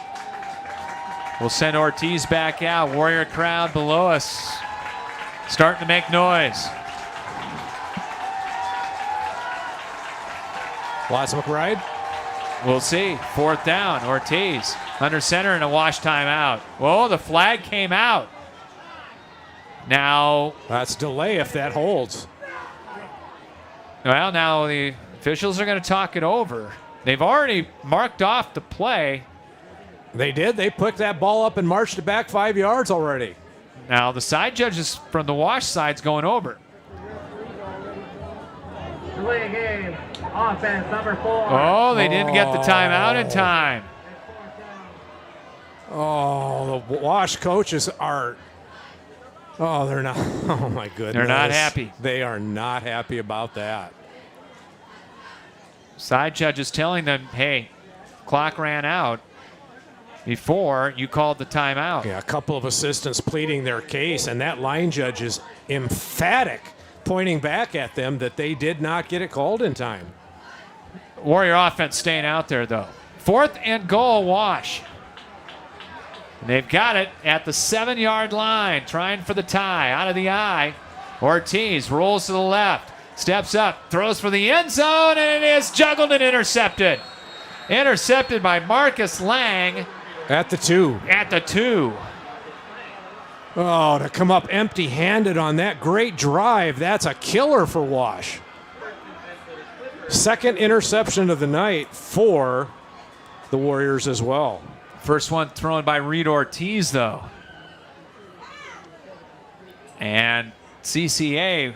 will send Ortiz back out. Warrior crowd below us starting to make noise. Watts McBride. We'll see. 4th down. Ortiz under center and a Wash timeout. Whoa, the flag came out. Now, That's delay if that holds. well, now the officials are going to talk it over. They've already marked off the play. They did. They picked that ball up and marched it back 5 yards already. Now, the side judges from the Wash side's going over. Delay game. Offense number 4. Oh, they didn't get the timeout in time. Oh, the Wash coaches are. Oh, they're not. Oh, my goodness. They're not happy. They are not happy about that. Side judges telling them, hey, clock ran out before you called the timeout. Yeah, a couple of assistants pleading their case, and that line judge is emphatic, pointing back at them that they did not get it called in time. Warrior offense staying out there, though. 4th and goal, Wash. And they've got it at the 7-yard line, trying for the tie. Out of the eye. Ortiz rolls to the left, steps up, throws for the end zone, and it is juggled and intercepted. Intercepted by Marcus Lang At the 2. at the 2. Oh, to come up empty-handed on that great drive, that's a killer for Wash. 2nd interception of the night for the Warriors as well. First one thrown by Reed Ortiz, though. And CCA,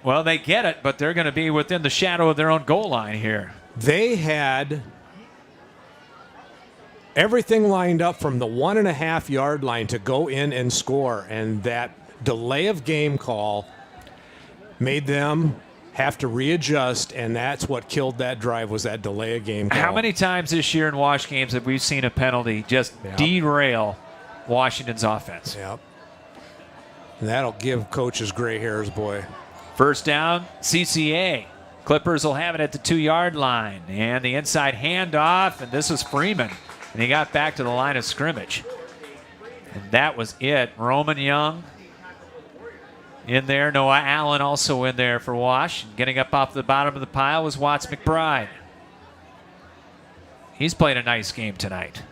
well, they get it, but they're going to be within the shadow of their own goal line here. They had everything lined up from the 1.5 yard line to go in and score, and that delay of game call made them have to readjust, and that's what killed that drive, was that delay of game call. How many times this year in Wash games have we seen a penalty just derail Washington's offense? Yep. And that'll give coaches gray hairs, boy. First down, CCA. Clippers will have it at the 2-yard line. And the inside handoff, and this was Freeman. And he got back to the line of scrimmage. And that was it. Roman Young in there. Noah Allen also in there for Wash. And getting up off the bottom of the pile was Watts McBride. He's played a nice game tonight.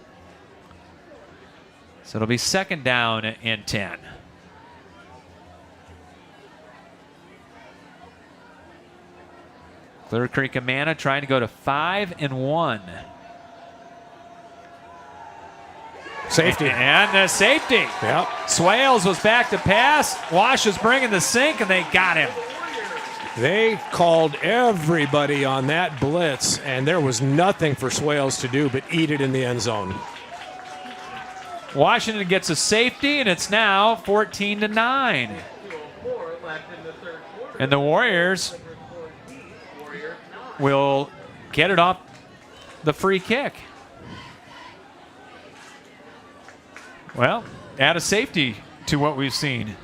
So it'll be 2nd down and 10. Clear Creek-Amana trying to go to 5-1. Safety. And the safety. Yep. Swales was back to pass. Wash was bringing the sink, and they got him. They called everybody on that blitz, and there was nothing for Swales to do but eat it in the end zone. Washington gets a safety, and it's now 14-9. And the Warriors will get it off the free kick. Well, add a safety to what we've seen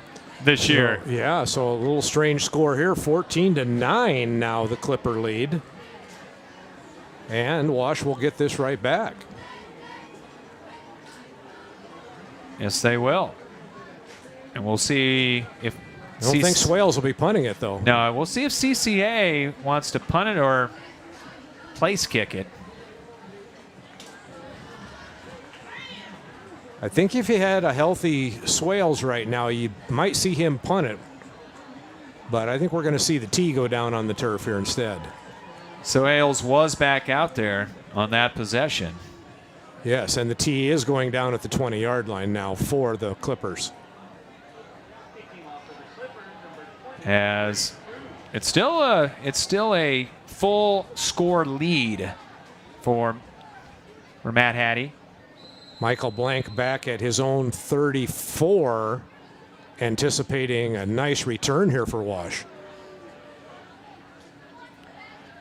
this year. Yeah, so a little strange score here. 14-9 now, the Clipper lead. And Wash will get this right back. Yes, they will. And we'll see if... I don't think Swales will be punting it, though. No, we'll see if CCA wants to punt it or place kick it. I think if he had a healthy Swales right now, you might see him punt it. But I think we're going to see the tee go down on the turf here instead. So Ailes was back out there on that possession. Yes, and the tee is going down at the 20-yard line now for the Clippers. As it's still a full score lead for Matt Hattie. Michael Blank back at his own 34, anticipating a nice return here for Wash.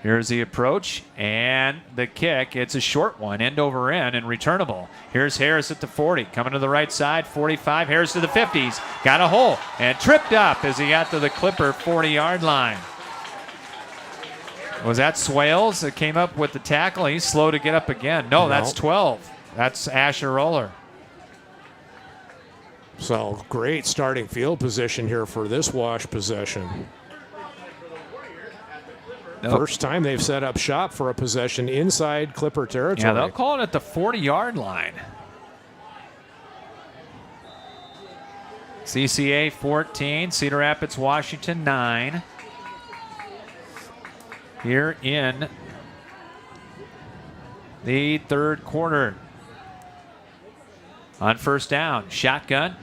Here's the approach and the kick. It's a short one, end over end and returnable. Here's Harris at the 40, coming to the right side, 45. Harris to the 50s, got a hole and tripped up as he got to the Clipper 40-yard line. Was that Swales that came up with the tackle? He's slow to get up again. No, that's 12. That's Asher Roller. So great starting field position here for this Wash possession. Nope. First time they've set up shop for a possession inside Clipper territory. Yeah, they'll call it at the 40-yard line. CCA 14, Cedar Rapids, Washington 9. Here in the third quarter. On first down, shotgun.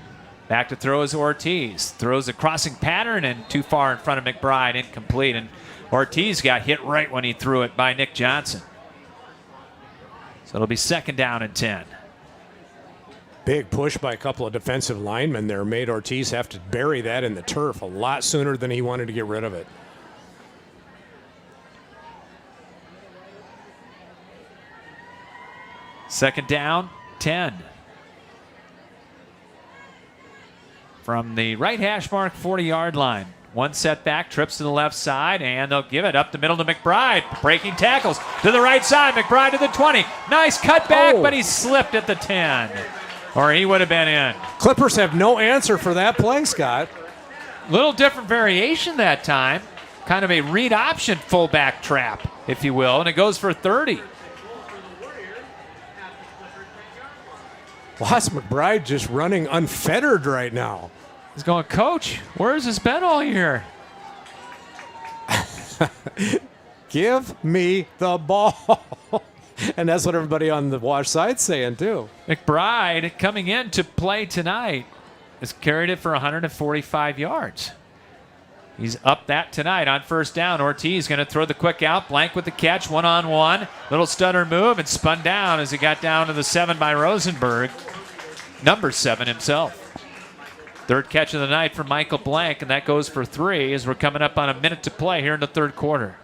Back to throw is Ortiz. Throws a crossing pattern and too far in front of McBride, incomplete. And Ortiz got hit right when he threw it by Nick Johnson. So it'll be second down and 10. Big push by a couple of defensive linemen there made Ortiz have to bury that in the turf a lot sooner than he wanted to get rid of it. Second down, 10. From the right hash mark, 40-yard line. One setback, trips to the left side, and they'll give it up the middle to McBride. Breaking tackles to the right side. McBride to the 20. Nice cutback, but he slipped at the 10. Or he would have been in. Clippers have no answer for that play, Scott. Little different variation that time. Kind of a read option fullback trap, if you will, and it goes for 30. Watts McBride just running unfettered right now. He's going, Coach, where's this been all year? Give me the ball. And that's what everybody on the Wash side's saying, too. McBride, coming in to play tonight, has carried it for 145 yards. He's up that tonight on first down. Ortiz going to throw the quick out. Blank with the catch, one-on-one. Little stutter move and spun down as he got down to the 7 by Rosenberg. Number 7 himself. Third catch of the night for Michael Blank, and that goes for 3 as we're coming up on a minute to play here in the third quarter.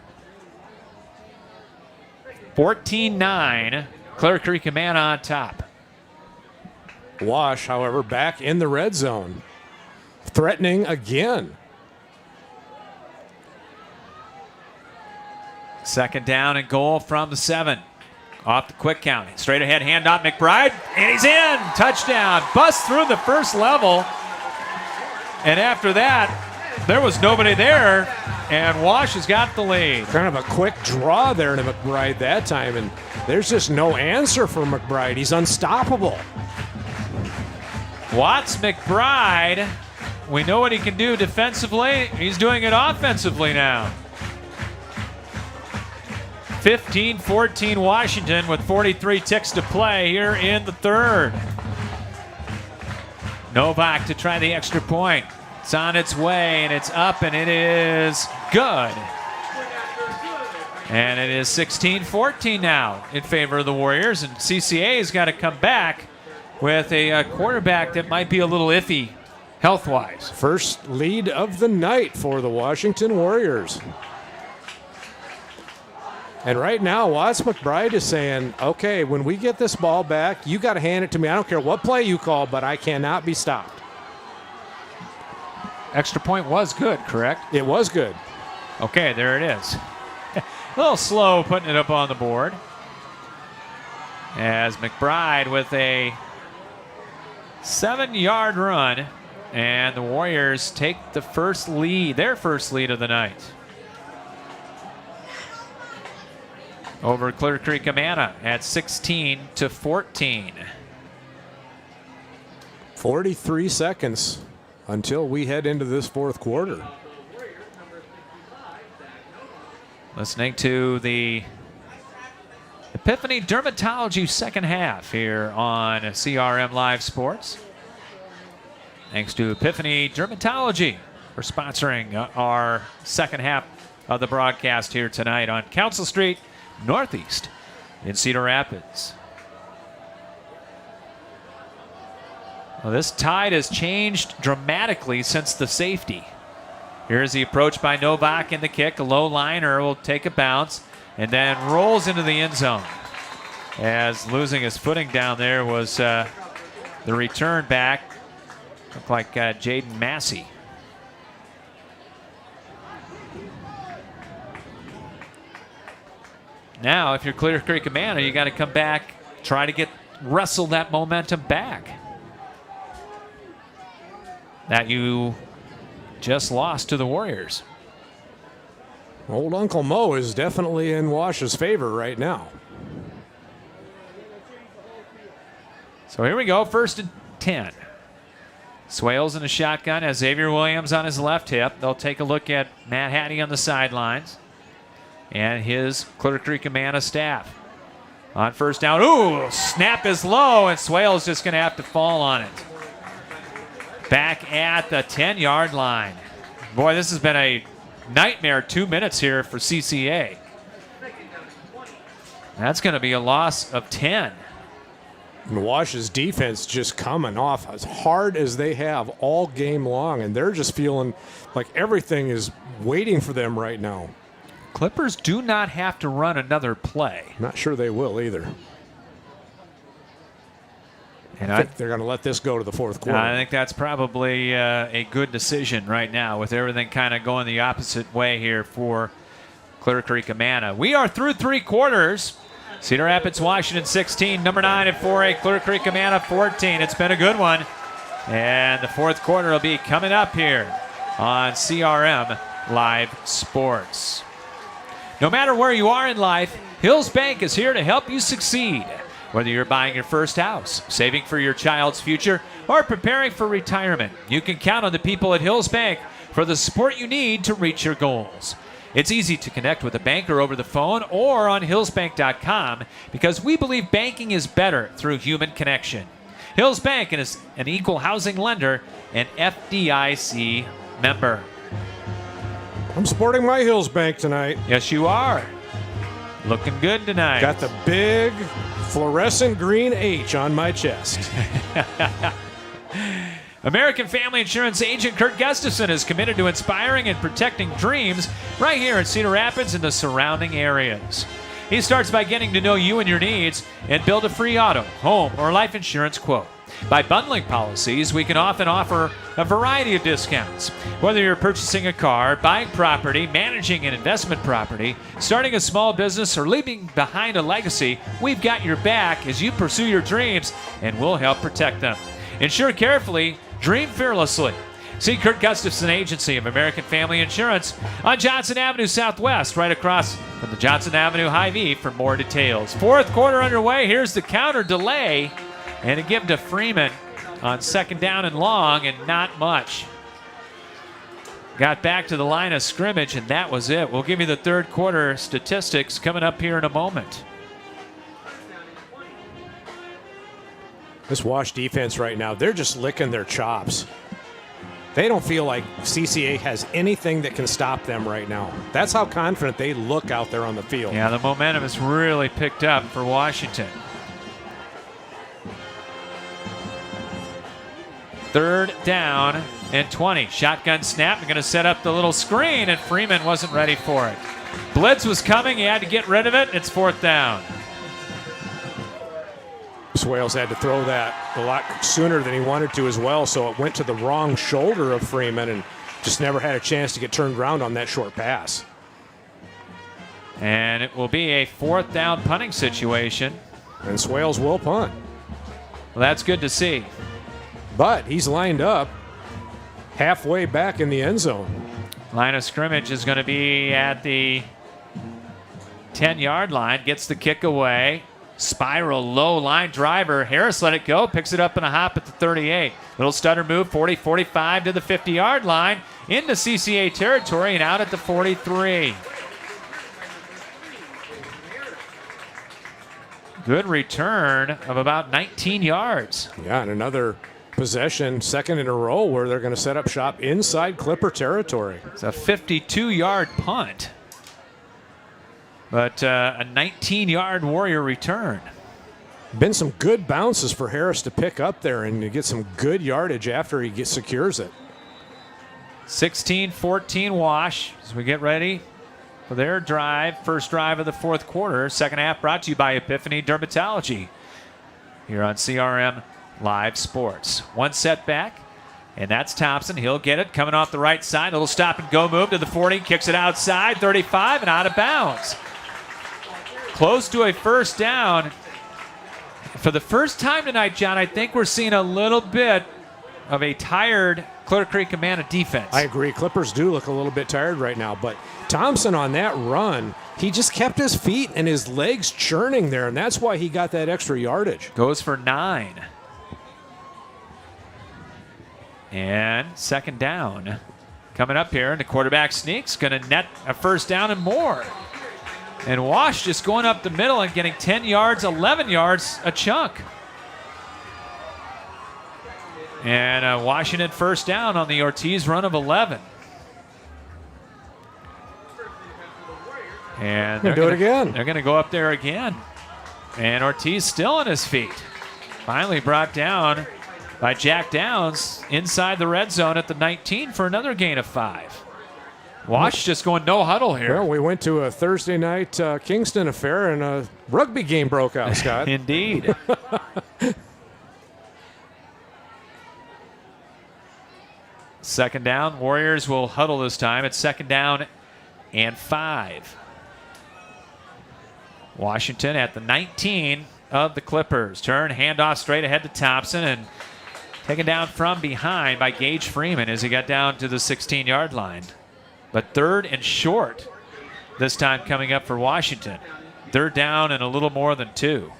14-9, Clear Creek-Amana on top. Wash, however, back in the red zone. Threatening again. Second down and goal from the 7. Off the quick count. Straight ahead handoff, McBride, and he's in. Touchdown. Bust through the first level. And after that, there was nobody there, and Wash has got the lead. Kind of a quick draw there to McBride that time, and there's just no answer for McBride. He's unstoppable. Watts McBride, we know what he can do defensively. He's doing it offensively now. 15-14 Washington with 43 ticks to play here in the third. Novak to try the extra point. It's on its way, and it's up, and it is good. And it is 16-14 now in favor of the Warriors, and CCA's got to come back with a quarterback that might be a little iffy health-wise. First lead of the night for the Washington Warriors. And right now, Watts McBride is saying, okay, when we get this ball back, you got to hand it to me. I don't care what play you call, but I cannot be stopped. Extra point was good, correct? It was good. Okay, there it is. A little slow putting it up on the board. As McBride with a 7-yard run, and the Warriors take the first lead, their first lead of the night. Over Clear Creek-Amana at 16-14. 43 seconds until we head into this fourth quarter. Listening to the Epiphany Dermatology second half here on CRM Live Sports. Thanks to Epiphany Dermatology for sponsoring our second half of the broadcast here tonight on Council Street Northeast in Cedar Rapids. Well, this tide has changed dramatically since the safety. Here's the approach by Novak in the kick. A low liner will take a bounce and then rolls into the end zone. As losing his footing down there was the return back. Looked like Jaden Massey. Now, if you're Clear Creek-Amana, you got to come back, try to wrestle that momentum back that you just lost to the Warriors. Old Uncle Mo is definitely in Wash's favor right now. So here we go, 1st and 10. Swales in a shotgun has Xavier Williams on his left hip. They'll take a look at Matt Hattie on the sidelines and his Clear Creek-Amana staff. On 1st down, ooh, snap is low, and Swales just going to have to fall on it. Back at the 10-yard line. Boy, this has been a nightmare 2 minutes here for CCA. That's going to be a loss of 10. And Wash's defense just coming off as hard as they have all game long, and they're just feeling like everything is waiting for them right now. Clippers do not have to run another play. Not sure they will either. And I think they're going to let this go to the fourth quarter. I think that's probably a good decision right now with everything kind of going the opposite way here for Clear Creek-Amana. We are through 3 quarters. Cedar Rapids, Washington 16, number 9 at 4A, Clear Creek-Amana 14. It's been a good one. And the fourth quarter will be coming up here on CRM Live Sports. No matter where you are in life, Hills Bank is here to help you succeed. Whether you're buying your first house, saving for your child's future, or preparing for retirement, you can count on the people at Hills Bank for the support you need to reach your goals. It's easy to connect with a banker over the phone or on hillsbank.com because we believe banking is better through human connection. Hills Bank is an equal housing lender and FDIC member. I'm sporting my Hills Bank tonight. Yes, you are. Looking good tonight. Got the big fluorescent green H on my chest. American Family Insurance agent Kurt Gustafson is committed to inspiring and protecting dreams right here in Cedar Rapids and the surrounding areas. He starts by getting to know you and your needs and build a free auto, home, or life insurance quote. By bundling policies, we can often offer a variety of discounts. Whether you're purchasing a car, buying property, managing an investment property, starting a small business, or leaving behind a legacy, we've got your back as you pursue your dreams, and we'll help protect them. Insure carefully, dream fearlessly. See Kurt Gustafson Agency of American Family Insurance on Johnson Avenue Southwest, right across from the Johnson Avenue Hy-Vee for more details. Fourth quarter underway. Here's the counter delay. And a give to Freeman on 2nd down and long, and not much. Got back to the line of scrimmage, and that was it. We'll give you the third quarter statistics coming up here in a moment. This Wash defense right now, they're just licking their chops. They don't feel like CCA has anything that can stop them right now. That's how confident they look out there on the field. Yeah, the momentum has really picked up for Washington. 3rd down and 20. Shotgun snap. They're going to set up the little screen, and Freeman wasn't ready for it. Blitz was coming. He had to get rid of it. It's 4th down. Swales had to throw that a lot sooner than he wanted to as well, so it went to the wrong shoulder of Freeman and just never had a chance to get turned around on that short pass. And it will be a 4th down punting situation. And Swales will punt. Well, that's good to see. But he's lined up halfway back in the end zone. Line of scrimmage is going to be at the 10-yard line. Gets the kick away. Spiral low line driver. Harris let it go. Picks it up in a hop at the 38. Little stutter move. 40-45 to the 50-yard line. Into CCA territory and out at the 43. Good return of about 19 yards. Yeah, and another possession, second in a row, where they're going to set up shop inside Clipper territory. It's a 52-yard punt, but a 19-yard Warrior return. Been some good bounces for Harris to pick up there and to get some good yardage after he secures it. 16-14 Wash as we get ready for their drive, first drive of the fourth quarter. Second half brought to you by Epiphany Dermatology here on CRM Live Sports. One setback, and that's Thompson. He'll get it coming off the right side. A little stop and go move to the 40, kicks it outside, 35, and out of bounds. Close to a first down. For the first time tonight, John, I think we're seeing a little bit of a tired Creek-Amana defense. I agree. Clippers do look a little bit tired right now, but Thompson on that run, he just kept his feet and his legs churning there, and that's why he got that extra yardage. Goes for 9. And second down. Coming up here, and the quarterback sneaks, going to net a first down and more. And Wash just going up the middle and getting 10 yards, 11 yards, a chunk. And Washington first down on the Ortiz run of 11. And they're do it again. They're going to go up there again. And Ortiz still on his feet. Finally brought down by Jack Downs inside the red zone at the 19 for another gain of 5. Wash just going no huddle here. Well, we went to a Thursday night Kingston affair and a rugby game broke out, Scott. Indeed. Second down. Warriors will huddle this time. It's second down and 5. Washington at the 19 of the Clippers. Turn, handoff straight ahead to Thompson, and taken down from behind by Gage Freeman as he got down to the 16-yard line. But third and short this time coming up for Washington. They're down and a little more than 2.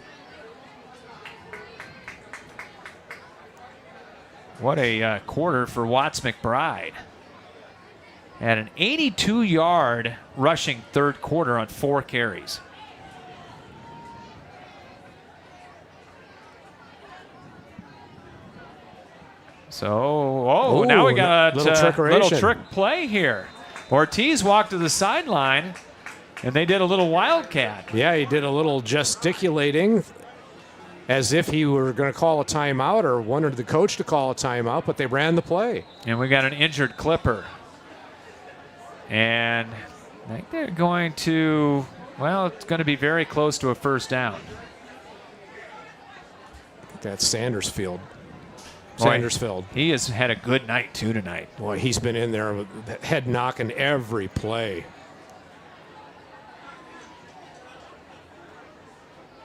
What a quarter for Watts McBride. Had an 82-yard rushing third quarter on 4 carries. So, now we got a little trick play here. Ortiz walked to the sideline, and they did a little wildcat. Yeah, he did a little gesticulating as if he were going to call a timeout or wanted the coach to call a timeout, but they ran the play. And we got an injured Clipper. And I think they're going to, well, it's going to be very close to a first down. That's Sandersfield. Boy, he has had a good night, too, tonight. Boy, he's been in there with head knocking every play.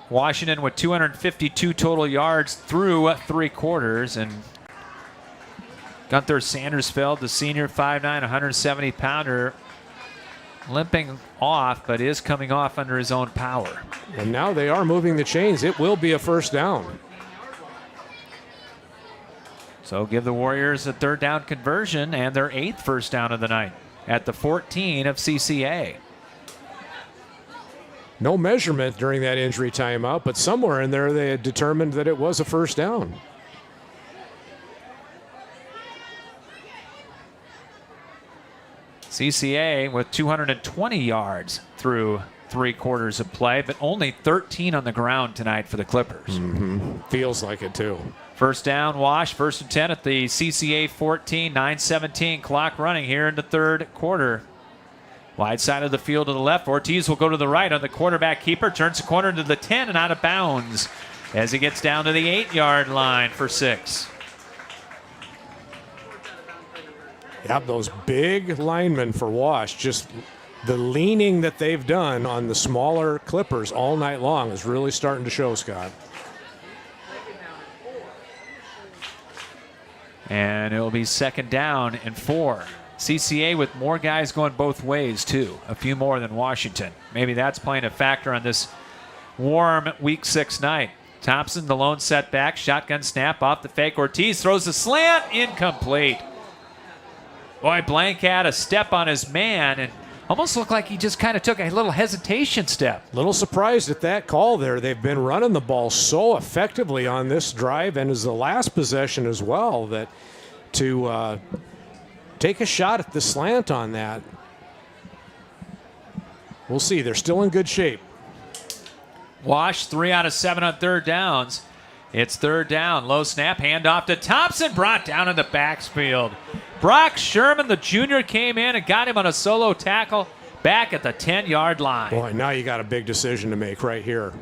Washington with 252 total yards through 3 quarters. And Gunther Sandersfeld, the senior, 5'9", 170-pounder, limping off, but is coming off under his own power. And now they are moving the chains. It will be a first down. So give the Warriors a third down conversion and their 8th first down of the night at the 14 of CCA. No measurement during that injury timeout, but somewhere in there they had determined that it was a first down. CCA with 220 yards through 3 quarters of play, but only 13 on the ground tonight for the Clippers. Feels like it, too. First down, Wash, 1st and 10 at the CCA 14, 9:17 clock running here in the third quarter. Wide side of the field to the left. Ortiz will go to the right on the quarterback keeper, turns the corner to the 10 and out of bounds as he gets down to the 8-yard line for 6. Yep, those big linemen for Wash, just the leaning that they've done on the smaller Clippers all night long is really starting to show, Scott. And it'll be second down and 4. CCA with more guys going both ways, too. A few more than Washington. Maybe that's playing a factor on this warm Week 6 night. Thompson, the lone setback. Shotgun snap off the fake. Ortiz throws the slant. Incomplete. Boy, Blank had a step on his man, and Almost looked like he just kind of took a little hesitation step. Little surprised at that call there. They've been running the ball so effectively on this drive and as the last possession as well that to take a shot at the slant on that. We'll see. They're still in good shape. Wash 3 out of 7 on third downs. It's third down. Low snap. Handoff to Thompson. Brought down in the backfield. Brock Sherman, the junior, came in and got him on a solo tackle back at the 10-yard line. Boy, now you got a big decision to make right here.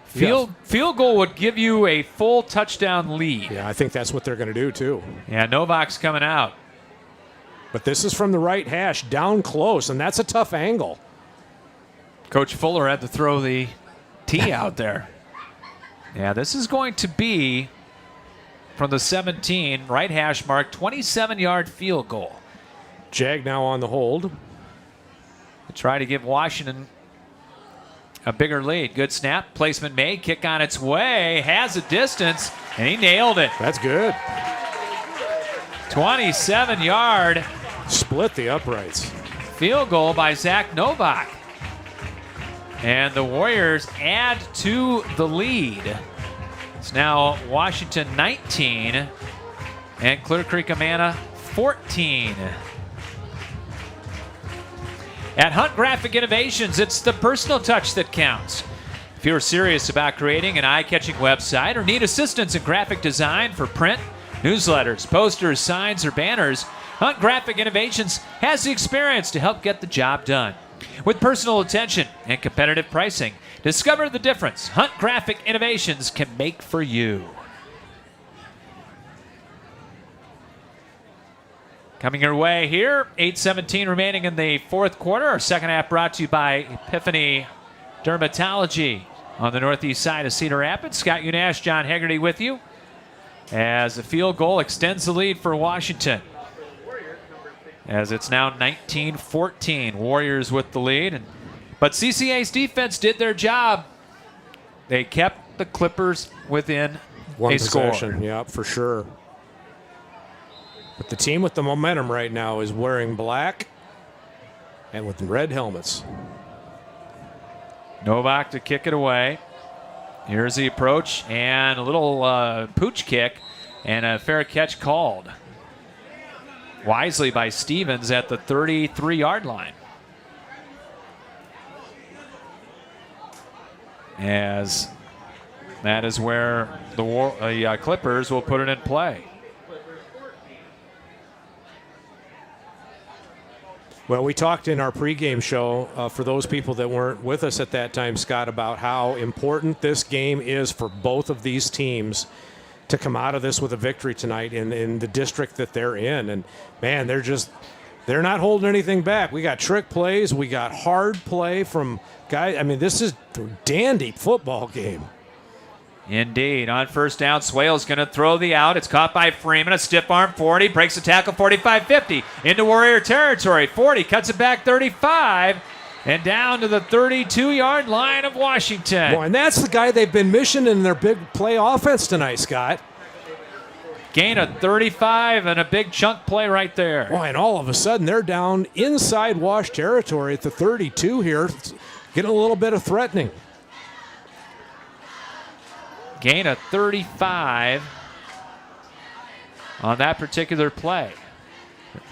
Field goal would give you a full touchdown lead. Yeah, I think that's what they're going to do too. Yeah, Novak's coming out. But this is from the right hash, down close, and that's a tough angle. Coach Fuller had to throw the tee out there. Yeah, this is going to be from the 17, right hash mark, 27-yard field goal. Jag now on the hold. To try to give Washington a bigger lead. Good snap, placement made, kick on its way, has a distance, and he nailed it. That's good. 27-yard Split the uprights. field goal by Zach Novak. And the Warriors add to the lead. It's now Washington 19 and Clear Creek-Amana 14. At Hunt Graphic Innovations, it's the personal touch that counts. If you're serious about creating an eye-catching website or need assistance in graphic design for print, newsletters, posters, signs, or banners, Hunt Graphic Innovations has the experience to help get the job done. With personal attention and competitive pricing, discover the difference Hunt Graphic Innovations can make for you. Coming your way here, 8:17 remaining in the fourth quarter. Our second half brought to you by Epiphany Dermatology on the northeast side of Cedar Rapids. Scott Unash, John Hegarty with you as the field goal extends the lead for Washington. As it's now 19-14. Warriors with the lead. But CCA's defense did their job. They kept the Clippers within One a possession, score. yeah, for sure. But the team with the momentum right now is wearing black and with red helmets. Novak to kick it away. Here's the approach and a little pooch kick and a fair catch called. Wisely by Stevens at the 33-yard line. As that is where the Clippers will put it in play. Well, we talked in our pregame show, for those people that weren't with us at that time, Scott, about how important this game is for both of these teams to come out of this with a victory tonight in the district that they're in. And, man, they're not holding anything back. We got trick plays. We got hard play from guys. I mean, this is a dandy football game. Indeed. On first down, Swale's going to throw the out. It's caught by Freeman. A stiff arm 40. Breaks the tackle 45-50. Into Warrior territory. 40. Cuts it back 35. And down to the 32-yard line of Washington. Boy, and that's the guy they've been missing in their big play offense tonight, Scott. Gain of 35 and a big chunk play right there. Boy, and all of a sudden they're down inside Wash territory at the 32 here. Getting a little bit of threatening. Gain of 35 on that particular play.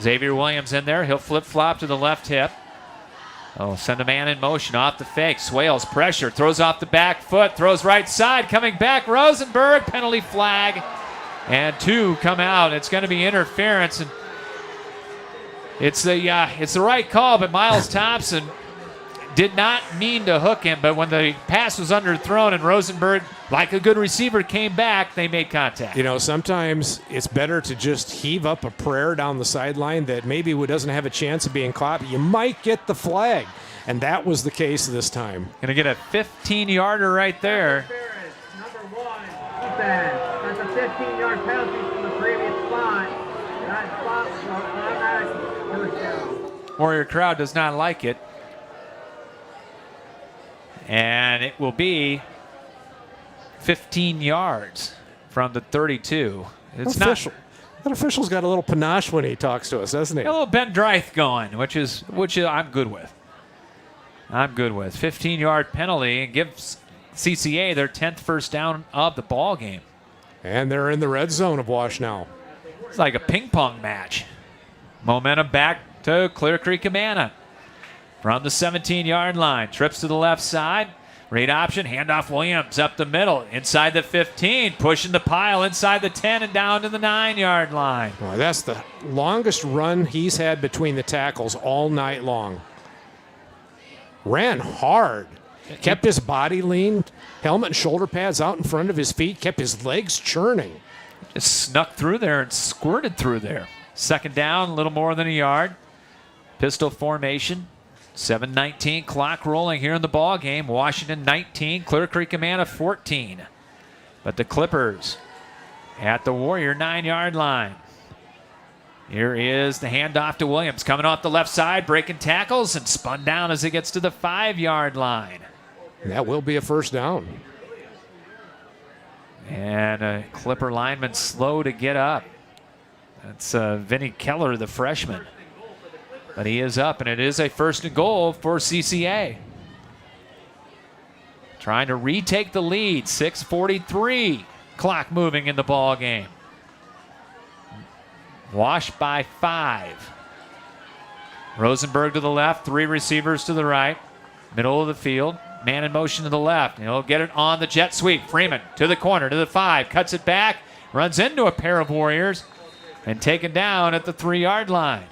Xavier Williams in there. He'll flip-flop to the left hip. Oh, send a man in motion off the fake. Swales pressure, throws off the back foot, throws right side, coming back. Rosenberg, penalty flag. And 2 come out. It's going to be interference. And it's the right call, but Miles Thompson did not mean to hook him, but when the pass was underthrown and Rosenberg, like a good receiver, came back, they made contact. You know, sometimes it's better to just heave up a prayer down the sideline that maybe doesn't have a chance of being caught, but you might get the flag. And that was the case this time. Going to get a 15-yarder right there. Number 1, defense. That's a 15-yard penalty from the previous spot. That spot was automatic first down. Warrior crowd does not like it. And it will be 15 yards from the 32. It's Official. That official's got a little panache when he talks to us, doesn't he? A little Ben Dreith going, which I'm good with. 15-yard penalty and gives CCA their 10th first down of the ball game. And they're in the red zone of Wash now. It's like a ping pong match. Momentum back to Clear Creek-Amana. From the 17-yard line, trips to the left side. Read option, handoff Williams up the middle, inside the 15, pushing the pile inside the 10 and down to the 9-yard line. Boy, that's the longest run he's had between the tackles all night long. Ran hard. Kept his body lean, helmet and shoulder pads out in front of his feet, kept his legs churning. Just snuck through there and squirted through there. Second down, a little more than a yard. Pistol formation. 7:19 clock rolling here in the ball game. Washington 19, Clear Creek-Amana 14. But the Clippers at the Warrior 9-yard line. Here is the handoff to Williams, coming off the left side, breaking tackles, and spun down as he gets to the 5-yard line. That will be a first down. And a Clipper lineman slow to get up. That's Vinny Keller, the freshman. But he is up, and it is a first and goal for CCA. Trying to retake the lead. 6:43 clock moving in the ball game. Wash by 5. Rosenberg to the left, 3 receivers to the right. Middle of the field. Man in motion to the left. He'll get it on the jet sweep. Freeman to the corner, to the 5. Cuts it back. Runs into a pair of Warriors. And taken down at the 3-yard line.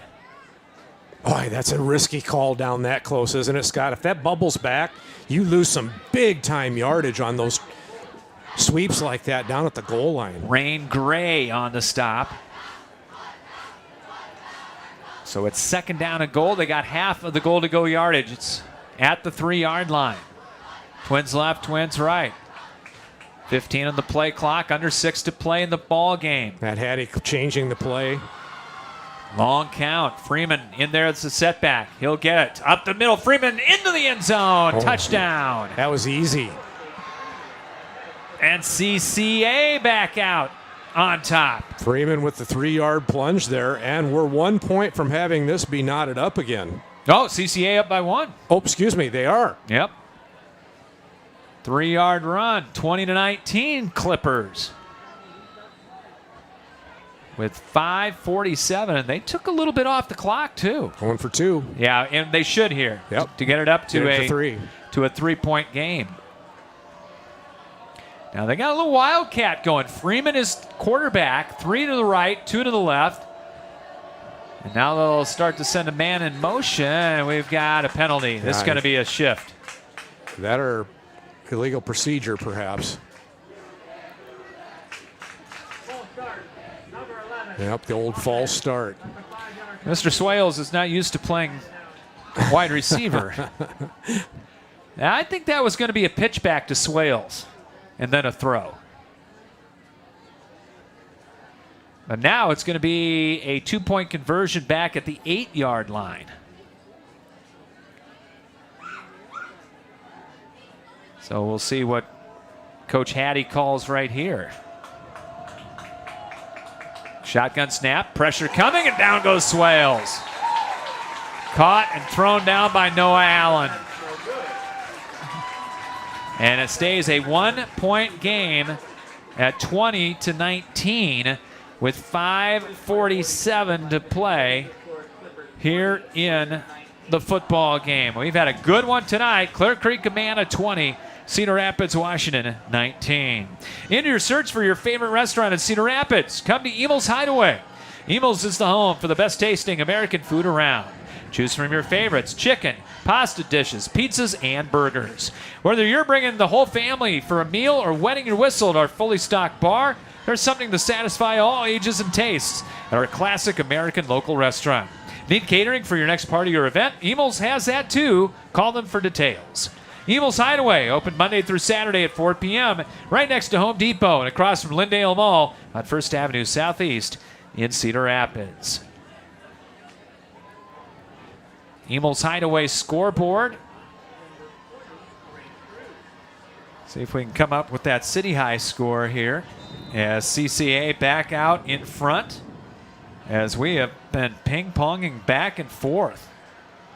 Boy, that's a risky call down that close, isn't it, Scott? If that bubbles back, you lose some big-time yardage on those sweeps like that down at the goal line. Rain Gray on the stop. So it's second down and goal. They got half of the goal to go yardage. It's at the 3-yard line. Twins left, Twins right. 15 on the play clock, under 6 to play in the ball game. That Hattie changing the play. Long count. Freeman in there. It's a setback. He'll get it. Up the middle. Freeman into the end zone. Touchdown. That was easy. And CCA back out on top. Freeman with the 3-yard plunge there, and we're 1 point from having this be knotted up again. Oh, CCA up by 1. Oh, excuse me, they are. Yep. 3-yard run. 20-19 Clippers. With 5:47, and they took a little bit off the clock too. Going for 2. Yeah, and they should here. Yep. To get it up to a 3. To a 3-point game. Now they got a little wildcat going. Freeman is quarterback, 3 to the right, 2 to the left. And now they'll start to send a man in motion, and we've got a penalty. This is going to be a shift. That or illegal procedure, perhaps. Yep, the old false start. Mr. Swales is not used to playing wide receiver. Now, I think that was going to be a pitch back to Swales and then a throw. But now it's going to be a 2-point conversion back at the 8-yard line. So we'll see what Coach Hattie calls right here. Shotgun snap, pressure coming, and down goes Swales. Caught and thrown down by Noah Allen. And it stays a 1-point game at 20-19 with 5:47 to play here in the football game. We've had a good one tonight. Clear Creek-Amana 20, Cedar Rapids, Washington 19. In your search for your favorite restaurant in Cedar Rapids, come to Emil's Hideaway. Emil's is the home for the best tasting American food around. Choose from your favorites: chicken, pasta dishes, pizzas, and burgers. Whether you're bringing the whole family for a meal or wetting your whistle at our fully stocked bar, there's something to satisfy all ages and tastes at our classic American local restaurant. Need catering for your next party or event? Emil's has that too. Call them for details. Emil's Hideaway, open Monday through Saturday at 4 p.m., right next to Home Depot and across from Lindale Mall on 1st Avenue Southeast in Cedar Rapids. Emil's Hideaway scoreboard. See if we can come up with that City High score here as CCA back out in front as we have been ping-ponging back and forth.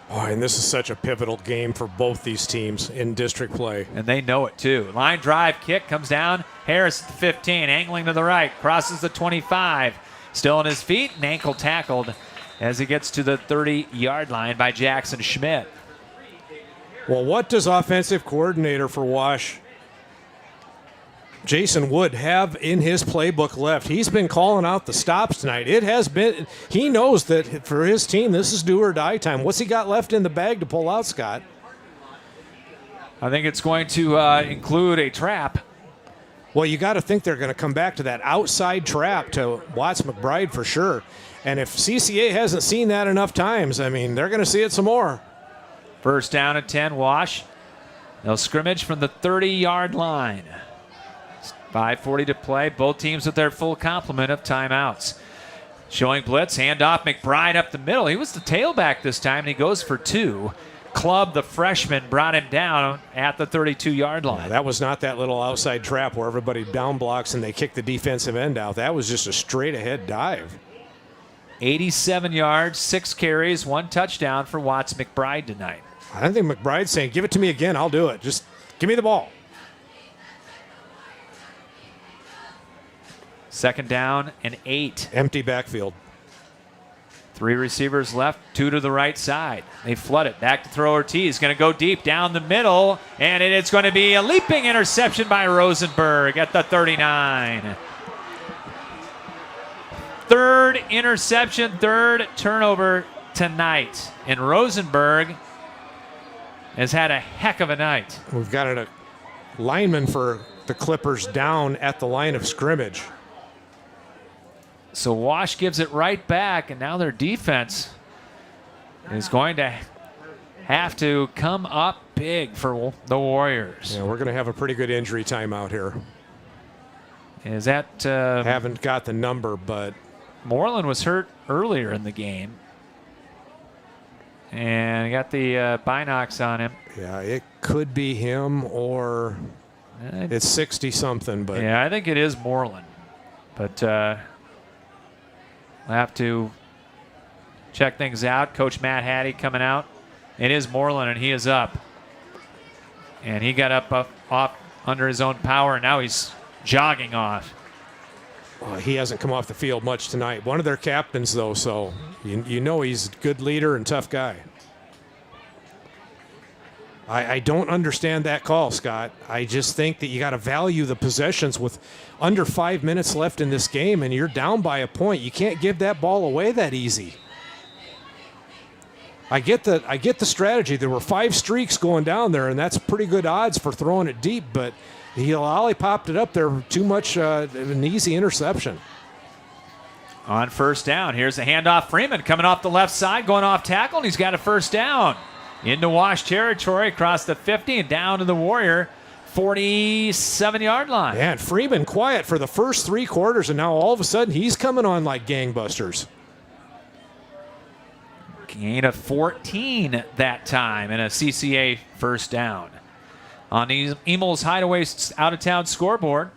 Oh, and this is such a pivotal game for both these teams in district play. And they know it too. Line drive kick comes down. Harris at the 15, angling to the right, crosses the 25. Still on his feet and ankle tackled as he gets to the 30-yard line by Jackson Schmidt. Well, what does offensive coordinator for Wash, Jason Wood, have in his playbook left? He's been calling out the stops tonight. He knows that for his team, this is do or die time. What's he got left in the bag to pull out, Scott? I think it's going to include a trap. Well, you got to think they're going to come back to that outside trap to Watts McBride for sure. And if CCA hasn't seen that enough times, I mean, they're going to see it some more. First down at 10, Wash. They'll scrimmage from the 30-yard line. 5:40 to play. Both teams with their full complement of timeouts. Showing blitz, handoff, McBride up the middle. He was the tailback this time, and he goes for 2. Clubb, the freshman, brought him down at the 32-yard line. Yeah, that was not that little outside trap where everybody down blocks and they kick the defensive end out. That was just a straight-ahead dive. 87 yards, 6 carries, 1 touchdown for Watts McBride tonight. I don't think McBride's saying, give it to me again, I'll do it. Just give me the ball. Second down and 8. Empty backfield. 3 receivers left, 2 to the right side. They flood it. Back to throw Ortiz. Going to go deep down the middle, and it's going to be a leaping interception by Rosenberg at the 39. Third interception, third turnover tonight. And Rosenberg has had a heck of a night. We've got a lineman for the Clippers down at the line of scrimmage. So Wash gives it right back, and now their defense is going to have to come up big for the Warriors. Yeah, we're going to have a pretty good injury timeout here. Is that... Haven't got the number, but... Moreland was hurt earlier in the game. And got the binocs on him. Yeah, it could be him or it's 60-something. But yeah, I think it is Moreland. But we'll have to check things out. Coach Matt Hattie coming out. It is Moreland, and he is up. And he got up off under his own power, and now he's jogging off. He hasn't come off the field much tonight. One of their captains, though, so you know he's a good leader and tough guy. I don't understand that call, Scott. I just think that you got to value the possessions with under 5 minutes left in this game, and you're down by a point. You can't give that ball away that easy. I get the strategy. There were 5 streaks going down there, and that's pretty good odds for throwing it deep, but he popped it up there too much, an easy interception. On first down, here's the handoff. Freeman coming off the left side, going off tackle, and he's got a first down. Into Wash territory, across the 50 and down to the Warrior 47-yard line. Yeah, and Freeman quiet for the first 3 quarters, and now all of a sudden he's coming on like gangbusters. Gain of 14 that time and a CCA first down. On Emil's Hideaway out-of-town scoreboard,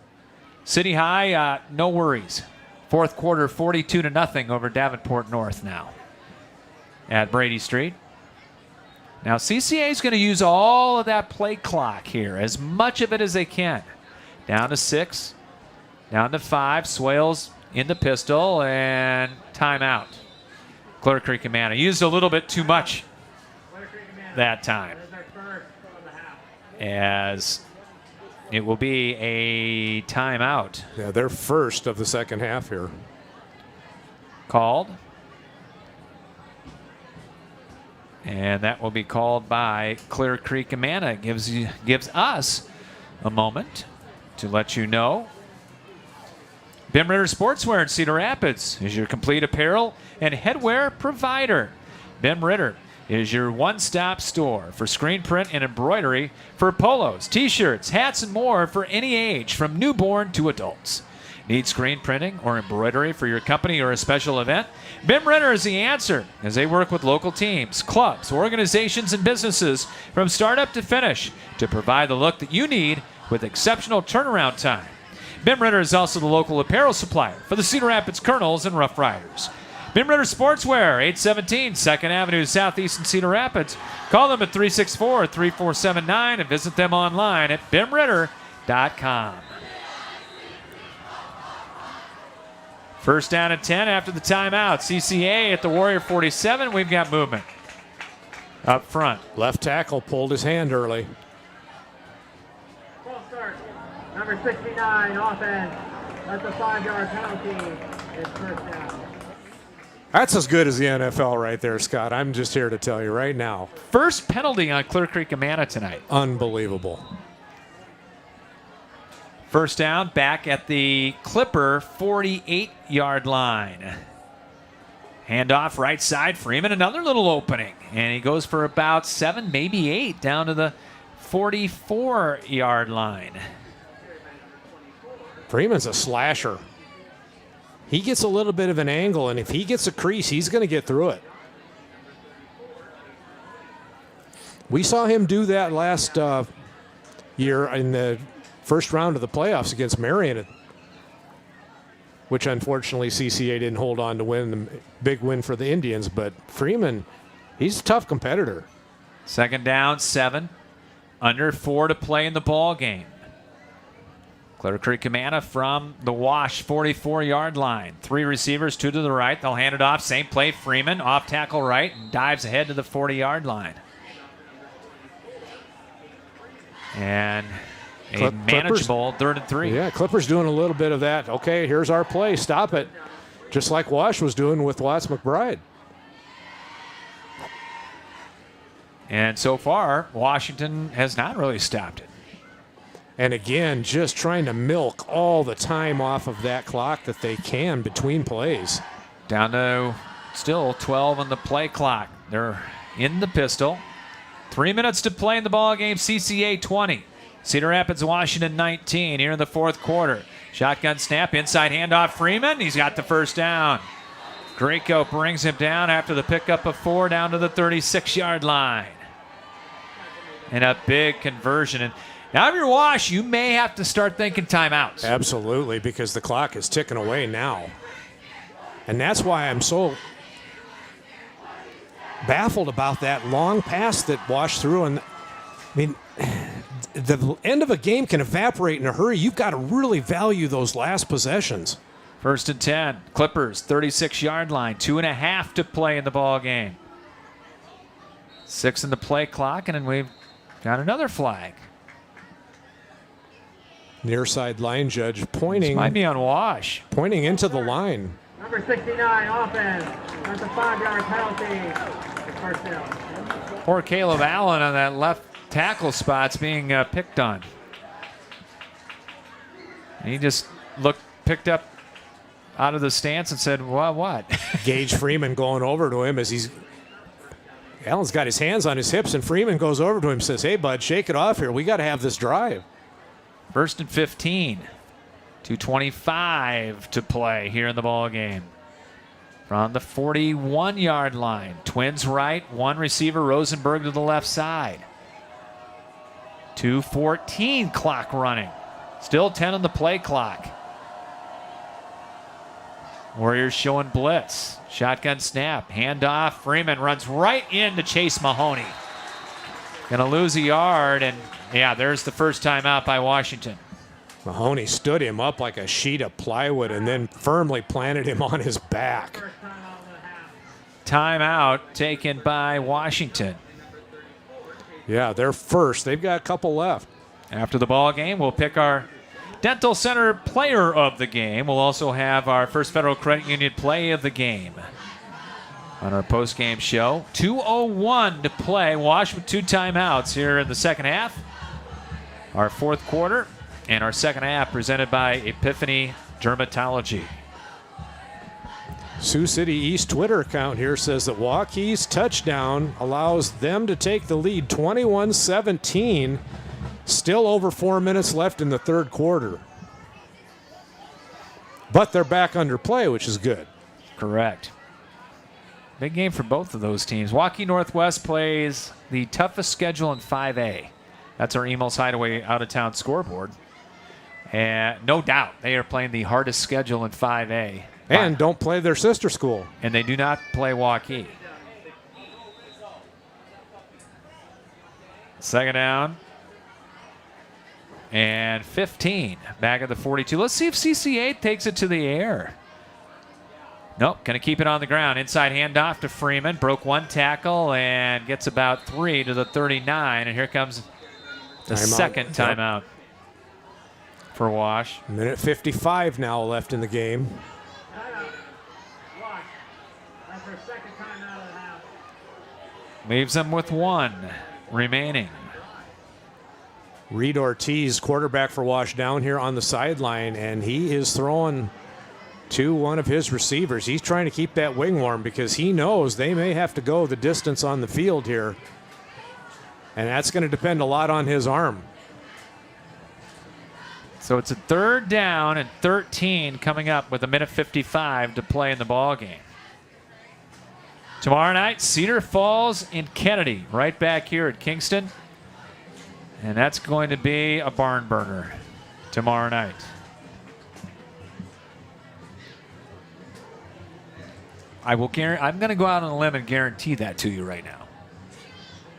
City High, no worries. Fourth quarter, 42-0 over Davenport North now at Brady Street. Now, CCA is going to use all of that play clock here, as much of it as they can. Down to 6, down to 5, Swales in the pistol, and timeout. Creek-Amana used a little bit too much that time, as it will be a timeout. Yeah, they're first of the second half here. Called. And that will be called by Clear Creek-Amana. Gives us a moment to let you know. Bim Ritter Sportswear in Cedar Rapids is your complete apparel and headwear provider. Bim Ritter is your one-stop store for screen print and embroidery for polos, t-shirts, hats, and more for any age, from newborn to adults. Need screen printing or embroidery for your company or a special event? Bim Ritter is the answer, as they work with local teams, clubs, organizations, and businesses from startup to finish to provide the look that you need with exceptional turnaround time. Bim Ritter is also the local apparel supplier for the Cedar Rapids Colonels and Rough Riders. Bim Ritter Sportswear, 817 2nd Avenue Southeast in Cedar Rapids. Call them at 364-3479 and visit them online at bimritter.com. First down and 10 after the timeout. CCA at the Warrior 47. We've got movement up front. Left tackle pulled his hand early. False start. Number 69, offense. That's a 5-yard penalty. It's first down. That's as good as the NFL right there, Scott. I'm just here to tell you right now. First penalty on Clear Creek-Amana tonight. Unbelievable. First down, back at the Clipper 48-yard line. Handoff right side, Freeman, another little opening. And he goes for about 7, maybe 8, down to the 44-yard line. Freeman's a slasher. He gets a little bit of an angle, and if he gets a crease, he's going to get through it. We saw him do that last year in the first round of the playoffs against Marion, which unfortunately CCA didn't hold on to win the big win for the Indians. But Freeman, he's a tough competitor. Second down, 7. Under 4 to play in the ball game. Clear Creek-Amana from the Wash 44-yard line. 3 receivers, 2 to the right. They'll hand it off. Same play, Freeman off tackle right and dives ahead to the 40-yard line. And a manageable 3rd and 3. Yeah, Clippers doing a little bit of that. Okay, here's our play. Stop it. Just like Wash was doing with Watts McBride. And so far, Washington has not really stopped it. And again, just trying to milk all the time off of that clock that they can between plays. Down to still 12 on the play clock. They're in the pistol. 3 minutes to play in the ball game. CCA 20. Cedar Rapids, Washington 19 here in the fourth quarter. Shotgun snap, inside handoff, Freeman. He's got the first down. Greco brings him down after the pickup of 4 down to the 36-yard line. And a big conversion. And now if you're Wash, you may have to start thinking timeouts. Absolutely, because the clock is ticking away now. And that's why I'm so baffled about that long pass that Wash threw. And I mean, the end of a game can evaporate in a hurry. You've got to really value those last possessions. First and 10. Clippers, 36-yard line. 2.5 to play in the ball game. 6 in the play clock, and then we've got another flag. Near side line judge This pointing. might be on Wash. Pointing into the line. Number 69, offense. That's a 5-yard penalty. It's first down. Poor Caleb Allen on that left tackle spot's being picked on. And he just picked up out of the stance and said, well, what? Gage Freeman going over to him as Allen's got his hands on his hips, and Freeman goes over to him and says, hey, bud, shake it off here. We got to have this drive. First and 15. 2:25 to play here in the ball game. From the 41-yard line. Twins right, 1 receiver, Rosenberg to the left side. 2:14 clock running. Still 10 on the play clock. Warriors showing blitz. Shotgun snap. Handoff. Freeman runs right into Chase Mahoney. Gonna lose a yard, and yeah, there's the first time out by Washington. Mahoney stood him up like a sheet of plywood and then firmly planted him on his back. Timeout taken by Washington. Yeah, they're first. They've got a couple left. After the ball game, we'll pick our Dental Center player of the game. We'll also have our First Federal Credit Union play of the game on our post-game show. 2:01 to play. Wash with 2 timeouts here in the second half. Our fourth quarter and our second half presented by Epiphany Dermatology. Sioux City East Twitter account here says that Waukee's touchdown allows them to take the lead 21-17. Still over 4 minutes left in the third quarter. But they're back under play, which is good. Correct. Big game for both of those teams. Waukee Northwest plays the toughest schedule in 5A. That's our Emos Hideaway out-of-town scoreboard. And no doubt, they are playing the hardest schedule in 5A. And don't play their sister school. And they do not play Waukee. Second down. And 15 back at the 42. Let's see if CCA takes it to the air. Nope, going to keep it on the ground. Inside handoff to Freeman. Broke one tackle and gets about 3 to the 39. And here comes the second timeout for Wash. Minute 55 now left in the game. Wash. That's our second timeout of the half. Leaves them with 1 remaining. Reed Ortiz, quarterback for Wash, down here on the sideline, and he is throwing to one of his receivers. He's trying to keep that wing warm because he knows they may have to go the distance on the field here, and that's going to depend a lot on his arm. So it's a 3rd down and 13 coming up with a minute 55 to play in the ball game. Tomorrow night, Cedar Falls and Kennedy right back here at Kingston. And that's going to be a barn burner tomorrow night. I'm going to go out on a limb and guarantee that to you right now.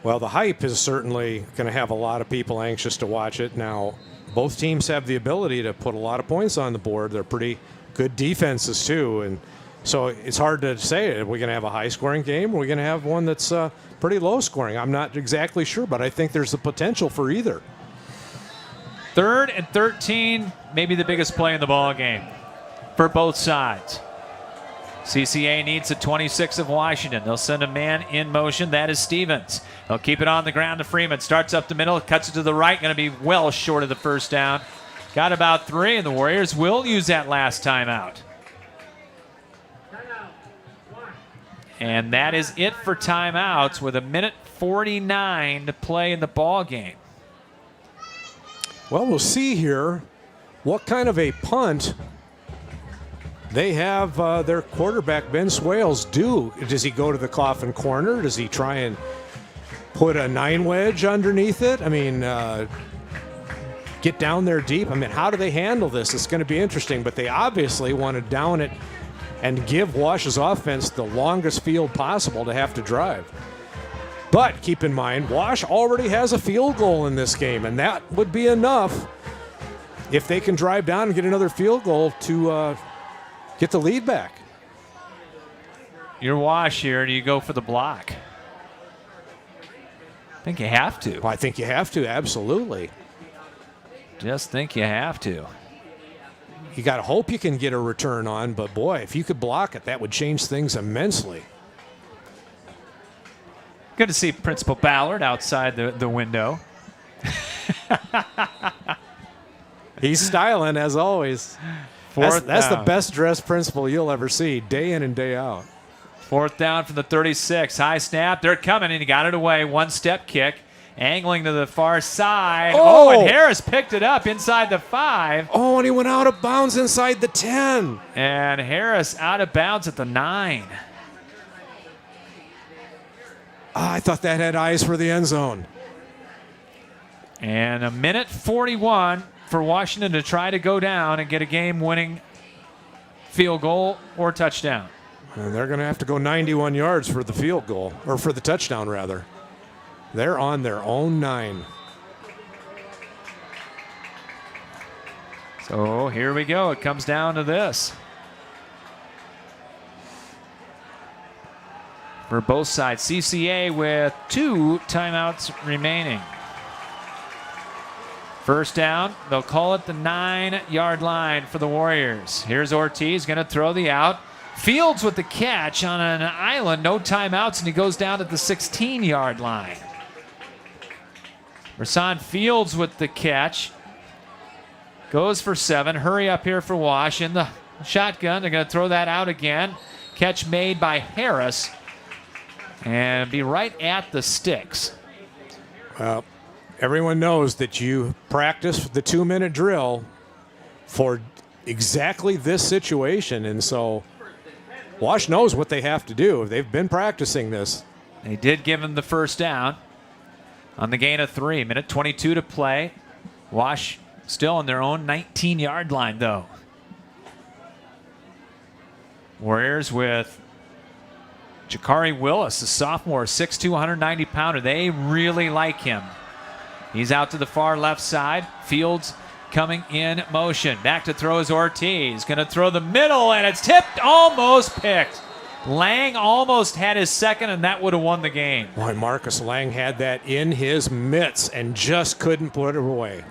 Well, the hype is certainly going to have a lot of people anxious to watch it. Now, both teams have the ability to put a lot of points on the board. They're pretty good defenses, too. And so it's hard to say, are we going to have a high-scoring game? Or are we going to have one that's pretty low-scoring? I'm not exactly sure, but I think there's the potential for either. 3rd and 13, maybe the biggest play in the ball game for both sides. CCA needs a 26 of Washington. They'll send a man in motion. That is Stevens. They'll keep it on the ground to Freeman. Starts up the middle, cuts it to the right. Going to be well short of the first down. Got about 3, and the Warriors will use that last timeout. And that is it for timeouts with a minute 49 to play in the ball game. Well, we'll see here what kind of a punt they have their quarterback, Ben Swales, do. Does he go to the coffin corner? Does he try and put a 9 wedge underneath it? I mean, get down there deep. I mean, how do they handle this? It's going to be interesting, but they obviously want to down it and give Wash's offense the longest field possible to have to drive. But keep in mind, Wash already has a field goal in this game, and that would be enough if they can drive down and get another field goal to get the lead back. You're Wash here. Do you go for the block? I think you have to. Well, I think you have to, absolutely. Just think you have to. You got to hope you can get a return on, but boy, if you could block it, that would change things immensely. Good to see Principal Ballard outside the window. He's styling, as always. That's the best dressed principal you'll ever see, day in and day out. 4th down from the 36. High snap. They're coming, and he got it away. 1-step kick. Angling to the far side. Oh, and Harris picked it up inside the 5. Oh, and he went out of bounds inside the 10. And Harris out of bounds at the 9. I thought that had eyes for the end zone. And a minute 41 for Washington to try to go down and get a game-winning field goal or touchdown. And they're going to have to go 91 yards for the field goal, or for the touchdown, rather. They're on their own 9. So here we go. It comes down to this. For both sides, CCA with 2 timeouts remaining. First down, they'll call it the 9-yard line for the Warriors. Here's Ortiz going to throw the out. Fields with the catch on an island, no timeouts, and he goes down at the 16-yard line. Rasan Fields with the catch. Goes for 7. Hurry up here for Wash. In the shotgun, they're going to throw that out again. Catch made by Harris. And be right at the sticks. Well, everyone knows that you practice the 2-minute drill for exactly this situation. And so Wash knows what they have to do. They've been practicing this. They did give him the first down on the gain of 3. Minute 22 to play. Wash still on their own 19-yard line, though. Warriors with Jakari Willis, the sophomore, 6'2", 190-pounder. They really like him. He's out to the far left side. Fields coming in motion. Back to throw is Ortiz. Going to throw the middle, and it's tipped, almost picked. Lang almost had his second, and that would have won the game. Boy, Marcus Lang had that in his mitts and just couldn't put it away.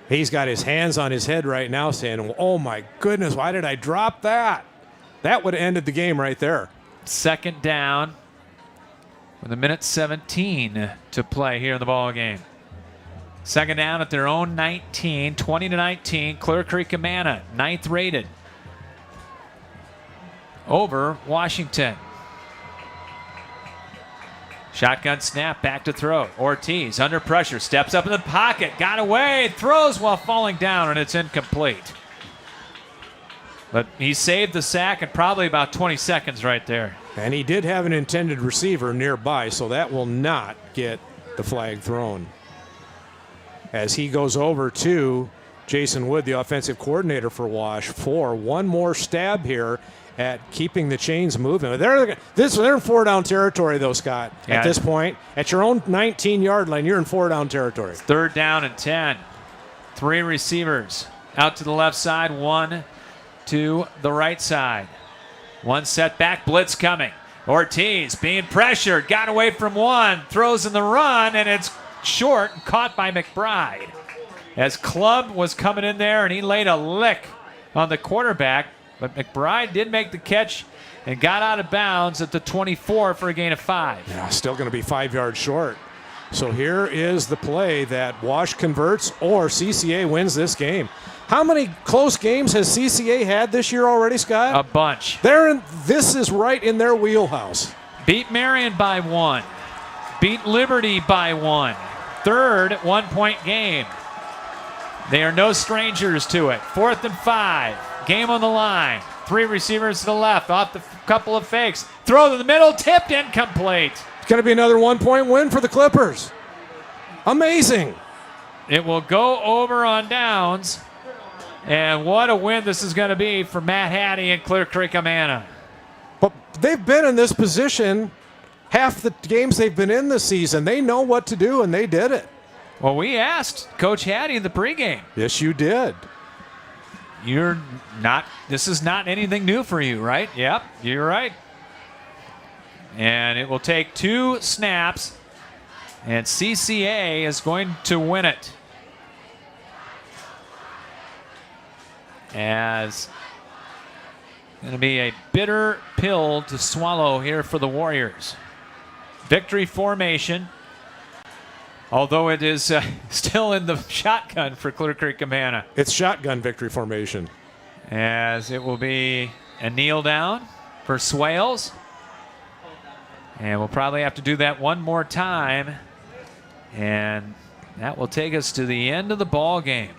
He's got his hands on his head right now saying, oh my goodness, why did I drop that? That would have ended the game right there. Second down with 1:17 to play here in the ball game. Second down at their own 19, 20-19. Clear Creek-Amana, 9th rated over Washington. Shotgun snap, back to throw. Ortiz under pressure, steps up in the pocket, got away, throws while falling down, and it's incomplete. But he saved the sack in probably about 20 seconds right there. And he did have an intended receiver nearby, so that will not get the flag thrown. As he goes over to Jason Wood, the offensive coordinator for Wash, for one more stab here at keeping the chains moving. They're in 4-down territory, though, Scott. Yeah. At this point, at your own 19-yard line, you're in 4-down territory. 3rd down and 10. 3 receivers out to the left side, 1 to the right side. 1 set back, blitz coming. Ortiz being pressured, got away from 1, throws in the run, and it's short, caught by McBride. As Clubb was coming in there, and he laid a lick on the quarterback, but McBride did make the catch and got out of bounds at the 24 for a gain of 5. Yeah, still going to be 5 yards short. So here is the play that Wash converts or CCA wins this game. How many close games has CCA had this year already, Scott? A bunch. This is right in their wheelhouse. Beat Marion by 1. Beat Liberty by 1. Third 1-point game. They are no strangers to it. 4th and 5. Game on the line. 3 receivers to the left. Off the couple of fakes. Throw to the middle. Tipped, incomplete. It's going to be another 1-point win for the Clippers. Amazing. It will go over on downs. And what a win this is going to be for Matt Hattie and Clear Creek-Amana. But they've been in this position half the games they've been in this season. They know what to do, and they did it. Well, we asked Coach Hattie in the pregame. Yes, you did. This is not anything new for you, right? Yep, you're right. And it will take 2 snaps, and CCA is going to win it. As going to be a bitter pill to swallow here for the Warriors. Victory formation, although it is still in the shotgun for Clear Creek-Amana. It's shotgun victory formation. As it will be a kneel down for Swales. And we'll probably have to do that one more time. And that will take us to the end of the ball game.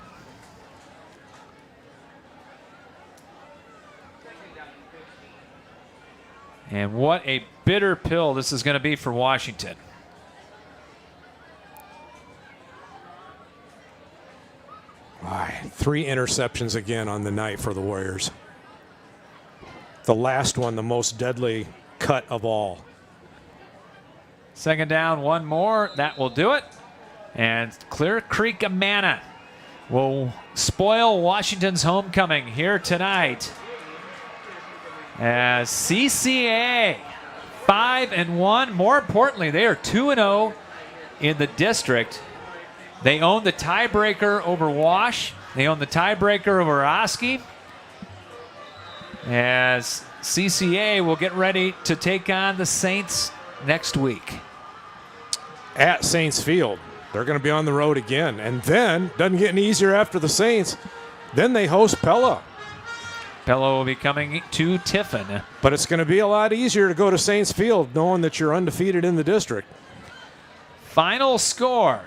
And what a bitter pill this is going to be for Washington. All right, 3 interceptions again on the night for the Warriors. The last one, the most deadly cut of all. 2nd down, 1 more. That will do it. And Clear Creek-Amana will spoil Washington's homecoming here tonight. As CCA 5-1. More importantly, they are 2-0 in the district. They own the tiebreaker over Wash. They own the tiebreaker over Oski. As CCA will get ready to take on the Saints next week. At Saints Field. They're going to be on the road again. And then, doesn't get any easier after the Saints, then they host Pella. Pella will be coming to Tiffin. But it's going to be a lot easier to go to Saints Field knowing that you're undefeated in the district. Final score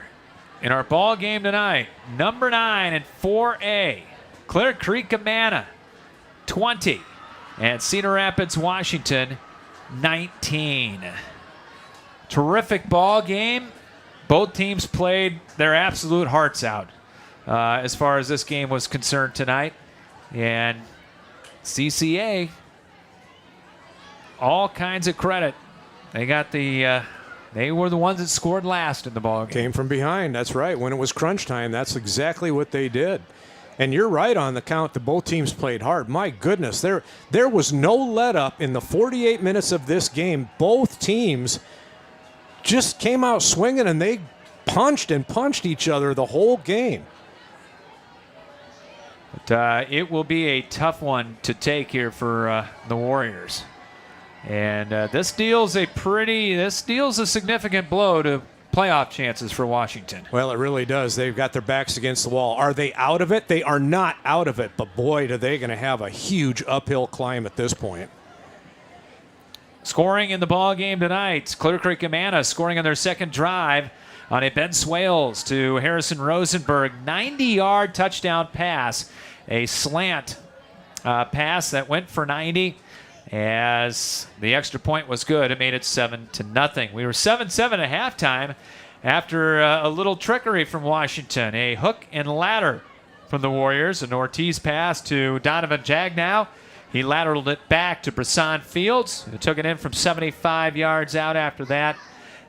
in our ball game tonight, number 9 in 4A, Clear Creek-Amana 20 and Cedar Rapids, Washington 19. Terrific ball game. Both teams played their absolute hearts out as far as this game was concerned tonight. And CCA, all kinds of credit. They got they were the ones that scored last in the ball game. Came from behind. That's right. When it was crunch time, that's exactly what they did. And you're right on the count that both teams played hard. My goodness, there was no let-up in the 48 minutes of this game. Both teams just came out swinging, and they punched each other the whole game. But it will be a tough one to take here for the Warriors. And this deals a significant blow to playoff chances for Washington. Well, it really does. They've got their backs against the wall. Are they out of it? They are not out of it, but boy, are they going to have a huge uphill climb at this point. Scoring in the ball game tonight, Clear Creek-Amana scoring on their second drive on a Ben Swales to Harrison Rosenberg. 90-yard touchdown pass, a slant pass that went for 90. As the extra point was good, it made it 7-0. We were 7-7 at halftime after a little trickery from Washington. A hook and ladder from the Warriors. An Ortiz pass to Donovan Jagnow. He lateraled it back to Brisson Fields, who took it in from 75 yards out after that.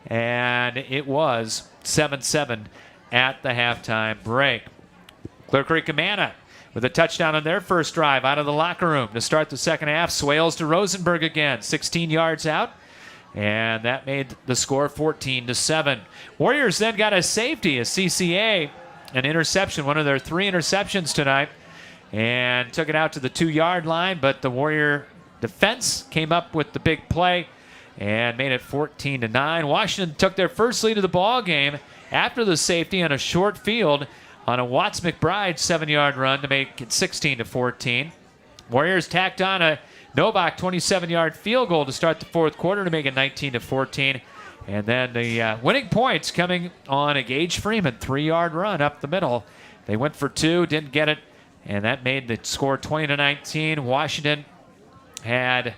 And it was 7-7 at the halftime break. Clear Creek-Amana with a touchdown on their first drive out of the locker room to start the second half. Swales to Rosenberg again, 16 yards out. And that made the score 14-7. Warriors then got a safety, a CCA, an interception, one of their 3 interceptions tonight, and took it out to the 2-yard line. But the Warrior defense came up with the big play and made it 14-9. Washington took their first lead of the ball game after the safety on a short field on a Watts McBride 7-yard run to make it 16-14. Warriors tacked on a Novak 27-yard field goal to start the fourth quarter to make it 19-14. And then the winning points coming on a Gage Freeman 3-yard run up the middle. They went for 2, didn't get it, and that made the score 20-19. Washington had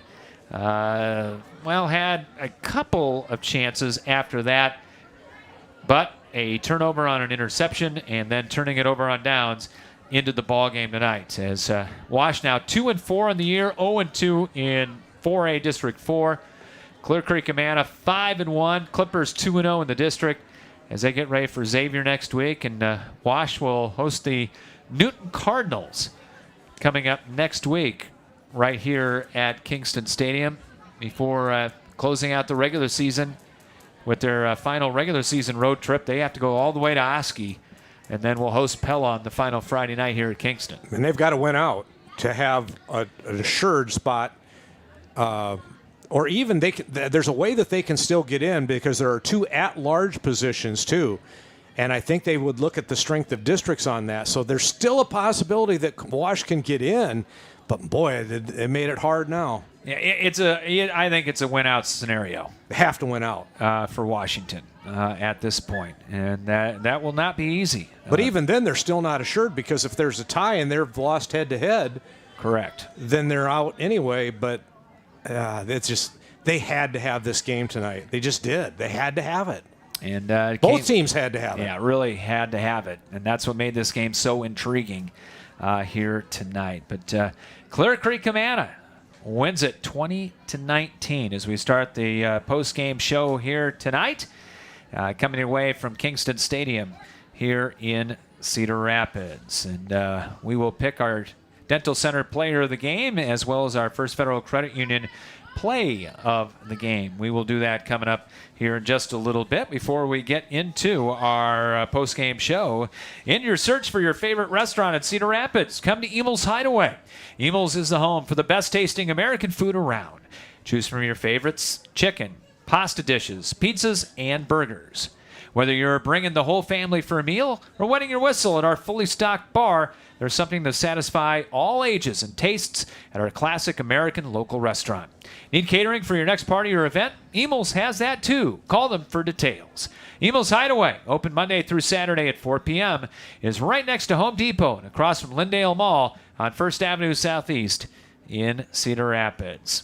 a couple of chances after that, but a turnover on an interception and then turning it over on downs into the ball game tonight. As Wash now 2-4 in the year, 0-2 in 4A District 4. Clear Creek-Amana 5-1. Clippers 2-0 in the district as they get ready for Xavier next week. And Wash will host the Newton Cardinals coming up next week right here at Kingston Stadium before closing out the regular season. With their final regular season road trip, they have to go all the way to Oskee, and then we'll host Pella on the final Friday night here at Kingston. And they've got to win out to have an assured spot, or even there's a way that they can still get in because there are 2 at-large positions too, and I think they would look at the strength of districts on that. So there's still a possibility that Wash can get in, but boy, it made it hard now. Yeah, I think it's a win-out scenario. They have to win out for Washington at this point, and that will not be easy. But even then, they're still not assured because if there's a tie and they've lost head-to-head, correct, then they're out anyway. But it's just they had to have this game tonight. They just did. They had to have it. And both teams had to have it. Yeah, really had to have it, and that's what made this game so intriguing here tonight. But Clear Creek-Amana wins it 20-19 as we start the post-game show here tonight, coming away from Kingston Stadium here in Cedar Rapids. And we will pick our Dental Center player of the game as well as our First Federal Credit Union play of the game. We will do that coming up here in just a little bit before we get into our post-game show. In your search for your favorite restaurant in Cedar Rapids, come to Emel's Hideaway. Emel's is the home for the best tasting American food around. Choose from your favorites: chicken, pasta dishes, pizzas, and burgers. Whether you're bringing the whole family for a meal or wetting your whistle at our fully stocked bar, there's something to satisfy all ages and tastes at our classic American local restaurant. Need catering for your next party or event? Emel's has that too. Call them for details. Emel's Hideaway, open Monday through Saturday at 4 p.m., is right next to Home Depot and across from Lyndale Mall on 1st Avenue Southeast in Cedar Rapids.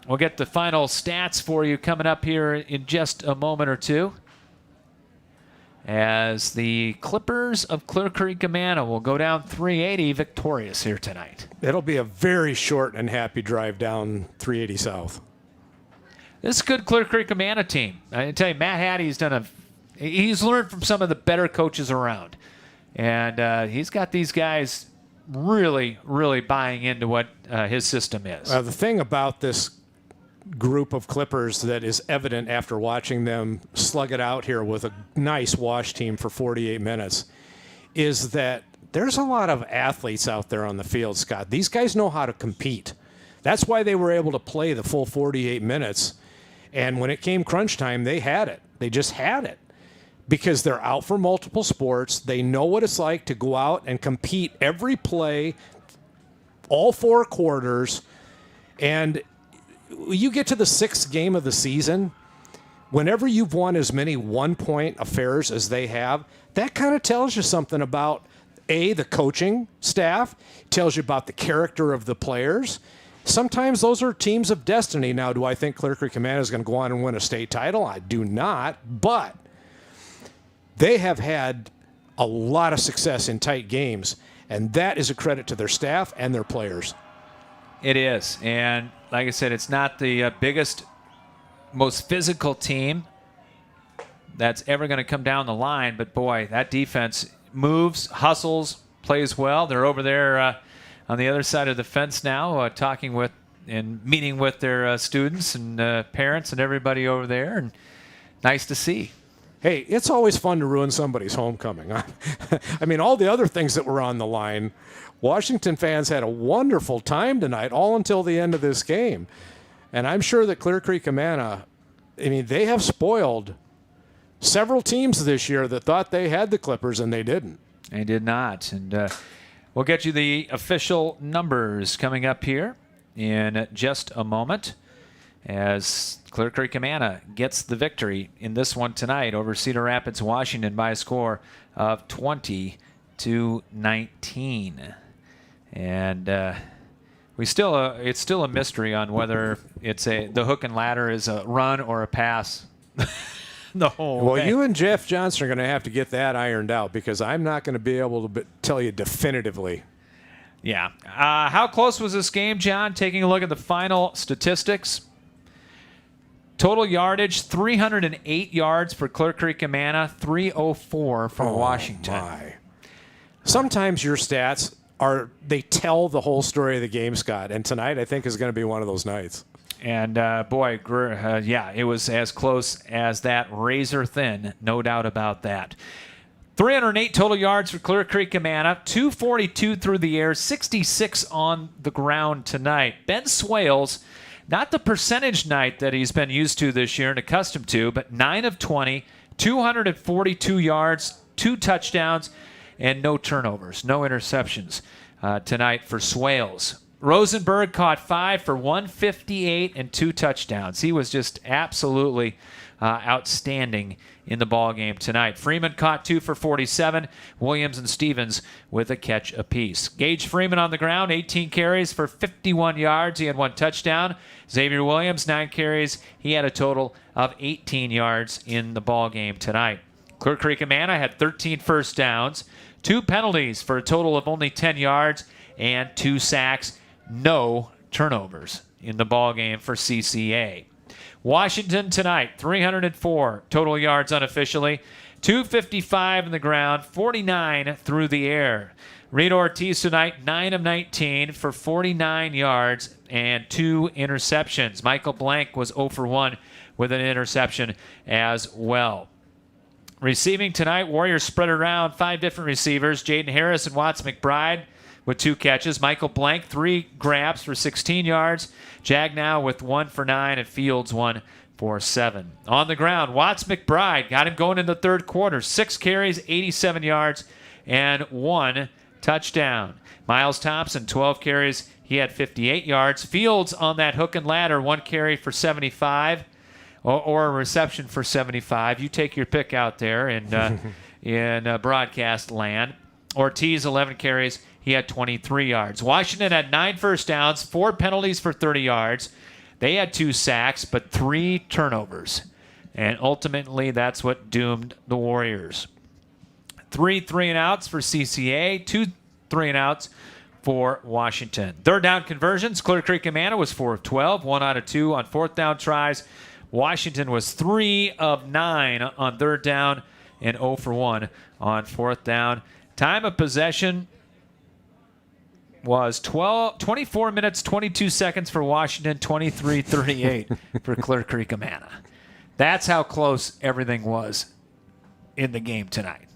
We'll get the final stats for you coming up here in just a moment or two. as the Clippers of Clear Creek-Amana will go down 380 victorious here tonight. It'll be a very short and happy drive down 380 South. This is a good Clear Creek-Amana team. I tell you, Matt Hattie's he's learned from some of the better coaches around. And he's got these guys really, really buying into what his system is. The thing about this group of Clippers that is evident after watching them slug it out here with a nice wash team for 48 minutes is that there's a lot of athletes out there on the field, Scott. These guys know how to compete. That's why they were able to play the full 48 minutes. And when it came crunch time, they had it. They just had it. Because they're out for multiple sports. They know what it's like to go out and compete every play, all 4 quarters. And you get to the 6th game of the season, whenever you've won as many one-point affairs as they have, that kind of tells you something about, A, the coaching staff, tells you about the character of the players. Sometimes those are teams of destiny. Now, do I think Clear Creek-Amana is going to go on and win a state title? I do not, but they have had a lot of success in tight games, and that is a credit to their staff and their players. It is. And like I said, it's not the biggest, most physical team that's ever going to come down the line. But, boy, that defense moves, hustles, plays well. They're over there on the other side of the fence now talking with and meeting with their students and parents and everybody over there. And nice to see. Hey, it's always fun to ruin somebody's homecoming. I mean, all the other things that were on the line, Washington fans had a wonderful time tonight, all until the end of this game. And I'm sure that Clear Creek-Amana, I mean, they have spoiled several teams this year that thought they had the Clippers, and they didn't. They did not. And we'll get you the official numbers coming up here in just a moment, as Clear Creek-Amana gets the victory in this one tonight over Cedar Rapids, Washington by a score of 20-19. And it's still a mystery on whether the hook and ladder is a run or a pass. The whole way. You and Jeff Johnson are going to have to get that ironed out, because I'm not going to be able to tell you definitively. Yeah. How close was this game, John? Taking a look at the final statistics. Total yardage, 308 yards for Clear Creek-Amana, 304 for Washington. My. Sometimes your stats they tell the whole story of the game, Scott, and tonight I think is going to be one of those nights. And, boy, it was as close as that, razor thin, no doubt about that. 308 total yards for Clear Creek-Amana, 242 through the air, 66 on the ground tonight. Ben Swales, not the percentage night that he's been used to this year and accustomed to, but 9 of 20, 242 yards, 2 touchdowns, and no turnovers, no interceptions tonight for Swales. Rosenberg caught 5 for 158 and 2 touchdowns. He was just absolutely outstanding in the ball game tonight. Freeman caught 2 for 47. Williams and Stevens with a catch apiece. Gage Freeman on the ground, 18 carries for 51 yards. He had 1 touchdown. Xavier Williams, 9 carries. He had a total of 18 yards in the ball game tonight. Clear Creek-Amana had 13 first downs, 2 penalties for a total of only 10 yards, and 2 sacks. No turnovers in the ball game for CCA. Washington tonight, 304 total yards unofficially, 255 in the ground, 49 through the air. Reed Ortiz tonight, 9 of 19 for 49 yards and 2 interceptions. Michael Blank was 0 for 1 with an interception as well. Receiving tonight, Warriors spread around 5 different receivers. Jaden Harris and Watts McBride with 2 catches. Michael Blank, 3 grabs for 16 yards. Jagnow with 1 for 9, and Fields 1 for 7. On the ground, Watts McBride got him going in the third quarter. 6 carries, 87 yards, and 1 touchdown. Miles Thompson, 12 carries. He had 58 yards. Fields on that hook and ladder, 1 carry for 75, or a reception for 75. You take your pick out there in broadcast land. Ortiz, 11 carries. He had 23 yards. Washington had 9 first downs, 4 penalties for 30 yards. They had 2 sacks, but 3 turnovers. And ultimately, that's what doomed the Warriors. 3 3-and-outs for CCA, 2 3-and-outs for Washington. Third down conversions, Clear Creek-Amana was 4 of 12, 1 out of 2 on fourth down tries. Washington was 3 of 9 on third down and 0 for 1 on fourth down. Time of possession was 24 minutes, 22 seconds for Washington, 23-38 for Clear Creek-Amana. That's how close everything was in the game tonight.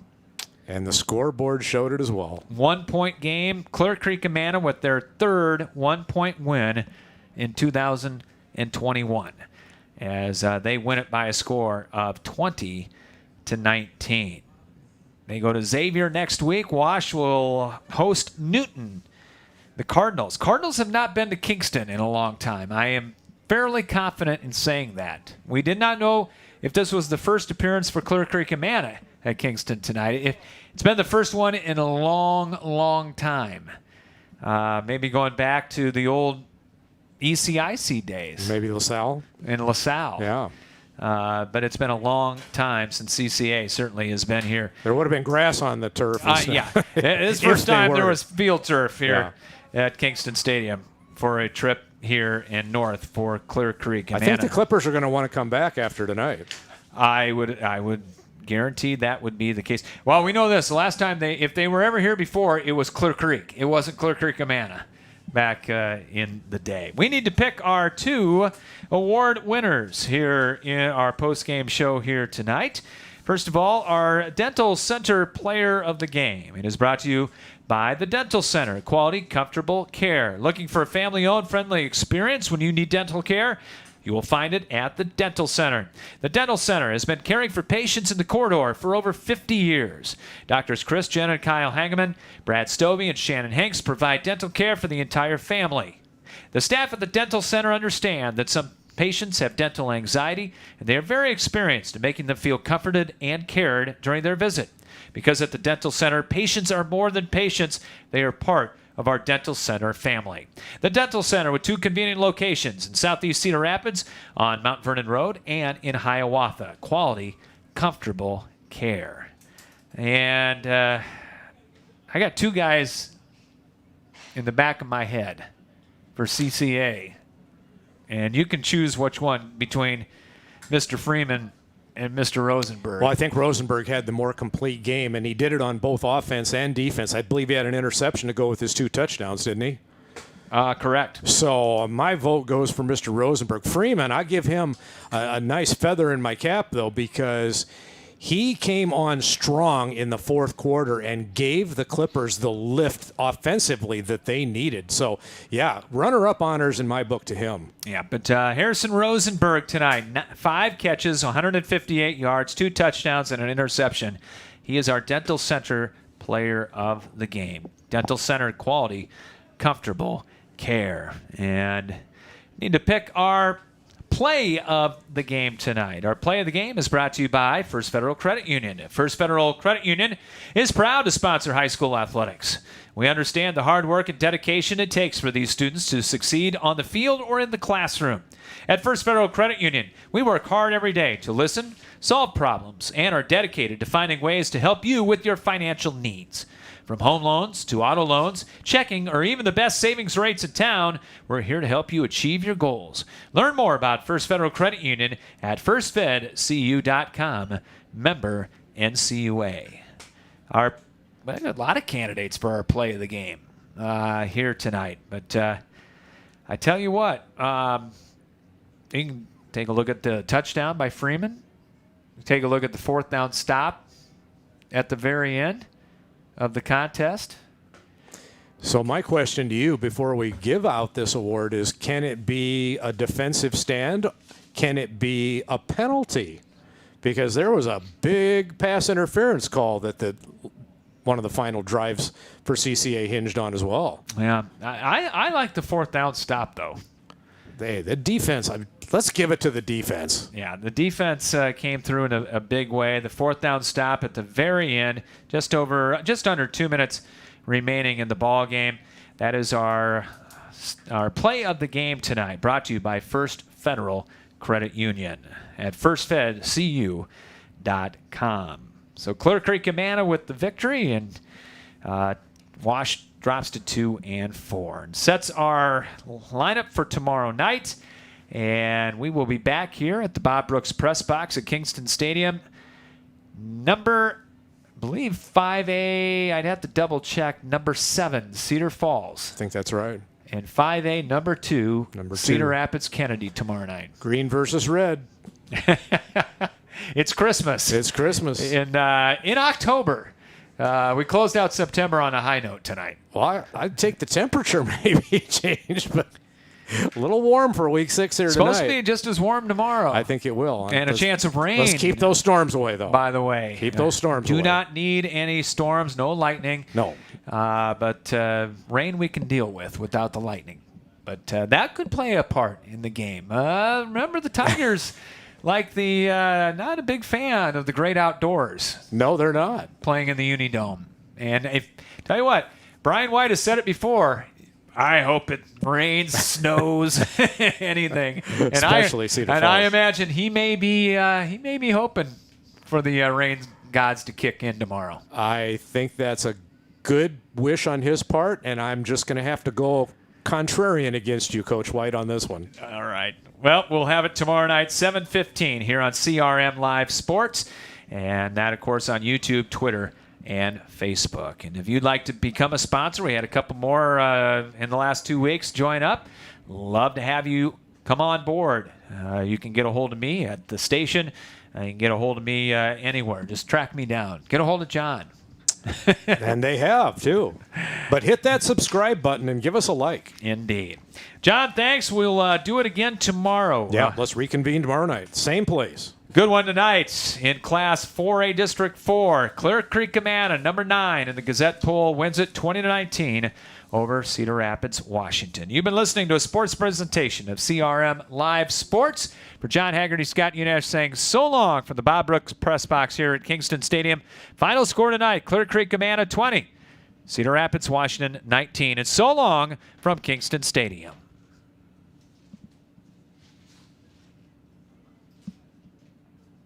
And the scoreboard showed it as well. 1-point game. Clear Creek-Amana with their third 1-point win in 2021 as they win it by a score of 20-19. They go to Xavier next week. Wash will host Newton. The Cardinals. Cardinals have not been to Kingston in a long time. I am fairly confident in saying that. We did not know if this was the first appearance for Clear Creek-Amana at Kingston tonight. It's been the first one in a long, long time. Maybe going back to the old ECIC days. Maybe LaSalle. In LaSalle. Yeah. But it's been a long time since CCA certainly has been here. There would have been grass on the turf. Yeah. This first time there was field turf here at Kingston Stadium for a trip here in North for Clear Creek. I think the Clippers are going to want to come back after tonight. I would guarantee that would be the case. Well, we know this. The last time if they were ever here before, it was Clear Creek. It wasn't Clear Creek-Amana back in the day. We need to pick our 2 award winners here in our post-game show here tonight. First of all, our Dental Center Player of the Game. It is brought to you by the Dental Center. Quality, comfortable care. Looking for a family-owned, friendly experience when you need dental care? You will find it at the Dental Center. The Dental Center has been caring for patients in the corridor for over 50 years. Doctors Chris, Jen, and Kyle Hangeman, Brad Stovey, and Shannon Hanks provide dental care for the entire family. The staff at the Dental Center understand that some patients have dental anxiety, and they are very experienced in making them feel comforted and cared during their visit. Because at the Dental Center, patients are more than patients. They are part of our Dental Center family. The Dental Center with 2 convenient locations in Southeast Cedar Rapids on Mount Vernon Road and in Hiawatha. Quality, comfortable care. And I got 2 guys in the back of my head for CCA. And you can choose which one between Mr. Freeman and Mr. Rosenberg. Well, I think Rosenberg had the more complete game, and he did it on both offense and defense. I believe he had an interception to go with his 2 touchdowns, didn't he? Correct. So my vote goes for Mr. Rosenberg. Freeman, I give him a nice feather in my cap, though, because he came on strong in the fourth quarter and gave the Clippers the lift offensively that they needed. So, yeah, runner-up honors in my book to him. Yeah, but Harrison Rosenberg tonight, 5 catches, 158 yards, 2 touchdowns, and an interception. He is our Dental Center Player of the Game. Dental Center quality, comfortable care. And need to pick our play of the game tonight. Our play of the game is brought to you by First Federal Credit Union. First Federal Credit Union is proud to sponsor high school athletics. We understand the hard work and dedication it takes for these students to succeed on the field or in the classroom. At First Federal Credit Union, we work hard every day to listen, solve problems, and are dedicated to finding ways to help you with your financial needs. From home loans to auto loans, checking, or even the best savings rates in town, we're here to help you achieve your goals. Learn more about First Federal Credit Union at firstfedcu.com. Member NCUA. We have a lot of candidates for our play of the game here tonight. But I tell you what, you can take a look at the touchdown by Freeman. Take a look at the 4th down stop at the very end of the contest. So my question to you before we give out this award is, can it be a defensive stand? Can it be a penalty? Because there was a big pass interference call that one of the final drives for CCA hinged on as well. Yeah, I like the 4th down stop, though. The defense, let's give it to the defense. Yeah, the defense came through in a big way. The 4th down stop at the very end, just under 2 minutes remaining in the ball game. That is our play of the game tonight, brought to you by First Federal Credit Union at firstfedcu.com. So Clear Creek-Amana with the victory, and Wash drops to 2 and 4. And sets our lineup for tomorrow night. And we will be back here at the Bob Brooks Press Box at Kingston Stadium. Number, I believe 5A, I'd have to double check, number 7, Cedar Falls. I think that's right. And 5A, number 2, Number Cedar 2. Rapids Kennedy tomorrow night. Green versus red. It's Christmas. It's Christmas. In October. We closed out September on a high note tonight. Well, I'd take the temperature maybe change, but a little warm for week 6 here It's tonight. supposed to be just as warm tomorrow. I think it will. And a chance of rain. Let's keep those storms away, though. By the way. Keep those storms Do away. not need any storms, no lightning. No. But rain we can deal with without the lightning. But that could play a part in the game. Remember the Tigers, like not a big fan of the great outdoors. No, they're not. Playing in the Unidome. And tell you what, Brian White has said it before. I hope it rains, snows, anything. And Especially Cedar And I Falls. imagine he may be hoping for the rain gods to kick in tomorrow. I think that's a good wish on his part, and I'm just going to have to go contrarian against you, Coach White, on this one. All right. Well, we'll have it tomorrow night, 7:15 here on CRM Live Sports. And that, of course, on YouTube, Twitter, and Facebook. And if you'd like to become a sponsor, we had a couple more in the last 2 weeks join up. Love to have you come on board. You can get a hold of me at the station. You can get a hold of me anywhere. Just track me down. Get a hold of John. And they have, too. But hit that subscribe button and give us a like. Indeed. John, thanks. We'll do it again tomorrow. Yeah, let's reconvene tomorrow night. Same place. Good one tonight in Class 4A District 4. Clear Creek-Amana, number 9 in the Gazette poll, wins it 20-19 over Cedar Rapids, Washington. You've been listening to a sports presentation of CRM Live Sports. For John Haggerty, Scott Unash saying so long from the Bob Brooks Press Box here at Kingston Stadium. Final score tonight, Clear Creek-Amana 20, Cedar Rapids, Washington 19. And so long from Kingston Stadium.